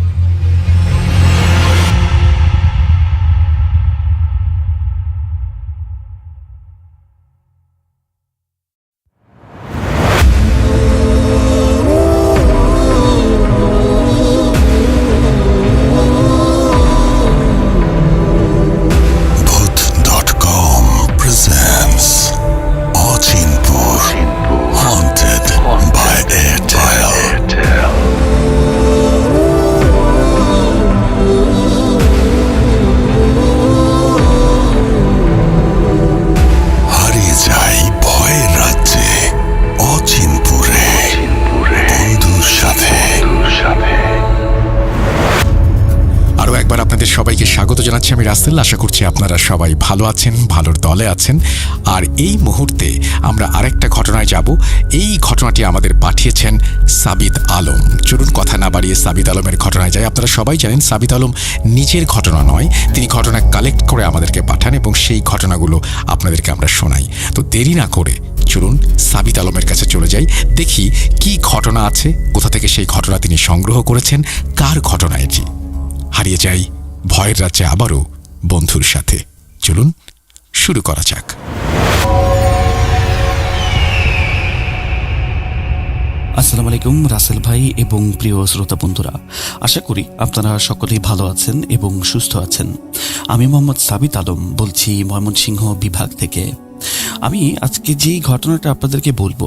Bhoot.com presents Achinpur Haunted by Airtel. হারিয়ে যাই ভয়ের রাজ্যে অচিনপুরে বন্ধুর সাথে। আরও একবার আপনাদের সবাইকে স্বাগত জানাচ্ছি আমি রাসেল। আশা করছি আপনারা সবাই ভালো আছেন, ভালোর দলে আছেন। আর এই মুহূর্তে আমরা আরেকটা ঘটনায় যাব। এই ঘটনাটি আমাদের পাঠিয়েছেন সাবিত আলম। চলুন কথা না বাড়িয়ে সাবিত আলমের ঘটনায় যাই। আপনারা সবাই জানেন সাবিত আলম নিজের ঘটনা নয়, তিনি ঘটনা কালেক্ট করে আমাদেরকে পাঠান, এবং সেই ঘটনাগুলো আপনাদেরকে আমরা শোনাই। তো দেরি না করে চলুন সাবিত আলমের কাছে চলে যাই, দেখি কি ঘটনা আছে, কোথা থেকে সেই ঘটনা তিনি সংগ্রহ করেছেন, কার ঘটনা এটি। হারিয়ে যাই ভয়ের রাজ্যে আবারও বন্ধুর সাথে। চলুন শুরু করা যাক। আসসালামু আলাইকুম রাসেল ভাই এবং প্রিয় শ্রোতা বন্ধুরা, আশা করি আপনারা সকলেই ভালো আছেন এবং সুস্থ আছেন। আমি মোহাম্মদ সাবিত আলম বলছি ময়মনসিংহ বিভাগ থেকে। আমি আজকে যে ঘটনাটা আপনাদেরকে বলবো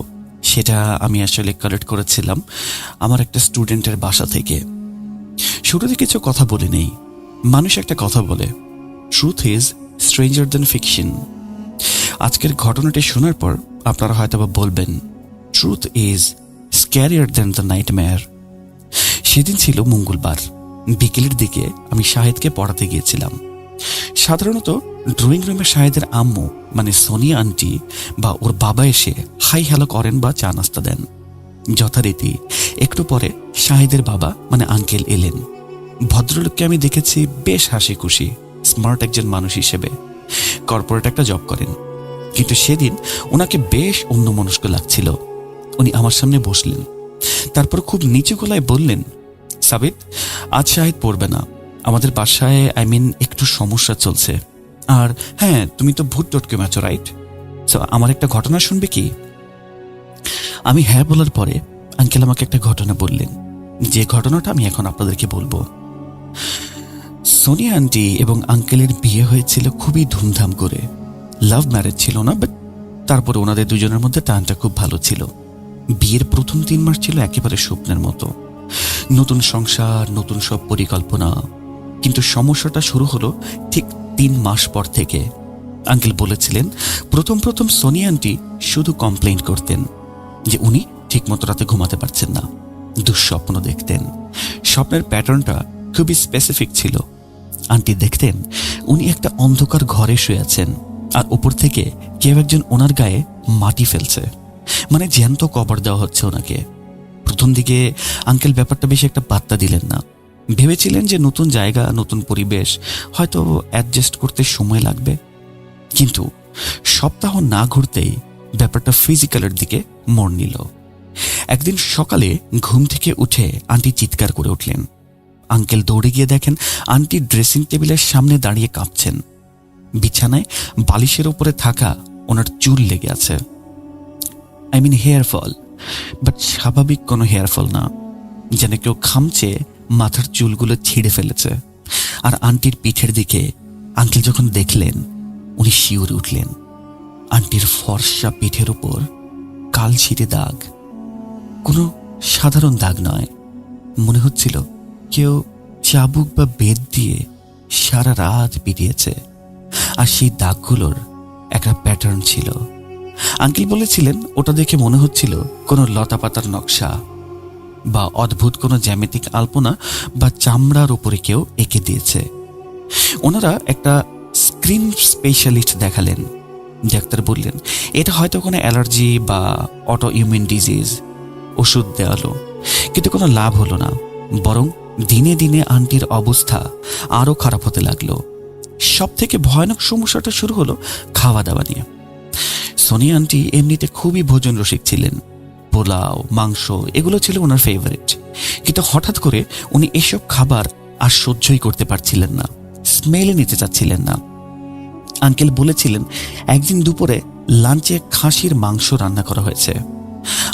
সেটা আমি আসলে কালেক্ট করেছিলাম আমার একটা স্টুডেন্টের বাসা থেকে। শুরুতে কিছু কথা বলে নেই। মানুষ একটা কথা বলে, truth is stranger than fiction. আজকের ঘটনাটি শোনার পর আপনারা হয়তো বা বলবেন, truth is scarier than the nightmare. সেদিন ছিল মঙ্গলবার, বিকেলের দিকে আমি শাহেদকে পড়াতে গিয়েছিলাম। সাধারণত ড্রয়িং রুমে শাহেদের আম্মু মানে সোনিয়া আন্টি বা ওর বাবা এসে হাই হ্যালো করেন বা চা নাস্তা দেন। যথারীতি একটু পরে শাহেদের বাবা মানে আঙ্কেল এলেন। ভদ্রলোককে আমি দেখেছি বেশ হাসি খুশি, স্মার্ট একজন মানুষ হিসেবে, কর্পোরেট একটা জব করেন। কিন্তু সেদিন ওনাকে বেশ অন্যমনস্ক লাগছিল। উনি আমার সামনে বসলেন, তারপর খুব নিচু গলায় বললেন, সাবিত, আজ শাহেদ পড়বে না, আমাদের বাসায় একটু সমস্যা চলছে। আর হ্যাঁ, তুমি তো ভূত.com আছো, রাইট? সো আমার একটা ঘটনা শুনবে কি? আমি হ্যাঁ বলার পরে আঙ্কেল আমাকে একটা ঘটনা বললেন, যে ঘটনাটা আমি এখন আপনাদেরকে বলবো। সোনিয়া আন্টি এবং আঙ্কেলের বিয়ে হয়েছিল খুবই ধুমধাম করে। লাভ ম্যারেজ ছিল না, বাট তারপরে ওনাদের দুজনের মধ্যে টানটা খুব ভালো ছিল। বিয়ের প্রথম 3 মাস ছিল একেবারে স্বপ্নের মতো, নতুন সংসার, নতুন সব পরিকল্পনা। কিন্তু সমস্যাটা শুরু হলো ঠিক 3 মাস পর থেকে। আঙ্কেল বলেছিলেন, প্রথম সোনিয়া আন্টি শুধু কমপ্লেইন করতেন যে উনি ঠিকমতো রাতে ঘুমাতে পারছেন না, দুঃস্বপ্ন দেখতেন। স্বপ্নের প্যাটার্নটা খুবই স্পেসিফিক ছিল। আন্টি দেখতেন উনি একটা অন্ধকার ঘরে শুয়ে আছেন, আর উপর থেকে কেউ একজন ওনার গায়ে মাটি ফেলছে, মানে জ্যান্ত কবর দেওয়া হচ্ছে ওনাকে। প্রথম দিকে আঙ্কেল ব্যাপারটা বেশি একটা পাত্তা দিলেন না। ভেবেছিলেন যে নতুন জায়গা, নতুন পরিবেশ, হয়তো অ্যাডজাস্ট করতে সময় লাগবে। কিন্তু সপ্তাহ না ঘুরতেই ব্যাপারটা ফিজিক্যালের দিকে মোড় নিল। একদিন সকালে ঘুম থেকে উঠে আন্টি চিৎকার করে উঠলেন। আঙ্কেল দৌড়ে গিয়ে দেখেন আন্টি ড্রেসিং টেবিলের সামনে দাঁড়িয়ে কাঁপছেন। বিছানায় বালিশের উপরে থাকা ওনার চুল লেগে আছে। হেয়ার ফল, বাট স্বাভাবিক কোনো হেয়ার ফল না, যেন কেউ খামচে মাথার চুলগুলো ছিঁড়ে ফেলেছে। আর আন্টির পিঠের দিকে আঙ্কেল যখন দেখলেন, উনি শিউরে উঠলেন। আন্টির ফর্সা পিঠের উপর কালছিটে দাগ, কোনো সাধারণ দাগ নয়। মনে হচ্ছিল কেউ চাবুক বা বেত দিয়ে সারা রাত পিটিয়েছে। আর সেই দাগগুলোর একটা প্যাটার্ন ছিল। আঙ্কেল বলেছিলেন ওটা দেখে মনে হচ্ছিল কোনো লতাপাতার নকশা বা অদ্ভুত কোনো জ্যামিতিক আলপনা বা চামড়ার উপরে কেউ এঁকে দিয়েছে। ওনারা একটা স্ক্রিন স্পেশালিস্ট দেখালেন। ডাক্তার বললেন এটা হয়তো কোনো অ্যালার্জি বা অটো ইমিউন ডিজিজ। ওষুধ দেওয়ালো, কিন্তু কোনো লাভ হলো না। বরং দিনে দিনে আন্টির অবস্থা আরও খারাপ হতে লাগলো। সব থেকে ভয়ানক সমস্যাটা শুরু হলো খাওয়া দাওয়া নিয়ে। সোনিয়া আন্টি এমনিতে খুবই ভোজন রসিক ছিলেন। পোলাও, মাংস এগুলো ছিল ওনার ফেভারিট। কিন্তু হঠাৎ করে উনি এসব খাবার আর সহ্যই করতে পারছিলেন না, স্মেলে নিতে চাচ্ছিলেন না। আঙ্কেল বলেছিলেন একদিন দুপুরে লাঞ্চে খাসির মাংস রান্না করা হয়েছে।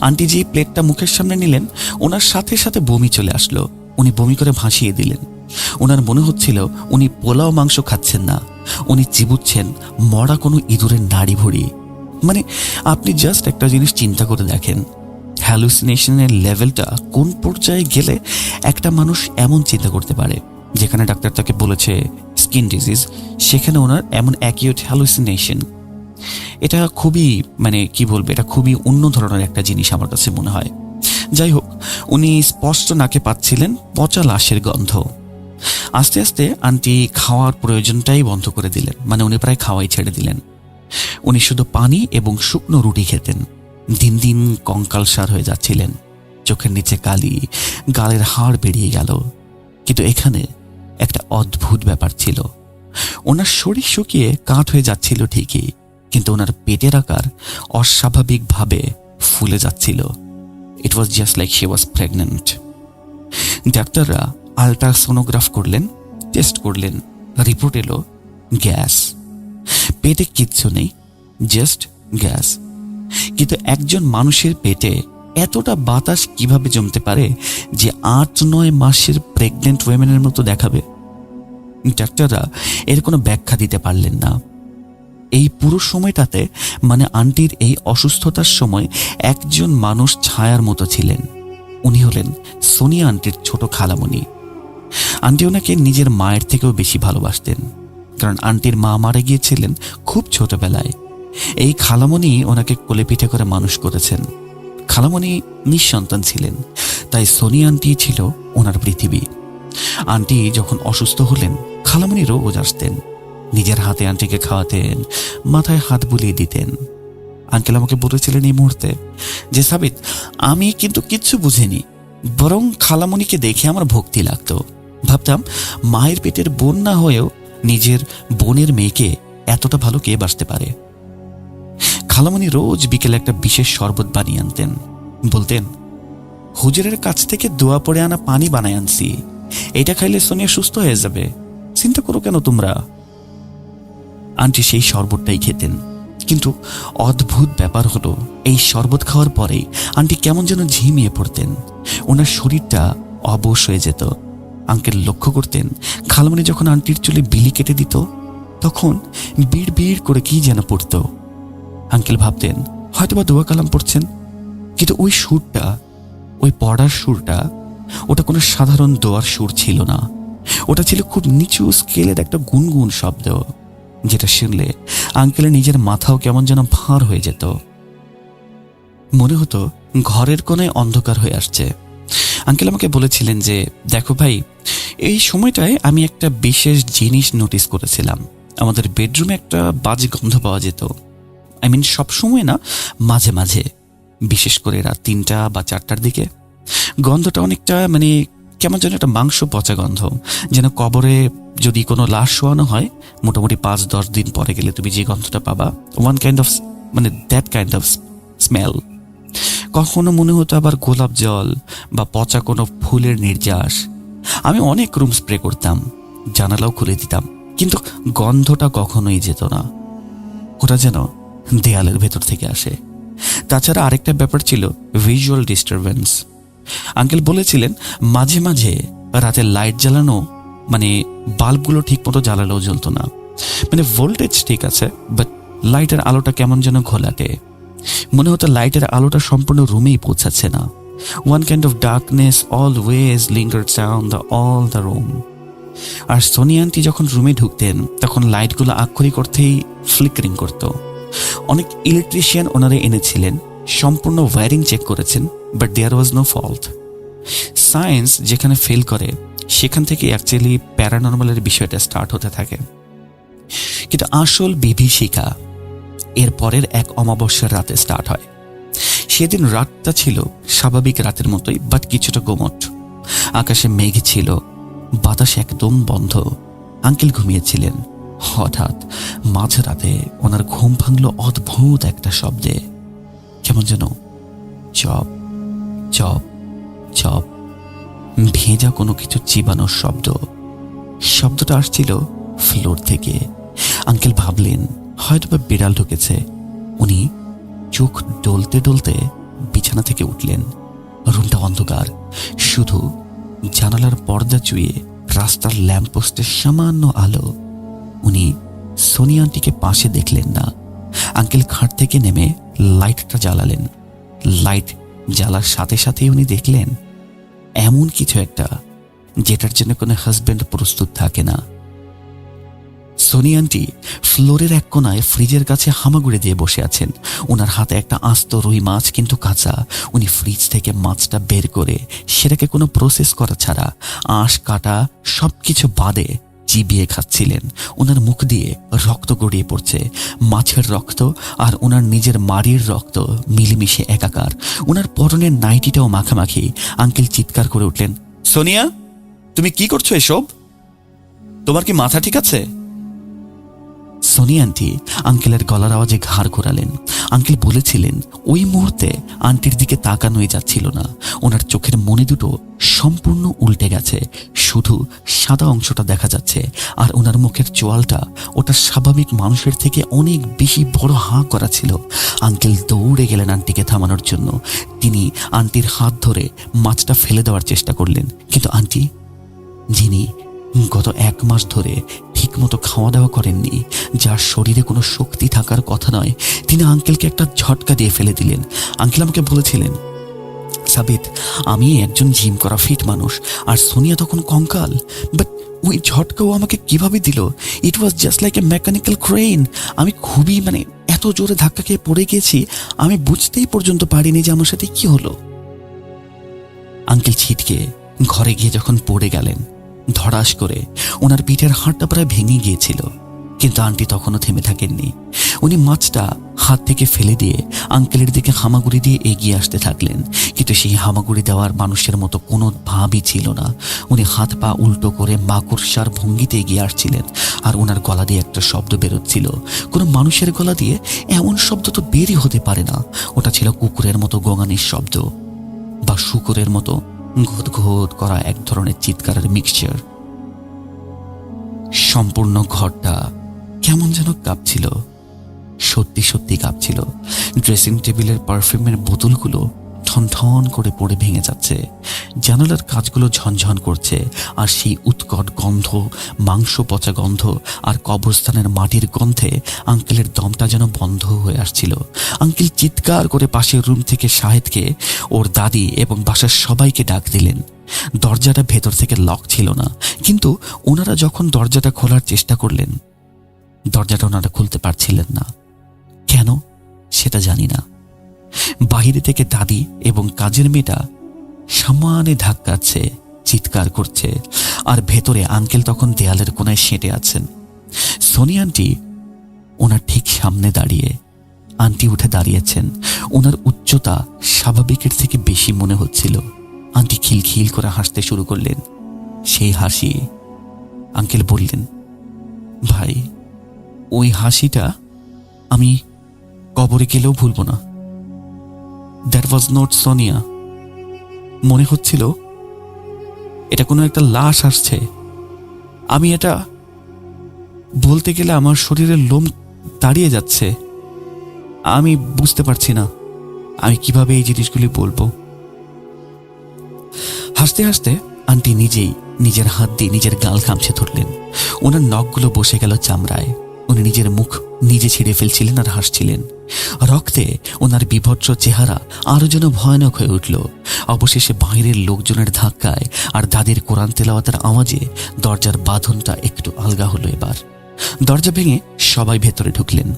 আন্টি যে প্লেটটা মুখের সামনে নিলেন, ওনার সাথে সাথে বমি চলে আসলো। উনি বমি করে ভাসিয়ে দিলেন। ওনার মনে হচ্ছিল উনি পোলাও মাংস খাচ্ছেন না, উনি চিবুচ্ছেন মরা কোনো ইঁদুরের নাড়ি ভুড়ি। মানে আপনি জাস্ট একটা জিনিস চিন্তা করে দেখেন, হ্যালুসিনেশনের লেভেলটা কোন পর্যায়ে গেলে একটা মানুষ এমন চিন্তা করতে পারে। যেখানে ডাক্তার তাকে বলেছে স্কিন ডিজিজ, সেখানে ওনার এমন অ্যাকিউট হ্যালুসিনেশন। এটা খুবই এটা খুবই অন্য ধরনের একটা জিনিস আমার কাছে মনে হয়। যাই হোক, উনি স্পষ্ট নাকে পাচ্ছিলেন পচা লাশের গন্ধ। আস্তে আস্তে আন্টি খাওয়ার প্রয়োজনটাই বন্ধ করে দিলেন, উনি প্রায় খাওয়াই ছেড়ে দিলেন। উনি শুধু পানি এবং শুকনো রুটি খেতেন। দিন দিন কঙ্কালসার হয়ে যাচ্ছিলেন। চোখের নিচে কালি, গালের হাড় বেরিয়ে গেল। কিন্তু এখানে একটা অদ্ভুত ব্যাপার ছিল। ওনার শরীর শুকিয়ে কাঠ হয়ে যাচ্ছিল ঠিকই, কিন্তু ওনার পেটের আকার অস্বাভাবিকভাবে ফুলে যাচ্ছিল। It was just like she was pregnant. ডাক্তাররা আল্ট্রাসোনোগ্রাফ করলেন, টেস্ট করলেন, রিপোর্ট এলো গ্যাস। পেটে কিচ্ছু নেই, জাস্ট গ্যাস। কিন্তু একজন মানুষের পেটে এতটা বাতাস কিভাবে জমতে পারে যে 8-9 মাসের প্রেগনেন্ট ওয়েমেনের মতো দেখাবে? ডাক্তাররা এর কোনো ব্যাখ্যা দিতে পারলেন না। এই পুরো সময়টাতে আন্টির এই অসুস্থতার সময় একজন মানুষ ছায়ার মতো ছিলেন। উনি হলেন সোনিয়া আন্টির ছোট খালামণি। আন্টি ওনাকে নিজের মায়ের থেকেও বেশি ভালোবাসতেন, কারণ আন্টির মা মারা গিয়েছিলেন খুব ছোটবেলায়। এই খালামণি ওনাকে কোলে পিঠে করে মানুষ করেছেন। খালামণি নিঃসন্তান ছিলেন, তাই সোনিয়া আন্টি ছিল ওনার পৃথিবী। আন্টি যখন অসুস্থ হলেন, খালামণি রোজ আসতেন, নিজের হাতে আন্টিকে খাওয়াতেন, মাথায় হাত বুলিয়ে দিতেন। আঙ্কেল আমাকে বলেছিলেন এই মুহূর্তে যে সাবিত, আমি কিন্তু কিচ্ছু বুঝিনি, বরং খালামণিকে দেখে আমার ভক্তি লাগতো। ভাবতাম মায়ের পেটের বোন না হয়েও নিজের বোনের মেয়েকে এতটা ভালো কে বাসতে পারে। খালামণি রোজ বিকেলে একটা বিশেষ শরবত বানিয়ে আনতেন। বলতেন, হুজুরের কাছ থেকে দোয়া পড়ে আনা পানি বানায় আনছি, এটা খাইলে সোনিয়া সুস্থ হয়ে যাবে, চিন্তা করো কেন তোমরা। আন্টি সেই শরবতটাই খেতেন। কিন্তু অদ্ভুত ব্যাপার হলো, এই শরবত খাওয়ার পরেই আন্টি কেমন যেন ঝিমিয়ে পড়তেন। ওনার শরীরটা অবশ হয়ে যেত। আঙ্কেল লক্ষ্য করতেন, খালামণি যখন আন্টির চুলে বিলি কেটে দিত, তখন বিড় বিড় করে কি যেন পড়ত। আঙ্কেল ভাবতেন হয়তোবা দোয়া কালাম পড়ছেন, কিন্তু ওই সুরটা, ওই পড়ার সুরটা, ওটা কোনো সাধারণ দোয়ার সুর ছিল না। ওটা ছিল খুব নিচু স্কেলের একটা গুনগুন শব্দ, যেটা শুনলে আঙ্কেলের নিজের মাথাও কেমন যেন ভার হয়ে যেত। মনে হতো ঘরের কোণায় অন্ধকার হয়ে আসছে, আঙ্কেল আমাকে বলেছিলেন যে দেখো ভাই, এই সময়টায় আমি একটা বিশেষ জিনিস নোটিস করেছিলাম। আমাদের বেডরুমে একটা বাজে গন্ধ পাওয়া যেত। আই মিন সব সময় না, মাঝে মাঝে, বিশেষ করে রাত 3টা বা 4টার দিকে। গন্ধটা অনেকটা মানে কেমন যেন একটা মাংস পচা গন্ধ, যেন কবরে যদি কোনো লাশ শোয়ানো হয় মোটামুটি 5-10 দিন পরে গেলে তুমি যে গন্ধটা পাবা, ওয়ান কাইন্ড অফ মানে দ্যাট কাইন্ড অফ স্মেল। কখনো মনে হতো আবার গোলাপ জল বা পচা কোনো ফুলের নির্যাস। আমি অনেক রুম স্প্রে করতাম, জানালাও খুলে দিতাম, কিন্তু গন্ধটা কখনোই যেত না। ওটা যেন দেয়ালের ভেতর থেকে আসে। তাছাড়া আরেকটা ব্যাপার ছিল ভিজুয়াল ডিস্টারবেন্স। আঙ্কেল বলেছিলেন মাঝে মাঝে রাতে লাইট জ্বালানো, মানে বাল্বগুলো ঠিক মতো জ্বালালেও জ্বলতো না। মানে ভোল্টেজ ঠিক আছে, বাট লাইটের আলোটা কেমন যেন ঘোলাটে। মনে হতো লাইটের আলোটা সম্পূর্ণ রুমেই পৌঁছাচ্ছে না। One kind of darkness always lingers on all the room. আর সোনি আন্টি যখন রুমে ঢুকতেন তখন লাইটগুলো আক্ষরিক অর্থেই ফ্লিকারিং করত। অনেক ইলেকট্রিশিয়ান ওনারা এনেছিলেন, সম্পূর্ণ ওয়্যারিং চেক করেছেন, but there was no fault. Science যেখানে ফেল করে সেখান থেকে অ্যাকচুয়ালি প্যারানর্মালের বিষয়টা স্টার্ট হতে থাকে। কিন্তু আসল বিভীষিকা এর পরের এক অমাবস্যার রাতে স্টার্ট হয়। সেদিন রাতটা ছিল স্বাভাবিক রাতের মতোই, বাট কিছুটা গোমট। আকাশে মেঘ ছিল, বাতাস একদম বন্ধ। আঙ্কেল ঘুমিয়েছিলেন। হঠাৎ মাঝরাতে ওনার ঘুম ভাঙল অদ্ভুত একটা শব্দে, কেমন যেন চপ চপ চপ, ভেজা কোনো কিছু চিবানোর শব্দ। শব্দটা আসছিল ফ্লোর থেকে। আঙ্কেল ভাবলেন হয়তো বা বিড়াল ঢুকেছে। উনি চোখ ডলতে ডলতে বিছানা থেকে উঠলেন। রুমটা অন্ধকার, শুধু জানালার পর্দা চুয়ে রাস্তার ল্যাম্পপোস্টের সামান্য আলো। উনি সোনি আন্টিকে পাশে দেখলেন না। আঙ্কেল খাট থেকে নেমে লাইটটা জ্বালালেন। লাইট জ্বালার সাথে সাথে উনি দেখলেন এমন কিছু একটা যেটার জন্য কোনো হাজব্যান্ড প্রস্তুত থাকে না। সোনি আন্টি ফ্লোরের এক কোনায় ফ্রিজের কাছে হামাগুড়ি দিয়ে বসে আছেন। ওনার হাতে একটা আস্ত রুই মাছ, কিন্তু কাঁচা। উনি ফ্রিজ থেকে মাছটা বের করে সেটাকে কোনো প্রসেস করা ছাড়া আঁশ কাটা সবকিছু বাদে চিবিয়ে খাচ্ছিলেন। ওনার মুখ দিয়ে রক্ত গড়িয়ে পড়ছে, মাছের রক্ত আর ওনার নিজের মাড়ির রক্ত মিলেমিশে একাকার। ওনার পরনের নাইটিটাও মাখামাখি। আঙ্কেল চিৎকার করে উঠলেন, সোনিয়া, তুমি কি করছো এসব? তোমার কি মাথা ঠিক আছে? সোনি আন্টি আঙ্কেলের গলার আওয়াজে ঘাড় ঘোরালেন। আঙ্কেল বলেছিলেন ওই মুহূর্তে আন্টির দিকে তাকানোই যাচ্ছিল না। ওনার চোখের মনি দুটো সম্পূর্ণ উল্টে গেছে, শুধু সাদা অংশটা দেখা যাচ্ছে। আর ওনার মুখের চোয়ালটা ওটা স্বাভাবিক মানুষের থেকে অনেক বেশি বড় হাঁ করা ছিল। আঙ্কেল দৌড়ে গেলেন আন্টিকে থামানোর জন্য। তিনি আন্টির হাত ধরে মাছটা ফেলে দেওয়ার চেষ্টা করলেন, কিন্তু আন্টি, যিনি গত 1 মাস ধরে ঠিকমতো খাওয়া দাওয়া করেননি, যার শরীরে কোনো শক্তি থাকার কথা নয়, তিনি আঙ্কেলকে একটা ঝটকা দিয়ে ফেলে দিলেন। আঙ্কেল আমাকে বলেছিলেন, সাবিত, আমি একজন জিম করা ফিট মানুষ আর সোনিয়া তখন কঙ্কাল, বাট ওই ঝটকাও আমাকে কিভাবে দিল? It was just like a mechanical crane. আমি খুবই এত জোরে ধাক্কা খেয়ে পড়ে গেছি, আমি বুঝতেই পর্যন্ত পারিনি যে আমার সাথে কি হলো। আঙ্কেল ছিটকে ঘরে গিয়ে যখন পড়ে গেলেন, ধড়াস করে ওনার পিঠের হাড়টা প্রায় ভেঙে গিয়েছিল, কিন্তু আন্টি তখনও থেমে থাকেননি। উনি মাছটা হাত থেকে ফেলে দিয়ে আঙ্কেলের দিকে হামাগুড়ি দিয়ে এগিয়ে আসতে থাকলেন, কিন্তু সেই হামাগুড়ি দেওয়ার মানুষের মতো কোনো ভাবই ছিল না। উনি হাত পা উল্টো করে মাকড়সার ভঙ্গিতে এগিয়ে আসছিলেন, আর ওনার গলা দিয়ে একটা শব্দ বেরোচ্ছিল। কোনো মানুষের গলা দিয়ে এমন শব্দ তো বেরই হতে পারে না। ওটা ছিল কুকুরের মতো গোঙানির শব্দ, বা শুকুরের মতো ঘোত ঘোত করা এক ধরনের চিৎকারের মিক্সচার। সম্পূর্ণ ঘরটা কেমন যেন কাঁপছিল, সত্যি সত্যি কাঁপছিল। ড্রেসিং টেবিলের পারফিউমের বোতলগুলো ঠন ঠন করে পড়ে ভেঙে যাচ্ছে। জানালার কাঁচগুলো ঝনঝন করছে, আর সেই উৎকট গন্ধ, মাংস পচা গন্ধ আর কবরস্থানের মাটির গন্ধে আঙ্কেলের দমটা যেন বন্ধ হয়ে আসছিল। আঙ্কেল চিৎকার করে পাশের রুম থেকে শাহেদকে, ওর দাদি এবং বাসার সবাইকে ডাক দিলেন। দরজাটা ভেতর থেকে লক ছিল না, কিন্তু ওনারা যখন দরজাটা খোলার চেষ্টা করলেন, দরজাটা ওনারা খুলতে পারছিলেন না। কেন সেটা জানি না। বাহিরে থেকে দাদি এবং কাজের মেয়েটা সামানে ধাক্কাচ্ছে, চিৎকার করছে। আর ভেতরে আঙ্কেল তখন দেয়ালের কোনায় সেঁটে আছেন। সোনিয়া আন্টি ওনার ঠিক সামনে দাঁড়িয়ে। আন্টি উঠে দাঁড়িয়েছেন। ওনার উচ্চতা স্বাভাবিকের থেকে বেশি মনে হচ্ছিল। আন্টি খিলখিল করে হাসতে শুরু করলেন। সেই হাসি। আঙ্কেল বললেন, ভাই, ওই হাসিটা আমি কবরে গেলেও ভুলব না। That was not Sonia. মনে হচ্ছিল এটা কোনো একটা লাশ আসছে। আমি এটা বলতে গেলে আমার শরীরের লোম দাঁড়িয়ে যাচ্ছে। আমি বুঝতে পারছি না আমি কিভাবে এই জিনিসগুলি বলবো। হাসতে হাসতে আন্টি নিজেই নিজের হাত দিয়ে নিজের গাল খামছে ধরলেন। ওনার নখগুলো বসে গেল চামড়ায়। উনি নিজের মুখ নিজে ছিঁড়ে ফেলছিলেন আর হাসছিলেন। রক্তে ওনার বিভৎস চেহারা আরো যেন ভয়ানক হয়ে উঠল। অবশেষে বাইরের লোকজনের ধাক্কায় আর দাদির কোরআন তেলাওয়াতের আওয়াজে দরজার বাঁধনটা একটু আলগা হলো। এবার দরজা ভেঙে সবাই ভেতরে ঢুকলেন।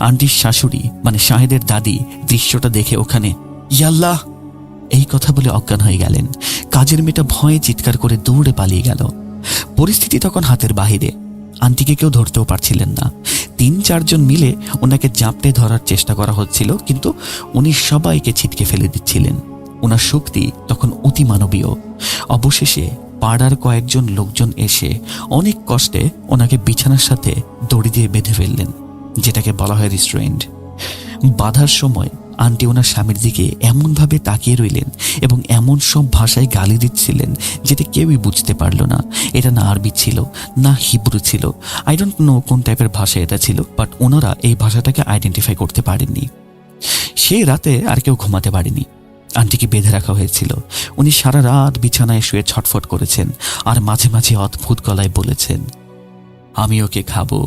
আন্টির শাশুড়ি মানে শাহেদের দাদি দৃশ্যটা দেখে ওখানে ইয়াল্লাহ এই কথা বলে অজ্ঞান হয়ে গেলেন। কাজের মেয়েটা ভয়ে চিৎকার করে দৌড়ে পালিয়ে গেল। পরিস্থিতি তখন হাতের বাহিরে। আন্টিকে কেউ ধরতেও পারছিলেন না। ৩-৪ জন মিলে ওনাকে জাপটে ধরার চেষ্টা করা হচ্ছিল, কিন্তু উনি সবাইকে ছিটকে ফেলে দিচ্ছিলেন। ওনার শক্তি তখন অতিমানবীয়। অবশেষে পাড়ার কয়েকজন লোকজন এসে অনেক কষ্টে ওনাকে বিছানার সাথে দড়ি দিয়ে বেঁধে ফেললেন, যেটাকে বলা হয় রিস্ট্রেইন্ড। বাঁধার সময় আন্টি ওনার স্বামীর দিকে এমনভাবে তাকিয়ে রইলেন এবং এমন সব ভাষায় গালি দিচ্ছিলেন যেটা কেউই বুঝতে পারল না। এটা না আরবি ছিল না হিব্রু ছিল। আই ডোন্ট নো কোন টাইপের ভাষা এটা ছিল, বাট ওনারা এই ভাষাটাকে আইডেন্টিফাই করতে পারেননি। সেই রাতে আর কেউ ঘুমাতে পারেনি। আন্টিকে বেঁধে রাখা হয়েছিল। উনি সারা রাত বিছানায় শুয়ে ছটফট করেছেন আর মাঝে মাঝে অদ্ভুত গলায় বলেছেন, আমি ওকে খাবো,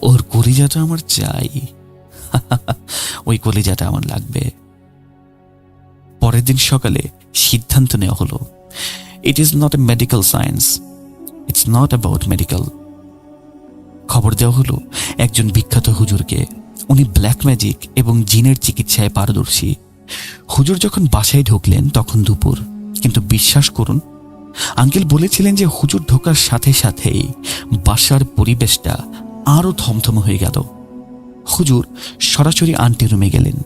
ওর কলিজাটা আমার চাই, ওই কলিজাটা আমার লাগবে। পরের দিন সকালে সিদ্ধান্ত নেওয়া হলো, it is not a medical science, it's not about medical. খবর দেওয়া হলো একজন বিখ্যাত হুজুরকে। উনি ব্ল্যাক ম্যাজিক এবং জিনের চিকিৎসায় পারদর্শী। হুজুর যখন বাসায় ঢুকলেন তখন দুপুর, কিন্তু বিশ্বাস করুন, আঙ্কেল বলেছিলেন যে হুজুর ঢোকার সাথে সাথেই বাসার পরিবেশটা আরো থমথম হয়ে গেল। হুজুর সরাসরি আন্টির রুমে গেলেন।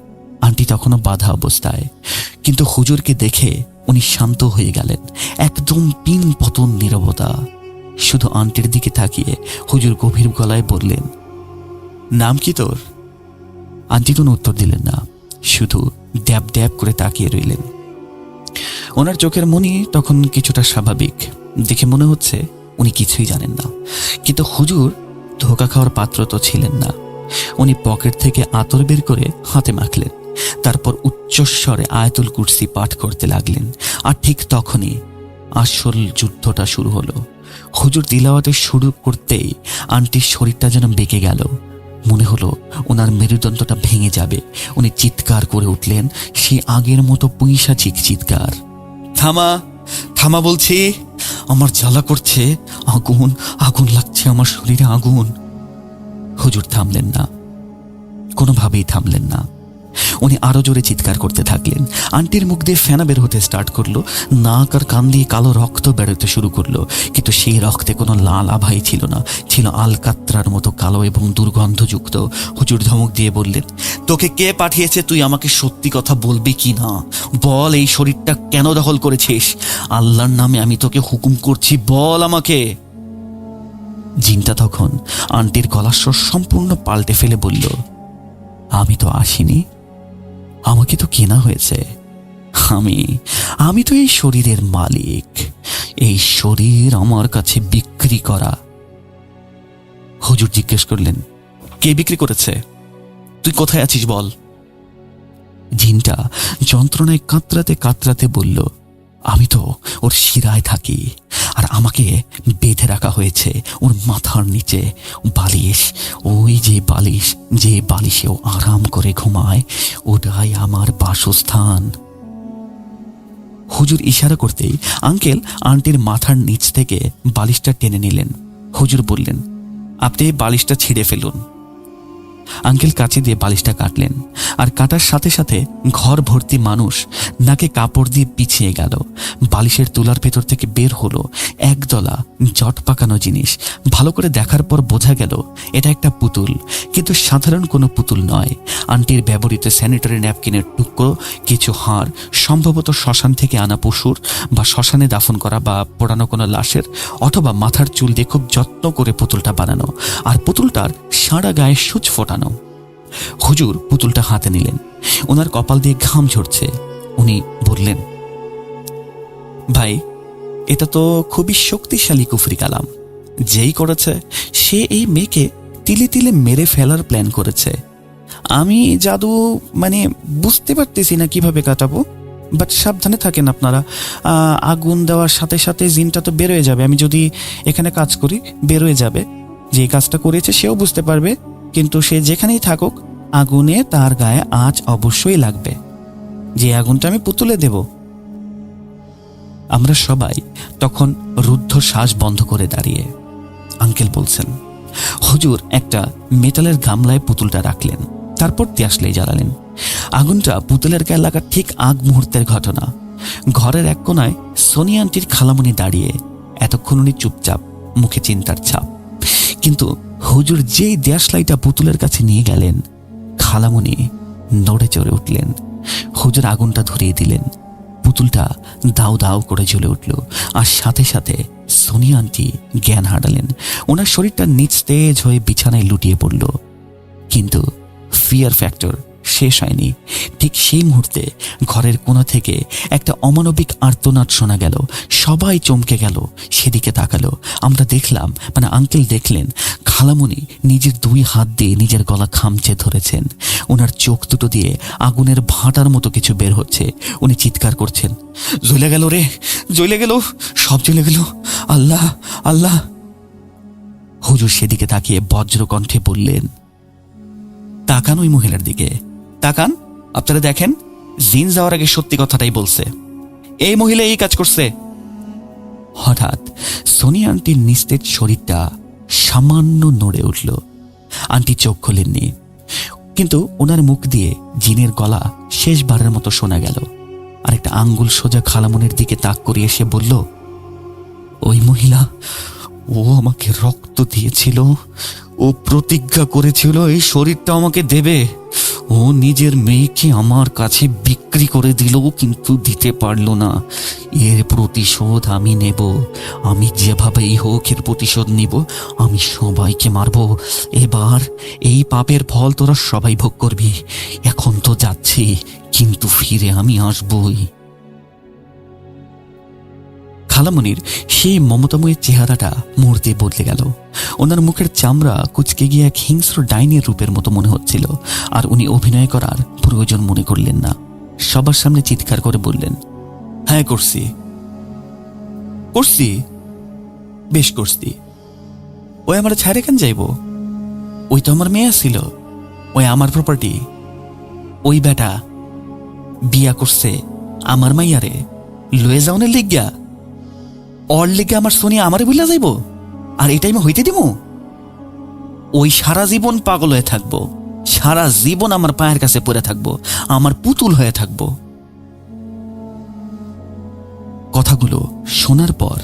আন্টি তখনও বাধা অবস্থায়, কিন্তু হুজুরকে দেখে উনি শান্ত হয়ে গেলেন। একদম পিন পতন নীরবতা। শুধু আন্টির দিকে তাকিয়ে হুজুর গভীর গলায় বললেন, নাম কি তোর? আন্টি কোনো উত্তর দিলেন না, শুধু ড্যাব ড্যাব করে তাকিয়ে রইলেন। ওনার চোখের মনি তখন কিছুটা স্বাভাবিক দেখে মনে হচ্ছে উনি কিছুই জানেন না, কিন্তু হুজুর ধোঁকা খাওয়ার পাত্র তো ছিলেন না। উনি পকেট থেকে আতর বের করে হাতে মাখলেন, তারপর উচ্চস্বরে আয়াতুল কুরসি পাঠ করতে লাগলেন। আর ঠিক তখনই আসল যুদ্ধটা শুরু হলো। হুজুর তিলাওয়াতে শুরু করতেই আন্টির শরীরটা যেন বেঁকে গেল। মনে হলো ওনার মেরুদণ্ডটা ভেঙে যাবে। উনি চিৎকার করে উঠলেন, সে আগের মতো পৈশাচিক চিৎকার, থামা থামা বলছি, আমার জ্বালা করছে, আগুন আগুন লাগছে আমার শরীরে, আগুন। হুজুর থামলেন না, কোনোভাবেই থামলেন না। উনি আরো জোরে চিৎকার করতে থাকলেন। আন্টির মুখ দিয়ে ফেনা বের হতে স্টার্ট করলো, নাক আর কান দিয়ে কালো রক্ত বেরোতে শুরু করলো, কিন্তু সেই রক্তে কোনো লাল আভাই ছিল না, ছিল আলকাত্রার মতো কালো এবং দুর্গন্ধযুক্ত। হুজুর ধমক দিয়ে বললেন, তোকে কে পাঠিয়েছে? তুই আমাকে সত্যি কথা বলবি কি না বল। এই শরীরটা কেন দখল করেছিস? আল্লাহর নামে আমি তোকে হুকুম করছি, বল আমাকে। জিনটা তখন আন্টির গলার স্বর সম্পূর্ণ পাল্টে ফেলে বলল, আমি তো আসিনি, আমাকে তো কেনা হয়েছে। আমি তো এই শরীরের মালিক, এই শরীর আমার কাছে বিক্রি করা। হুজুর জিজ্ঞেস করলেন, কে বিক্রি করেছে? তুই কোথায় আছিস বল। জিনটা যন্ত্রণায় কাতরাতে কাতরাতে বলল, আমি তো ওর শিরায় থাকি, আর আমাকে বেঁধে রাখা হয়েছে ওর মাথার নিচে বালিশ। ওই যে বালিশে ও আরাম করে ঘুমায়, ওটাই আমার বাসস্থান। হুজুর ইশারা করতেই আঙ্কেল আন্টির মাথার নিচ থেকে বালিশটা টেনে নিলেন। হুজুর বললেন, আপনি বালিশটা ছিঁড়ে ফেলুন। আঙ্কেল কাঁচি দিয়ে বালিশটা কাটলেন, আর কাটার সাথে সাথে ঘর ভর্তি মানুষ নাকে কাপড় দিয়ে পিছিয়ে গেল। বালিশের তুলার ভেতর থেকে বের হলো একদলা জট পাকানো জিনিস। ভালো করে দেখার পর বোঝা গেল এটা একটা পুতুল, কিন্তু সাধারণ কোনো পুতুল নয়। আন্টির ব্যবহৃত স্যানিটারি ন্যাপকিনের টুকরো, কিছু হাড়, সম্ভবত শ্মশান থেকে আনা পশুর বা শ্মশানে দাফন করা বা পোড়ানো কোনো লাশের, অথবা মাথার চুল দিয়ে খুব যত্ন করে পুতুলটা বানানো, আর পুতুলটার সারা গায়ে সূচ ফোটানো। হুজুর পুতুলটা হাতে নিলেন, ওনার কপাল দিয়ে ঘাম ঝরছে। উনি বললেন, ভাই, এটা তো খুবই শক্তিশালী কুফরি কালাম। যেই করেছে সে এই মেয়েকে তিলে তিলে মেরে ফেলার প্ল্যান করেছে। আমি জাদু বুঝতে পারতেছি না কিভাবে কাটাবো, বাট সাবধানে থাকেন আপনারা। আগুন দেওয়ার সাথে সাথে জিনটা তো বেরোয় যাবে। আমি যদি এখানে কাজ করি বেরোয় যাবে। যে কাজটা করেছে সেও বুঝতে পারবে, কিন্তু সে যেখানেই থাকুক আগুনে তার গায়ে আঁচ অবশ্যই লাগবে, যে আগুনটা আমি পুতুলে দেব। আমরা সবাই তখন রুদ্ধ শ্বাস বন্ধ করে দাঁড়িয়ে। আঙ্কেল বলছেন, হুজুর একটা মেটালের গামলায় পুতুলটা রাখলেন, তারপর তিয়াসলাই জ্বালালেন। আগুনটা পুতুলের গায়ে লাগার ঠিক আগ মুহূর্তের ঘটনা। ঘরের এক কোনায় সোনি আন্টির খালামণি দাঁড়িয়ে। এতক্ষণ উনি চুপচাপ, মুখে চিন্তার ছাপ। কিন্তু হুজুর যেই দেশলাইটা পুতুলের কাছে নিয়ে গেলেন, খালামণি নড়ে চড়ে উঠলেন। হুজুর আগুনটা ধরিয়ে দিলেন। পুতুলটা দাউ দাউ করে জ্বলে উঠল, আর সাথে সাথে সোনি আন্টি জ্ঞান হারালেন। ওনার শরীরটা নিস্তেজ হয়ে বিছানায় লুটিয়ে পড়ল। কিন্তু ফিয়ার ফ্যাক্টর শেষ হয়নি। ঠিক সেই মুহূর্তে ঘরের কোণা থেকে একটা অমানবিক আর্তনাদ শোনা গেল। সবাই চমকে গেল, সেদিকে তাকালো। আমরা দেখলাম, আঙ্কেল দেখলেন, খালামণি নিজের 2 হাত দিয়ে নিজের গলা খামচে ধরেছেন। ওনার চোখ দুটো দিয়ে আগুনের ভাঁটার মতো কিছু বের হচ্ছে। উনি চিৎকার করছেন, জ্বলে গেল রে, জ্বলে গেল, সব জ্বলে গেল, আল্লাহ আল্লাহ। হুজুর সেদিকে তাকিয়ে বজ্র কণ্ঠে বললেন, তাকান ওই মহিলার দিকে, তাকান। আপনারা দেখেন, জিন যাওয়ার আগে সত্যি কথাটাই বলছে। এই মহিলা এই কাজ করছে। হঠাৎ সোনি আন্টির নিস্তেজ শরীরটা সামান্য নড়ে উঠল। আন্টি চোখ খোলেননি, কিন্তু ওনার মুখ দিয়ে জিনের গলা শেষবারের মতো শোনা গেল। আর একটা আঙ্গুল সোজা খালামনির দিকে তাক করিয়ে সে বলল, ওই মহিলা, ও আমাকে রক্ত দিয়েছিল, ও প্রতিজ্ঞা করেছিল এই শরীরটা আমাকে দেবে। ও নিজের মেয়েকে আমার কাছে বিক্রি করে দিল, কিন্তু দিতে পারল না। এর প্রতিশোধ আমি নেব। আমি যেভাবেই হোক এর প্রতিশোধ নিব। আমি সবাইকে মারব। এবার এই পাপের ফল তোরা সবাই ভোগ করবি। এখন তো যাচ্ছি, কিন্তু ফিরে আমি আসবই। খালামনির সেই মমতাময়ী চেহারাটা মুহূর্তে বদলে গেল। ওনার মুখের চামড়া কুচকে গিয়ে এক হিংস্র ডাইনির রূপের মতো মনে হচ্ছিল। আর উনি অভিনয় করার প্রয়োজন মনে করলেন না। সবার সামনে চিৎকার করে বললেন, হ্যাঁ করছি, বেশ করছি। ওই আমার ছাড়ে কেন যাইব? ওই তো আমার মেয়ে ছিল, ওই আমার প্রপার্টি। ওই বেটা বিয়া করছে আমার মাইয়ারে, লয়ে যাওনের লিগা, ওর লিগে আমার সোনি আমারে বুঝলা যাইব, আর এই টাইমে হইতে দিব? ওই সারা জীবন পাগল হয়ে থাকবো, সারা জীবন আমার পায়ের কাছে পড়ে থাকবো, আমার পুতুল হয়ে থাকবো। কথাগুলো শোনার পর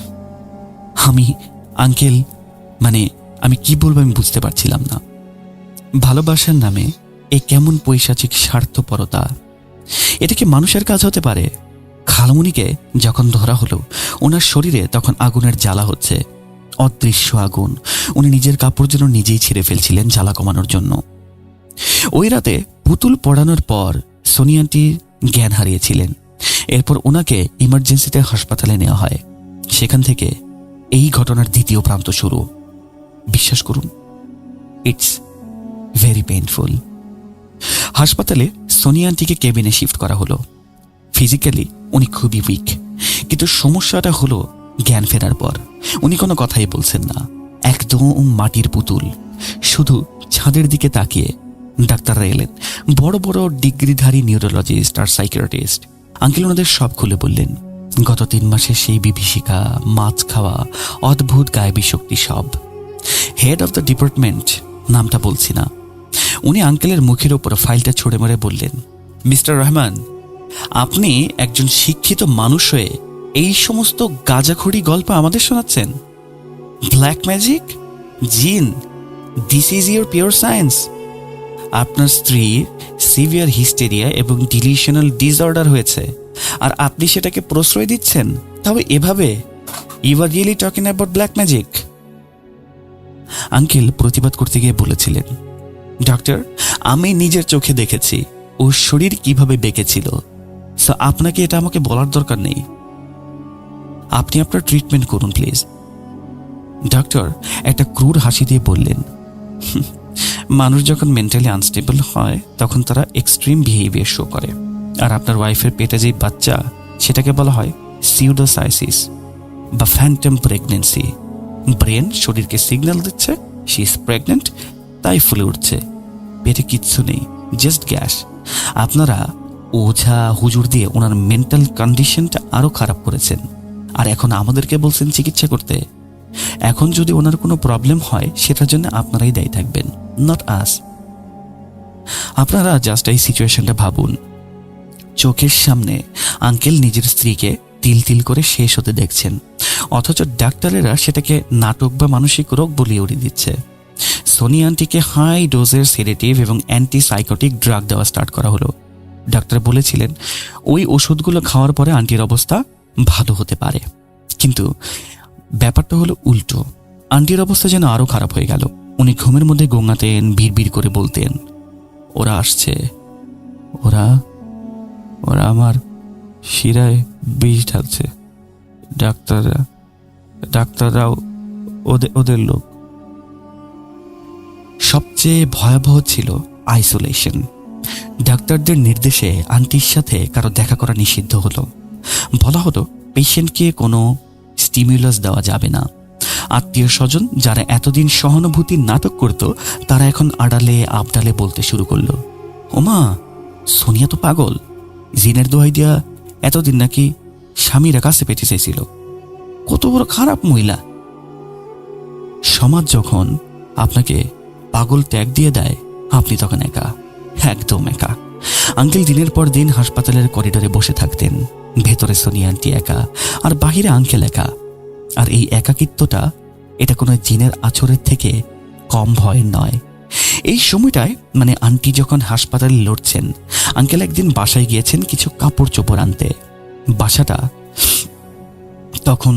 আঙ্কেল আমি কি বলবো আমি বুঝতে পারছিলাম না। ভালোবাসার নামে এ কেমন পৈশাচিক স্বার্থপরতা! এটা কি মানুষের কাজ হতে পারে? খালামণিকে যখন ধরা হলো, ওনার শরীরে তখন আগুনের জ্বালা হচ্ছে, অদৃশ্য আগুন। উনি নিজের কাপড় যেন নিজেই ছিঁড়ে ফেলছিলেন জ্বালা কমানোর জন্য। ওই রাতে পুতুল পড়ানোর পর সোনি আন্টি জ্ঞান হারিয়েছিলেন। এরপর ওনাকে ইমার্জেন্সিতে হাসপাতালে নেওয়া হয়। সেখান থেকে এই ঘটনার দ্বিতীয় প্রান্ত শুরু। বিশ্বাস করুন, ইটস ভেরি পেইনফুল। হাসপাতালে সোনি আন্টিকে কেবিনে শিফট করা হলো। ফিজিক্যালি উনি খুবই উইক, কিন্তু সমস্যাটা হলো জ্ঞান ফেরার পর উনি কোনো কথাই বলছেন না, একদম মাটির পুতুল। শুধু ছাদের দিকে তাকিয়ে ডাক্তাররা এলেন, বড় বড় ডিগ্রিধারী নিউরোলজিস্ট আর সাইকিয়াট্রিস্ট। আঙ্কেল ওনাদের সব খুলে বললেন, গত 3 মাসে সেই বিভীষিকা, মাছ খাওয়া, অদ্ভুত গায়েবী শক্তি সব। হেড অফ দ্য ডিপার্টমেন্ট, নামটা বলছি না, উনি আঙ্কেলের মুখের ওপর ফাইলটা ছুঁড়ে মেরে বললেন, মিস্টার রহমান, আপনি একজন শিক্ষিত মানুষ হয়ে এই সমস্ত গাঁজাখড়ি গল্প আমাদের শোনাচ্ছেন? ব্ল্যাক ম্যাজিক, জিন, this is your pure science. আপনার স্ত্রীর সিভিয়ার হিস্টেরিয়া এবং ডিলিশনাল ডিসঅর্ডার হয়েছে, আর আপনি সেটাকে প্রশ্রয় দিচ্ছেন, তবে এভাবে? You are really talking about black magic? Uncle প্রতিবাদ করতে গিয়ে বলেছিলেন, ডক্টর, আমি নিজের চোখে দেখেছি ওর শরীর কিভাবে বেঁকেছিল, সো আপনাকে এটা আমাকে বলার দরকার নেই। আপনি আপনার ট্রিটমেন্ট করুন প্লিজ। ডক্টর একটা ক্রূর হাসি দিয়ে বললেন, মানুষ যখন মেন্টালি আনস্টেবল হয় তখন তারা এক্সট্রিম বিহেভিয়ার শো করে, আর আপনার ওয়াইফের পেটে যে বাচ্চা, সেটাকে বলা হয় সিউডোসাইসিস বা ফ্যান্টম প্রেগনেন্সি। ব্রেন শরীরকে সিগন্যাল দিচ্ছে শি ইজ প্রেগনেন্ট, তাই ফুলে উঠছে। পেটে কিচ্ছু নেই, জাস্ট গ্যাস। আপনারা ওঝা হুজুর দিয়ে ওনার মেন্টাল কন্ডিশনটা আরো খারাপ করেছেন, আর এখন আমাদেরকে বলছেন চিকিৎসা করতে। এখন যদি ওনার কোনো প্রবলেম হয় সেটার জন্য আপনারাই দায়ী থাকবেন, নট আস। আপনারা জাস্ট এই সিচুয়েশনটা ভাবুন, চোখের সামনে আঙ্কেল নিজের স্ত্রীকে তিল তিল করে শেষ হতে দেখছেন, অথচ ডাক্তারেরা সেটাকে নাটক বা মানসিক রোগ বলে উড়িয়ে দিচ্ছে। সোনি আন্টিকে হাই ডোজের সেডেটিভ এবং অ্যান্টিসাইকোটিক ড্রাগ দেওয়া স্টার্ট করা হলো। ডাক্তার বলেছিলেন ওই ওষুধগুলো খাওয়ার পরে আন্টির অবস্থা ভালো হতে পারে, কিন্তু ব্যাপারটা হলো উল্টো। আন্টির অবস্থা যেন আরো খারাপ হয়ে গেল। উনি ঘুমের মধ্যে গোঙাতেন, ভিড় করে বলতেন, ওরা আসছে, ওরা ওরা আমার শিরায় বিষ ঢালছে, ডাক্তাররাও ওদের লোক। সবচেয়ে ভয়াবহ ছিল আইসোলেশন। ডাক্তারদের নির্দেশে আন্টির সাথে কারো দেখা করা নিষিদ্ধ হলো। বলা হলো পেশেন্টকে কোনো স্টিমুলাস দেওয়া যাবে না। আত্মীয় স্বজন যারা এতদিন সহানুভূতির নাটক করত, তারা এখন আড়ালে আবডালে বলতে শুরু করলো, ওমা, সোনিয়া তো পাগল, জিনের দোহাই দিয়া এতদিন নাকি স্বামীরা কাছে পেতে চাইছিল, কত বড় খারাপ মহিলা। সমাজ যখন আপনাকে পাগল ট্যাগ দিয়ে দেয়, আপনি তখন একা, একদম একা। আঙ্কেল দিনের পর দিন হাসপাতালের করিডোরে বসে থাকতেন। ভেতরে সোনিয়া আন্টি একা, আর বাহিরে আঙ্কেল একা। আর এই একাকিত্বটা, এটা কোনো জিনের আছরের থেকে কম ভয়ের নয়। এই সময়টায় মানে আন্টি যখন হাসপাতালে লড়ছেন, আঙ্কেল একদিন বাসায় গিয়েছেন কিছু কাপড় চোপড় আনতে। বাসাটা তখন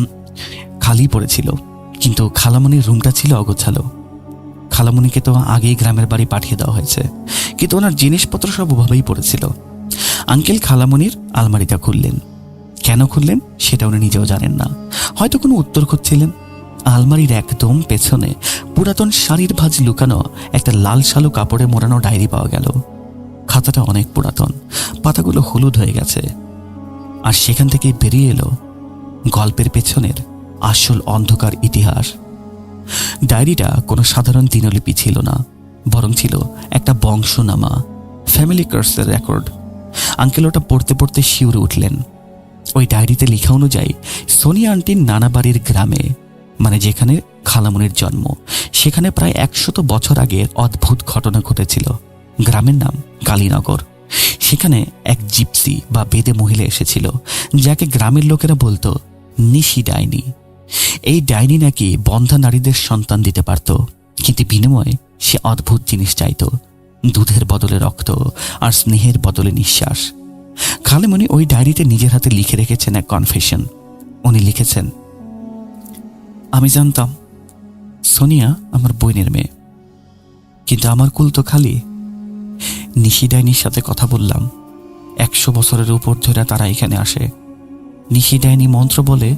খালি পড়েছিল, কিন্তু খালামণির রুমটা ছিল অগোছালো। খালামণিকে তো আগেই গ্রামের বাড়ি পাঠিয়ে দেওয়া হয়েছে, কিন্তু ওনার জিনিসপত্র সব ওভাবেই পড়েছিল। আঙ্কেল খালামণির আলমারিটা খুললেন। কেন খুললেন সেটা উনি নিজেও জানেন না, হয়তো কোনো উত্তর খুঁজছিলেন। আলমারির একদম পেছনে পুরাতন শাড়ির ভাঁজ লুকানো একটা লাল শালু কাপড়ে মোড়ানো ডায়েরি পাওয়া গেল। খাতাটা অনেক পুরাতন, পাতাগুলো হলুদ হয়ে গেছে। আর সেখান থেকে বেরিয়ে এলো গল্পের পেছনের আসল অন্ধকার ইতিহাস। ডায়েরিটা কোনো সাধারণ দিনলিপি ছিল না, বরং ছিল একটা বংশনামা, ফ্যামিলি কার্সের রেকর্ড। আঙ্কেল ওটা পড়তে পড়তে শিউরে উঠলেন। ওই ডায়েরিতে লেখা অনুযায়ী সোনিয়া আন্টির নানা বাড়ির গ্রামে, মানে যেখানে খালামণির জন্ম, সেখানে প্রায় 100 বছর আগের অদ্ভুত ঘটনা ঘটেছিল। গ্রামের নাম কালীনগর। সেখানে এক জিপসি বা বেদে মহিলা এসেছিল, যাকে গ্রামের লোকেরা বলতো নিশি ডাইনি। এই ডাইনি নাকি বন্ধা নারীদের সন্তান দিতে পারত, কিন্তু বিনিময়ে সে অদ্ভুত জিনিস চাইত, দুধের বদলে রক্ত আর স্নেহের বদলে নিঃশ্বাস। খালামণি ওই ডায়েরিতে নিজের হাতে লিখে রেখেছেন এক কনফেশন। উনি লিখেছেন, আমি জানতাম সোনিয়া আমার বোনের মেয়ে, কিন্তু আমার কুল তো খালি। নিশি ডাইনির সাথে কথা বললাম, 100 বছরের উপর ধরে তারা এখানে আসে। নিশি ডাইনি মন্ত্র বলে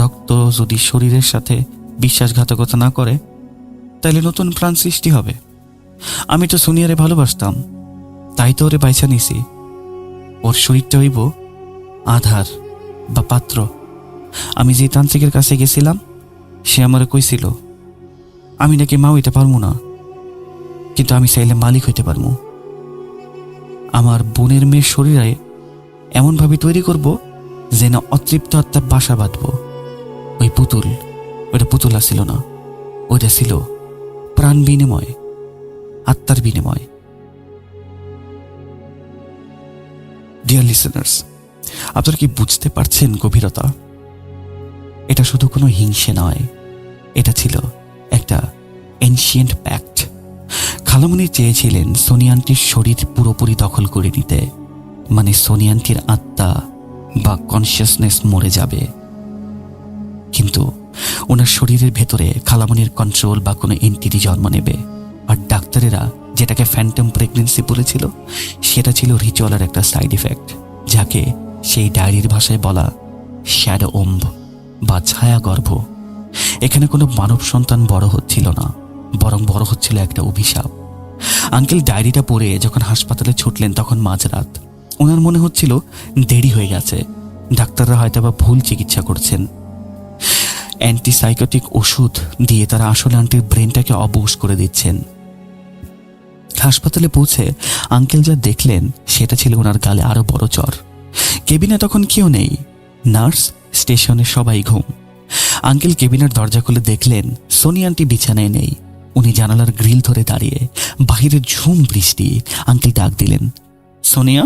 রক্ত যদি শরীরের সাথে বিশ্বাসঘাতকতা না করে, তাইলে নতুন প্রাণ সৃষ্টি হবে। আমি তো সোনিয়ারে ভালোবাসতাম, তাই তো ওরে বাইছা নিছি। ওর শরীরটা হইব আধার বা পাত্র। আমি যে তান্ত্রিকের কাছে গেছিলাম, সে আমারে কইছিল আমি নাকি মা হইতে পারবো না, কিন্তু আমি চাইলে মালিক হইতে পারবো। আমার বোনের মেয়ের শরীরে এমনভাবে তৈরি করব যেন অতৃপ্ত আত্মার বাসা বাঁধব। ওই পুতুল, ওইটা পুতুলা ছিল না, ওইটা ছিল প্রাণ বিনিময়, আত্মার বিনিময়। ডিয়ার লিসেনার্স, আপনারা কি বুঝতে পারছেন গভীরতা? এটা শুধু কোনো হিংসে নয়, এটা ছিল একটা এনশিয়েন্ট প্যাক্ট। খালামণি চেয়েছিলেন সোনিয়া আন্টির শরীর পুরোপুরি দখল করে নিতে, মানে সোনিয়া আন্টির আত্মা বা কনসিয়াসনেস মরে যাবে, কিন্তু ওনার শরীরের ভেতরে খালামণির কন্ট্রোল বা কোনো এন্টিটি জন্ম নেবে। আর ডাক্তারেরা যেটাকে ফ্যান্টম প্রেগনেন্সি বলেছিল, সেটা ছিল রিচুয়ালের একটা সাইড ইফেক্ট, যাকে সেই ডায়েরির ভাষায় বলা শ্যাডো ওম্ব বা ছায়া গর্ভ। এখানে কোনো মানব সন্তান বড় হচ্ছিল না, বরং বড় হচ্ছিল একটা অভিশাপ। আঙ্কেল ডায়েরিটা পড়ে যখন হাসপাতালে ছুটলেন তখন মাঝরাত। ওনার মনে হচ্ছিল দেরি হয়ে গেছে, ডাক্তাররা হয়তো বা ভুল চিকিৎসা করছেন। অ্যান্টিসাইকোটিক ওষুধ দিয়ে তারা আসলে আন্টির ব্রেনটাকে অবশ করে দিচ্ছেন। হাসপাতালে পৌঁছে আঙ্কেল যা দেখলেন সেটা ছিল ওনার গালে আরো বড় চর। কেবিনে তখন কেউ নেই, নার্স, স্টেশনে সবাই ঘুম। আঙ্কেল কেবিনের দরজা খুলে দেখলেন সোনিয়া আন্টি বিছানায় নেই। উনি জানালার গ্রিল ধরে দাঁড়িয়ে, বাহিরের ঝুম বৃষ্টি। আঙ্কেল ডাক দিলেন, সোনিয়া।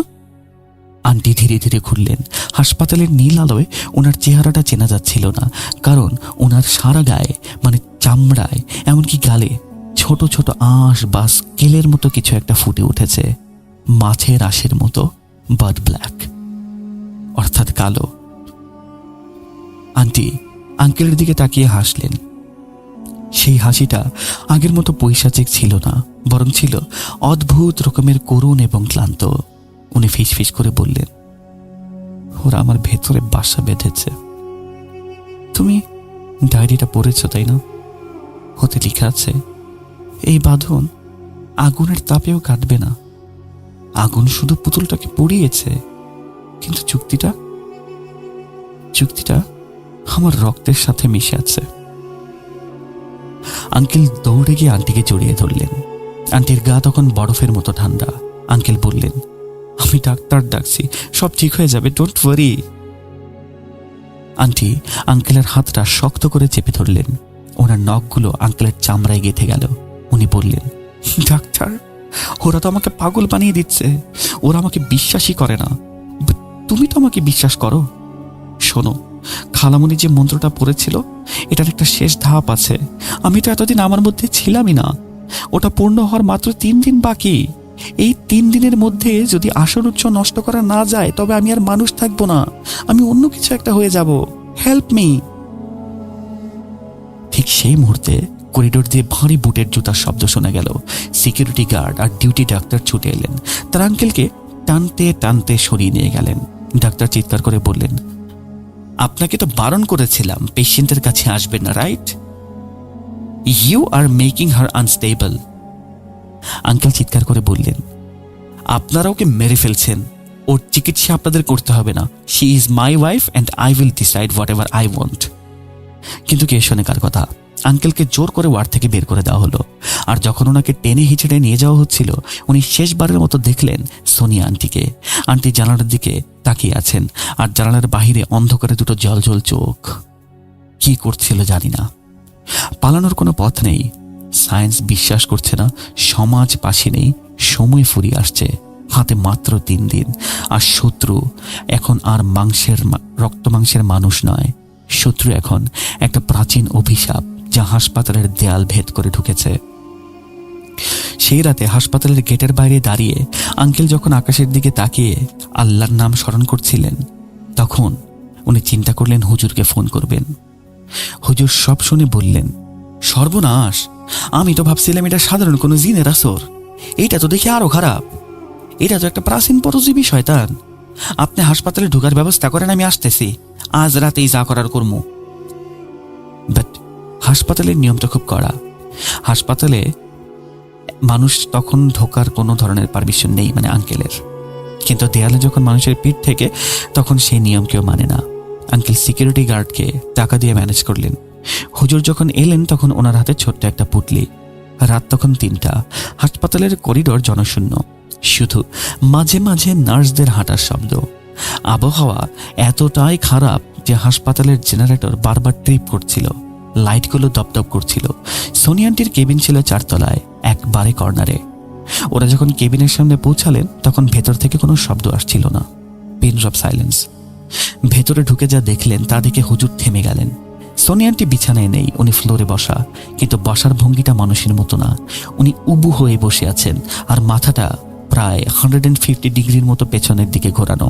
আন্টি ধীরে ধীরে ঘুরলেন। হাসপাতালের নীল আলোয় ওনার চেহারাটা চেনা যাচ্ছিল না, কারণ ওনার সারা গায়ে, মানে চামড়ায়, এমনকি গালে ছোট ছোট আঁশ বা স্কেলের মতো কিছু একটা ফুটে উঠেছে, মাছের আঁশের মতো, বাট ব্ল্যাক, অর্থাৎ কালো। আন্টি আঙ্কেলের দিকে তাকিয়ে হাসলেন। সেই হাসিটা আগের মতো পৈশাচিক ছিল না, বরং ছিল অদ্ভুত রকমের করুণ এবং ক্লান্ত। উনি ফিসফিস করে বললেন, ওরা আমার ভেতরে বাসা বেঁধেছে। তুমি ডায়েরিটা পড়েছ তাই না? ওতে লেখা আছে, এই বাঁধন আগুনের তাপেও কাটবে না। আগুন শুধু পুতুলটাকে পুড়িয়েছে, কিন্তু চুক্তিটা আমার রক্তের সাথে মিশে আছে। আঙ্কেল দৌড়ে গিয়ে আন্টিকে জড়িয়ে ধরলেন। আন্টির গা তখন বরফের মতো ঠান্ডা। আঙ্কেল বললেন, আমি ডাক্তার ডাকছি, সব ঠিক হয়ে যাবে, ডোন্ট ওয়ারি। আন্টি আঙ্কেলের হাতটা শক্ত করে চেপে ধরলেন। ওনার নখগুলো আঙ্কেলের চামড়ায় গেঁথে গেল। উনি বললেন, ডাক্তার, ওরা তো আমাকে পাগল বানিয়ে দিচ্ছে, ওরা আমাকে বিশ্বাসই করে না। তুমি তো আমাকে বিশ্বাস করো। শোনো, খালামণি যে মন্ত্রটা পড়েছিল, এটার একটা শেষ ধাপ আছে। আমি তো এতদিন আমার মধ্যে ছিলামই না, ওটা পূর্ণ হওয়ার মাত্র 3 দিন বাকি। এই 3 দিনের মধ্যে যদি আসল উৎস নষ্ট করা না যায়, তবে আমি আর মানুষ থাকবো না, আমি অন্য কিছু একটা হয়ে যাব। Help me. ঠিক সেই মুহূর্তে করিডোর দিয়ে ভারী বুটের জুতার শব্দ শোনা গেল। সিকিউরিটি গার্ড আর ডিউটি ডাক্তার ছুটে এলেন। তার আঙ্কেলকে টানতে টানতে সরিয়ে নিয়ে গেলেন। ডাক্তার চিৎকার করে বললেন, আপনাকে তো বারণ করেছিলাম পেশেন্টের কাছে আসবেন না, right? You are making her unstable. Uncle চিৎকার করে বললেন, আপনারা ওকে মেরে ফেলছেন, ওর চিকিৎসা আপনাদের করতে হবে না। She is my wife and I will decide what ever I want. কিন্তু কে শোনে কার কথা? আঙ্কেলকে জোর করে ওয়ার্ড থেকে বের করে দেওয়া হলো। আর যখন ওনাকে টেনে হিচড়ে নিয়ে যাওয়া হচ্ছিল, উনি শেষবারের মতো দেখলেন সোনিয়া আন্টিকে। আন্টি জানালার দিকে তাকিয়ে আছেন, আর জানালার বাহিরে অন্ধকারে দুটো জলজল চোখ। কি করছিল জানি না। পালানোর কোনো পথ নেই। সায়েন্স বিশ্বাস করছে না, সমাজ পাশে নেই, সময় ফুরিয়ে আসছে। হাতে মাত্র 3 দিন। আর শত্রু এখন আর রক্ত মাংসের মানুষ নয়। শত্রু এখন একটা প্রাচীন অভিশাপ, যা হাসপাতালের দেয়াল ভেদ করে ঢুকেছে। সেই রাতে হাসপাতালের গেটের বাইরে দাঁড়িয়ে আঙ্কেল যখন আকাশের দিকে তাকিয়ে আল্লাহর নাম স্মরণ করছিলেন, তখন উনি চিন্তা করলেন হুজুরকে ফোন করবেন। হুজুর সব শুনে বললেন, সর্বনাশ, আমি তো ভাবছিলাম এটা সাধারণ কোনো জিনের আসর। এইটা তো দেখি আরো খারাপ। এটা তো একটা প্রাচীন পরজীবী শয়তান। আপনি হাসপাতালে ঢোকার ব্যবস্থা করেন, আমি আসতেছি। আজ রাতেই যা করার করবো। বাট হাসপাতালের নিয়মটা খুব কড়া। হাসপাতালে মানুষ তখন ঢোকার কোনো ধরনের পারমিশন নেই, মানে আঙ্কেলের। কিন্তু দেয়ালে যখন মানুষের পিঠ থেকে, তখন সেই নিয়ম কেউ মানে না। আঙ্কেল সিকিউরিটি গার্ডকে টাকা দিয়ে ম্যানেজ করলেন। হুজুর যখন এলেন তখন ওনার হাতে ছোট্ট একটা পুটলি। রাত তখন 3টা। হাসপাতালের করিডোর জনশূন্য, শুধু মাঝে মাঝে নার্সদের হাঁটার শব্দ। আবহাওয়া এতটাই খারাপ যে হাসপাতালের জেনারেটর বারবার ট্রিপ করছিল, লাইটগুলো দপদপ করছিল। সোনিয়া আন্টির কেবিন ছিল 4 তলায়, একবারে কর্নারে। ওরা যখন কেবিনের সামনে পৌঁছালেন তখন ভেতর থেকে কোনো শব্দ আসছিল না। Pins of silence. ভেতরে ঢুকে যা দেখলেন তা দেখে হুজুর থেমে গেলেন। সোনিয়া আন্টি বিছানায় নেই, উনি ফ্লোরে বসা, কিন্তু বসার ভঙ্গিটা মানুষের মতো না। উনি উবু হয়ে বসে আছেন আর মাথাটা প্রায় 150 ডিগ্রির মতো পেছনের দিকে ঘোরানো।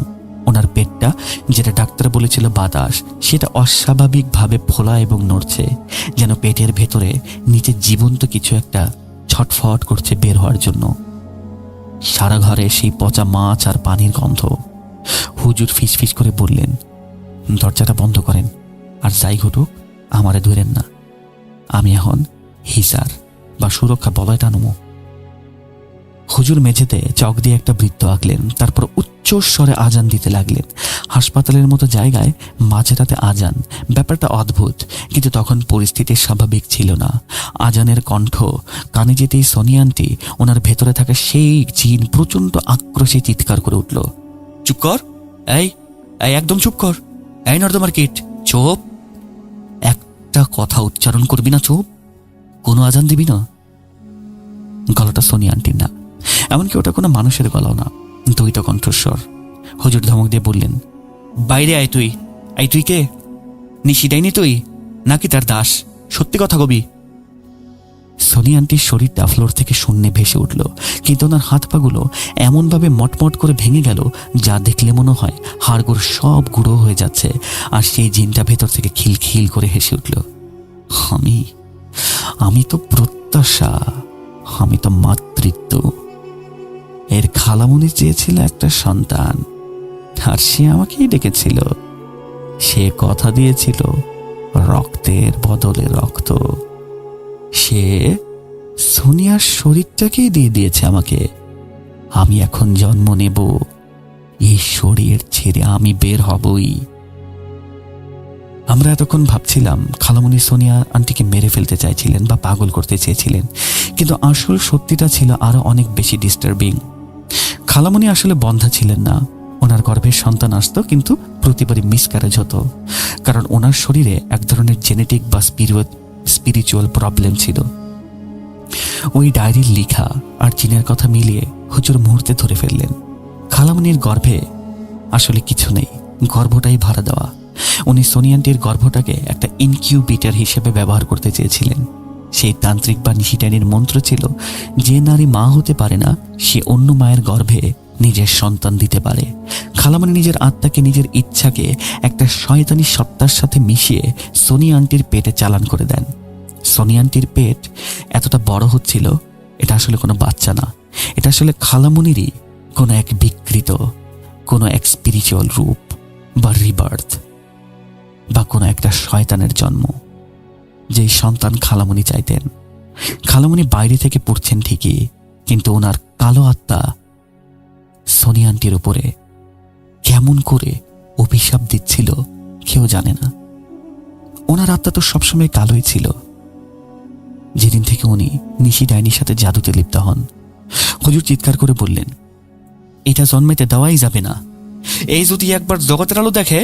ওনার পেটটা, যেটা ডাক্তার বলেছিল বাতাস, সেটা অস্বাভাবিকভাবে ফোলা এবং নড়ছে, যেন পেটের ভেতরে নিচে জীবন্ত কিছু একটা ছটফট করছে বের হওয়ার জন্য। সারা ঘরে সেই পচা মাছ আর পানির গন্ধ। হুজুর ফিসফিস করে বললেন, দরজাটা বন্ধ করেন, আর যাই ঘটুক আমারে ধরেন না। আমি এখন হিসার বা সুরক্ষা বলয় টানবো। হুজুর মেঝেতে চক দিয়ে একটা বৃত্ত আঁকলেন, তারপর উচ্চস্বরে আজান দিতে লাগলেন। হাসপাতালের মতো জায়গায় মাঝরাতে আজান, ব্যাপারটা অদ্ভুত, কিন্তু তখন পরিস্থিতি স্বাভাবিক ছিল না। আজানের কণ্ঠ কানে যেতেই সোনিয়া আন্টি ওনার ভেতরে থাকা সেই জিন প্রচণ্ড আক্রোশে চিৎকার করে উঠল, চুপ কর, এই এই একদম চুপ কর, এই নর্দমার কিট, চুপ, একটা কথা উচ্চারণ করবি না, চুপ, কোনো আজান দিবি না। গলাটা সোনিয়া আন্টির না, এমনকি ওটা কোনো মানুষের গলাও না, দুইটা কণ্ঠস্বর। হুজুর ধমক দিয়ে বললেন, বাইরে আয় তুই। আই তুই কে? নিশি ডাইনি তুই নাকি তার দাস? সত্যি কথা কবি। সোনিয়া আন্টির শরীরটা ফ্লোর থেকে শূন্যে ভেসে উঠল, কিন্তু ওনার হাত পাগুলো এমনভাবে মটমট করে ভেঙে গেল যা দেখলে মনে হয় হাড়গোড় সব গুঁড়ো হয়ে যাচ্ছে। আর সেই জিনটা ভেতর থেকে খিলখিল করে হেসে উঠল, আমি তো প্রত্যাশা, আমি তো মাতৃত্ব। এর খালামুনি চেয়েছিল একটা সন্তান, আর সে আমাকেই ডেকেছিল। সে কথা দিয়েছিল রক্তের বদলে রক্ত। সে সোনিয়ার শরীরটাকেই দিয়ে দিয়েছে আমাকে। আমি এখন জন্ম নেব, এই শরীর ছেড়ে আমি বের হবই। আমরা এতক্ষণ ভাবছিলাম খালামুনি সোনিয়া আন্টিকে মেরে ফেলতে চাইছিলেন বা পাগল করতে চেয়েছিলেন, কিন্তু আসল সত্যিটা ছিল আরো অনেক বেশি ডিস্টার্বিং। খালামুনি আসলে বন্ধা ছিলেন না। ওনার গর্ভের সন্তান আসতো, কিন্তু প্রতিবারই মিসক্যারেজ হতো, কারণ ওনার শরীরে এক ধরনের জেনেটিক বা স্পিরিচুয়াল প্রবলেম ছিল। ওই ডায়েরির লেখা আর জিনের কথা মিলিয়ে হুজুর মুহূর্তে ধরে ফেললেন, খালামুনির গর্ভে আসলে কিছু নেই, গর্ভটাই ভাড়া দেওয়া। উনি সোনিয়া আন্টির গর্ভটাকে একটা ইনকিউবেটর হিসেবে ব্যবহার করতে চেয়েছিলেন। সেই তান্ত্রিক বা নিশিটানির মন্ত্র ছিল, যে নারী মা হতে পারে না সে অন্য মায়ের গর্ভে নিজের সন্তান দিতে পারে। খালামুনি নিজের আত্মাকে, নিজের ইচ্ছাকে একটা শয়তানি সত্তার সাথে মিশিয়ে সোনিয়া আন্টির পেটে চালান করে দেন। সোনিয়া আন্টির পেট এতটা বড় হচ্ছিল, এটা আসলে কোনো বাচ্চা না, এটা আসলে খালামুনিরই কোনো এক বিকৃত, কোনো এক স্পিরিচুয়াল রূপ বা রিবার্থ, বা কোনো একটা শয়তানের জন্ম। যেই সন্তান খালামুনি চাইতেন। খালামুনি বাইরে থেকে পড়ছেন ঠিকই, কিন্তু ওনার কালো আত্মা সোনিয়া আন্টির উপরে কেমন করে অভিশাপ দিচ্ছিল কেউ জানে না। ওনার আত্মা তো সবসময় কালোই ছিল, যেদিন থেকে উনি নিশি ডাইনির সাথে জাদুতে লিপ্ত হন। হুজুর চিৎকার করে বললেন, এটা জন্মাইতে দেওয়াই যাবে না। এই যদি একবার জগতের আলো দেখে,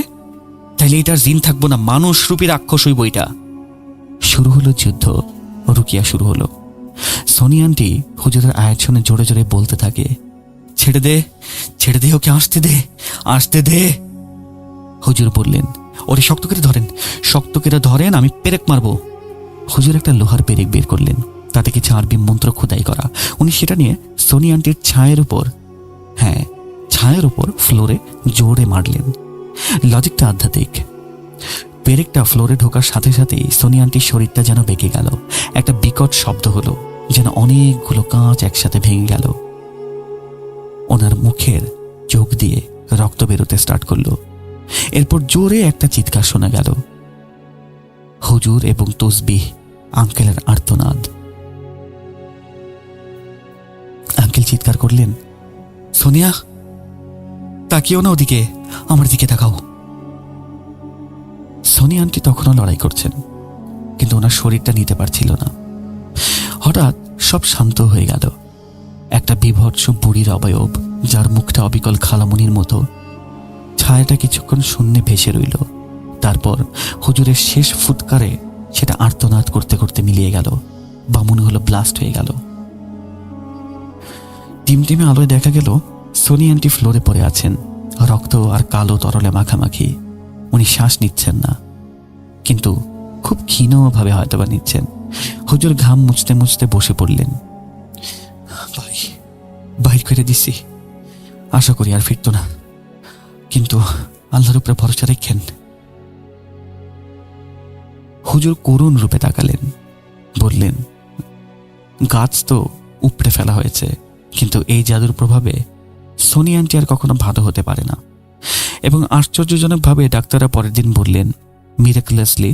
তাইলে এটার জিন থাকবো না, মানুষ রূপী রাক্ষস হইব এটা। শুরু হলো যুদ্ধ, রুকিয়া শুরু হলো। সোনিয়া আন্টি হুজুরের আয়াত শুনে জোরে জোরে বলতে থাকে, ছেড়ে দে, ছেড়ে দে, ওকে আসতে দে, আসতে দে। হুজুর বললেন, ওরে শক্ত করে ধরেন, শক্ত করে ধরেন, আমি পেরেক মারবো। হুজুর একটা লোহার পেরেক বের করলেন, তাতে কিছু আরবি মন্ত্র খোদাই করা। উনি সেটা নিয়ে সোনিয়া আন্টির ছায়ের উপর ফ্লোরে জোরে মারলেন। লজিকটা আধ্যাত্মিক। পেরেকটা ফ্লোরে ঢোকার সাথে সাথেই সোনিয়া আন্টির শরীরটা যেন বেঁকে গেল। একটা বিকট শব্দ হলো, যেন অনেকগুলো কাঁচ একসাথে ভেঙে গেল। ওনার মুখের চোখ দিয়ে রক্ত বেরোতে স্টার্ট করলো। এরপর জোরে একটা চিৎকার শোনা গেল। হুজুর এবং তসবিহ, আঙ্কেলের আর্তনাদ। আঙ্কেল চিৎকার করলেন, সোনিয়া তাকিও না ওদিকে, আমার দিকে তাকাও। সোনিয়া আন্টি তখনও লড়াই করছেন, কিন্তু ওনার শরীরটা নিতে পারছিল না। হঠাৎ সব শান্ত হয়ে গেল। একটা বিভৎস বুড়ির অবয়ব, যার মুখটা অবিকল খালামুনির মতো, ছায়াটা কিছুক্ষণ শূন্যে ভেসে রইল। তারপর হুজুরের শেষ ফুৎকারে সেটা আর্তনাদ করতে করতে মিলিয়ে গেল, বা মনে হলো ব্লাস্ট হয়ে গেল। টিমটিমে আলোয় দেখা গেল সোনিয়া আন্টি ফ্লোরে পড়ে আছেন, রক্ত আর কালো তরলে মাখামাখি। উনি শ্বাস নিচ্ছেন না, কিন্তু খুব ক্ষীণভাবে হয়তোবা নিচ্ছেন। হুজুর ঘাম মুছতে মুছতে বসে পড়লেন। ভাই, বাইর করে দিছি, আশা করি আর ফিরতো না, কিন্তু আল্লাহর উপরে ভরসা রেখেন। হুজুর করুণ রূপে তাকালেন, বললেন, গাছ তো উপড়ে ফেলা হয়েছে, কিন্তু এই জাদুর প্রভাবে সোনি আন্টি আর কখনো ভালো হতে পারে না। এবং আশ্চর্যজনকভাবে ডাক্তাররা পরের দিন বললেন, মিরাকুলাসলি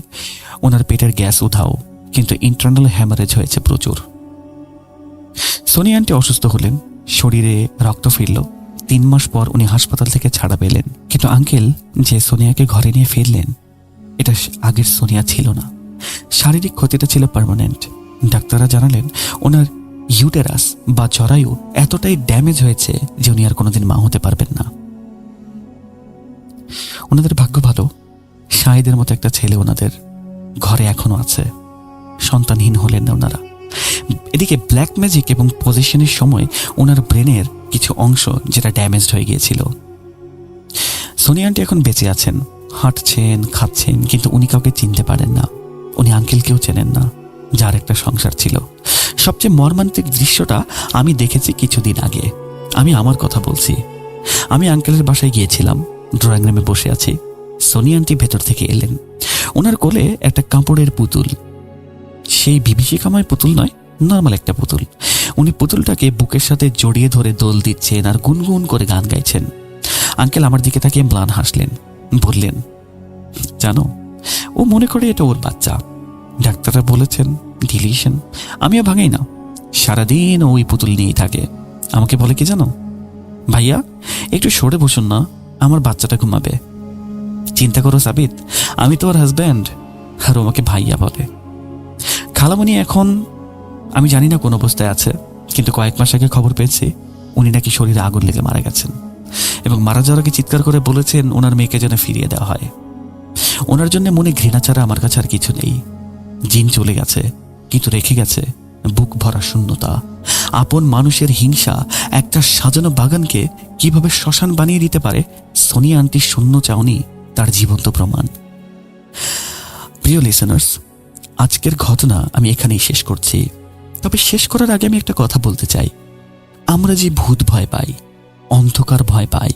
ওনার পেটের গ্যাস উধাও, কিন্তু ইন্টারনাল হ্যামারেজ হয়েছে প্রচুর। সোনি আন্টি অসুস্থ হলেন, শরীরে রক্ত ফিরল। 3 মাস পর উনি হাসপাতাল থেকে ছাড়া পেলেন। কিন্তু আঙ্কেল যে সোনিয়াকে ঘরে নিয়ে ফিরলেন, এটা আগের সোনিয়া ছিল না। শারীরিক ক্ষতিটা ছিল পার্মানেন্ট। ডাক্তাররা জানালেন ওনার ইউটেরাস বা জরায়ু এতটাই ড্যামেজ হয়েছে যে উনি আর কোনোদিন মা হতে পারবেন না। ওনাদের ভাগ্য ভালো, শাহিদের মতো একটা ছেলে ওনাদের ঘরে এখনো আছে। সন্তানহীন হলেন না ওনারা। এদিকে ব্ল্যাক ম্যাজিক এবং পজিশনের সময় ওনার ব্রেনের কিছু অংশ যেটা ড্যামেজড হয়ে গিয়েছিল। সোনি আন্টি এখন বেঁচে আছেন, হাঁটছেন, খাচ্ছেন, কিন্তু উনি কাউকে চিনতে পারেন না। উনি আঙ্কেলকেও চেনেন না, যার একটা সংসার ছিল। সবচেয়ে মর্মান্তিক দৃশ্যটা আমি দেখেছি কিছুদিন আগে। আমি আমার কথা বলছি। আমি আঙ্কেলের বাসায় গিয়েছিলাম, ড্রয়িং রুমে বসে আছি। সোনি আন্টি ভেতর থেকে এলেন। ওনার কোলে একটা কাপড়ের পুতুল, সেই বিভীষিকাময় পুতুল নয়, নর্মাল একটা পুতুল। উনি পুতুলটাকে বুকের সাথে জড়িয়ে ধরে দোল দিচ্ছেন আর গুনগুন করে গান গাইছেন। আঙ্কেল আমার দিকে তাকিয়ে ম্লান হাসলেন, বললেন, জানো, ও মনে করে এটা ওর বাচ্চা। ডাক্তাররা বলেছেন ডিলিশন। আমিও ভাঙাই না, সারাদিন ওই পুতুল নিয়েই থাকে। আমাকে বলে কি জানো, ভাইয়া একটু সরে বসুন না, আমার বাচ্চাটা ঘুমাবে। চিন্তা করো সাবিত, আমি তো ওর হাজব্যান্ড, আর ও আমাকে ভাইয়া বলে। খালামণি এখন আমি জানি না কোন অবস্থায় আছে, কিন্তু কয়েক মাস আগে খবর পেয়েছি উনি নাকি শরীরে আগুন লেগে মারা গেছেন, এবং মারা যাওয়ার আগে চিৎকার করে বলেছেন ওনার মেয়েকে যেন ফিরিয়ে দেওয়া হয়। ওনার জন্য মনে ঘৃণা ছাড়া আমার কাছে আর কিছু নেই। জিন চলে গেছে, কিন্তু রেখে গেছে বুক ভরা শূন্যতা। আপন মানুষের হিংসা একটা সাজানো বাগানকে কিভাবে শ্মশান বানিয়ে দিতে পারে, সোনিয়া আন্টির শূন্য চাউনি তার জীবন্ত প্রমাণ। প্রিয় লিসেনার্স, আজকের ঘটনা আমি এখানেই শেষ করছি। তবে শেষ করার আগে আমি একটা কথা বলতে চাই। আমরা যে ভূত ভয় পাই, অন্ধকার ভয় পাই,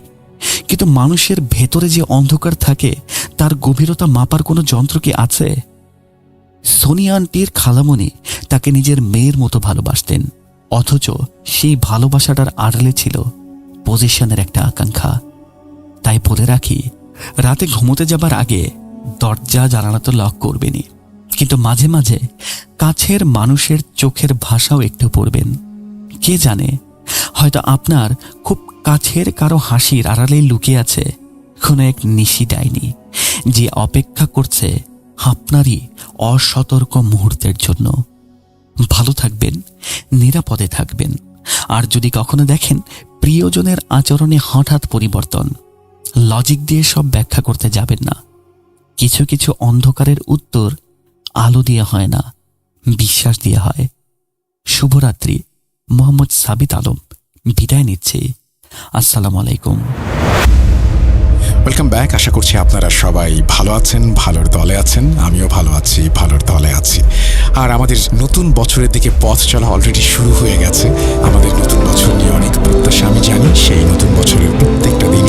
কিন্তু মানুষের ভেতরে যে অন্ধকার থাকে তার গভীরতা মাপার কোনো যন্ত্র কি আছে? সোনিয়া আন্টির খালামণি তাকে নিজের মেয়ের মতো ভালোবাসতেন, অথচ সেই ভালোবাসাটার আড়ালে ছিল পজিশনের একটা আকাঙ্ক্ষা। তাই বলে রাখি, রাতে ঘুমোতে যাবার আগে দরজা জানালা তো লক করবেনই, কিন্তু মাঝে মাঝে কাছের মানুষের চোখের ভাষাও একটু পড়বেন। কে জানে, হয়তো আপনার খুব কাছের কারো হাসির আড়ালেই লুকিয়ে আছে কোনো এক নিশি ডাইনি, যে অপেক্ষা করছে আপনারই অসতর্ক মুহূর্তের জন্য। ভালো থাকবেন, নিরাপদে থাকবেন। আর যদি কখনো দেখেন প্রিয়জনের আচরণে হঠাৎ পরিবর্তন, লজিক দিয়ে সব ব্যাখ্যা করতে যাবেন না। কিছু কিছু অন্ধকারের উত্তর আলো দিয়ে হয় না, বিশ্বাস দিয়ে হয়। শুভরাত্রি। মোহাম্মদ সাবিত আলম বিদায় নিচ্ছি। আসসালামু আলাইকুম। Welcome back. আশা করছি আপনারা সবাই ভালো আছেন, ভালোর দলে আছেন। আমিও ভালো আছি, ভালোর দলে আছি। আর আমাদের নতুন বছরের দিকে পথ চলা অলরেডি শুরু হয়ে গেছে। আমাদের নতুন বছর নিয়ে অনেক প্রত্যাশা আমি জানি। সেই নতুন বছরের প্রত্যেকটা দিন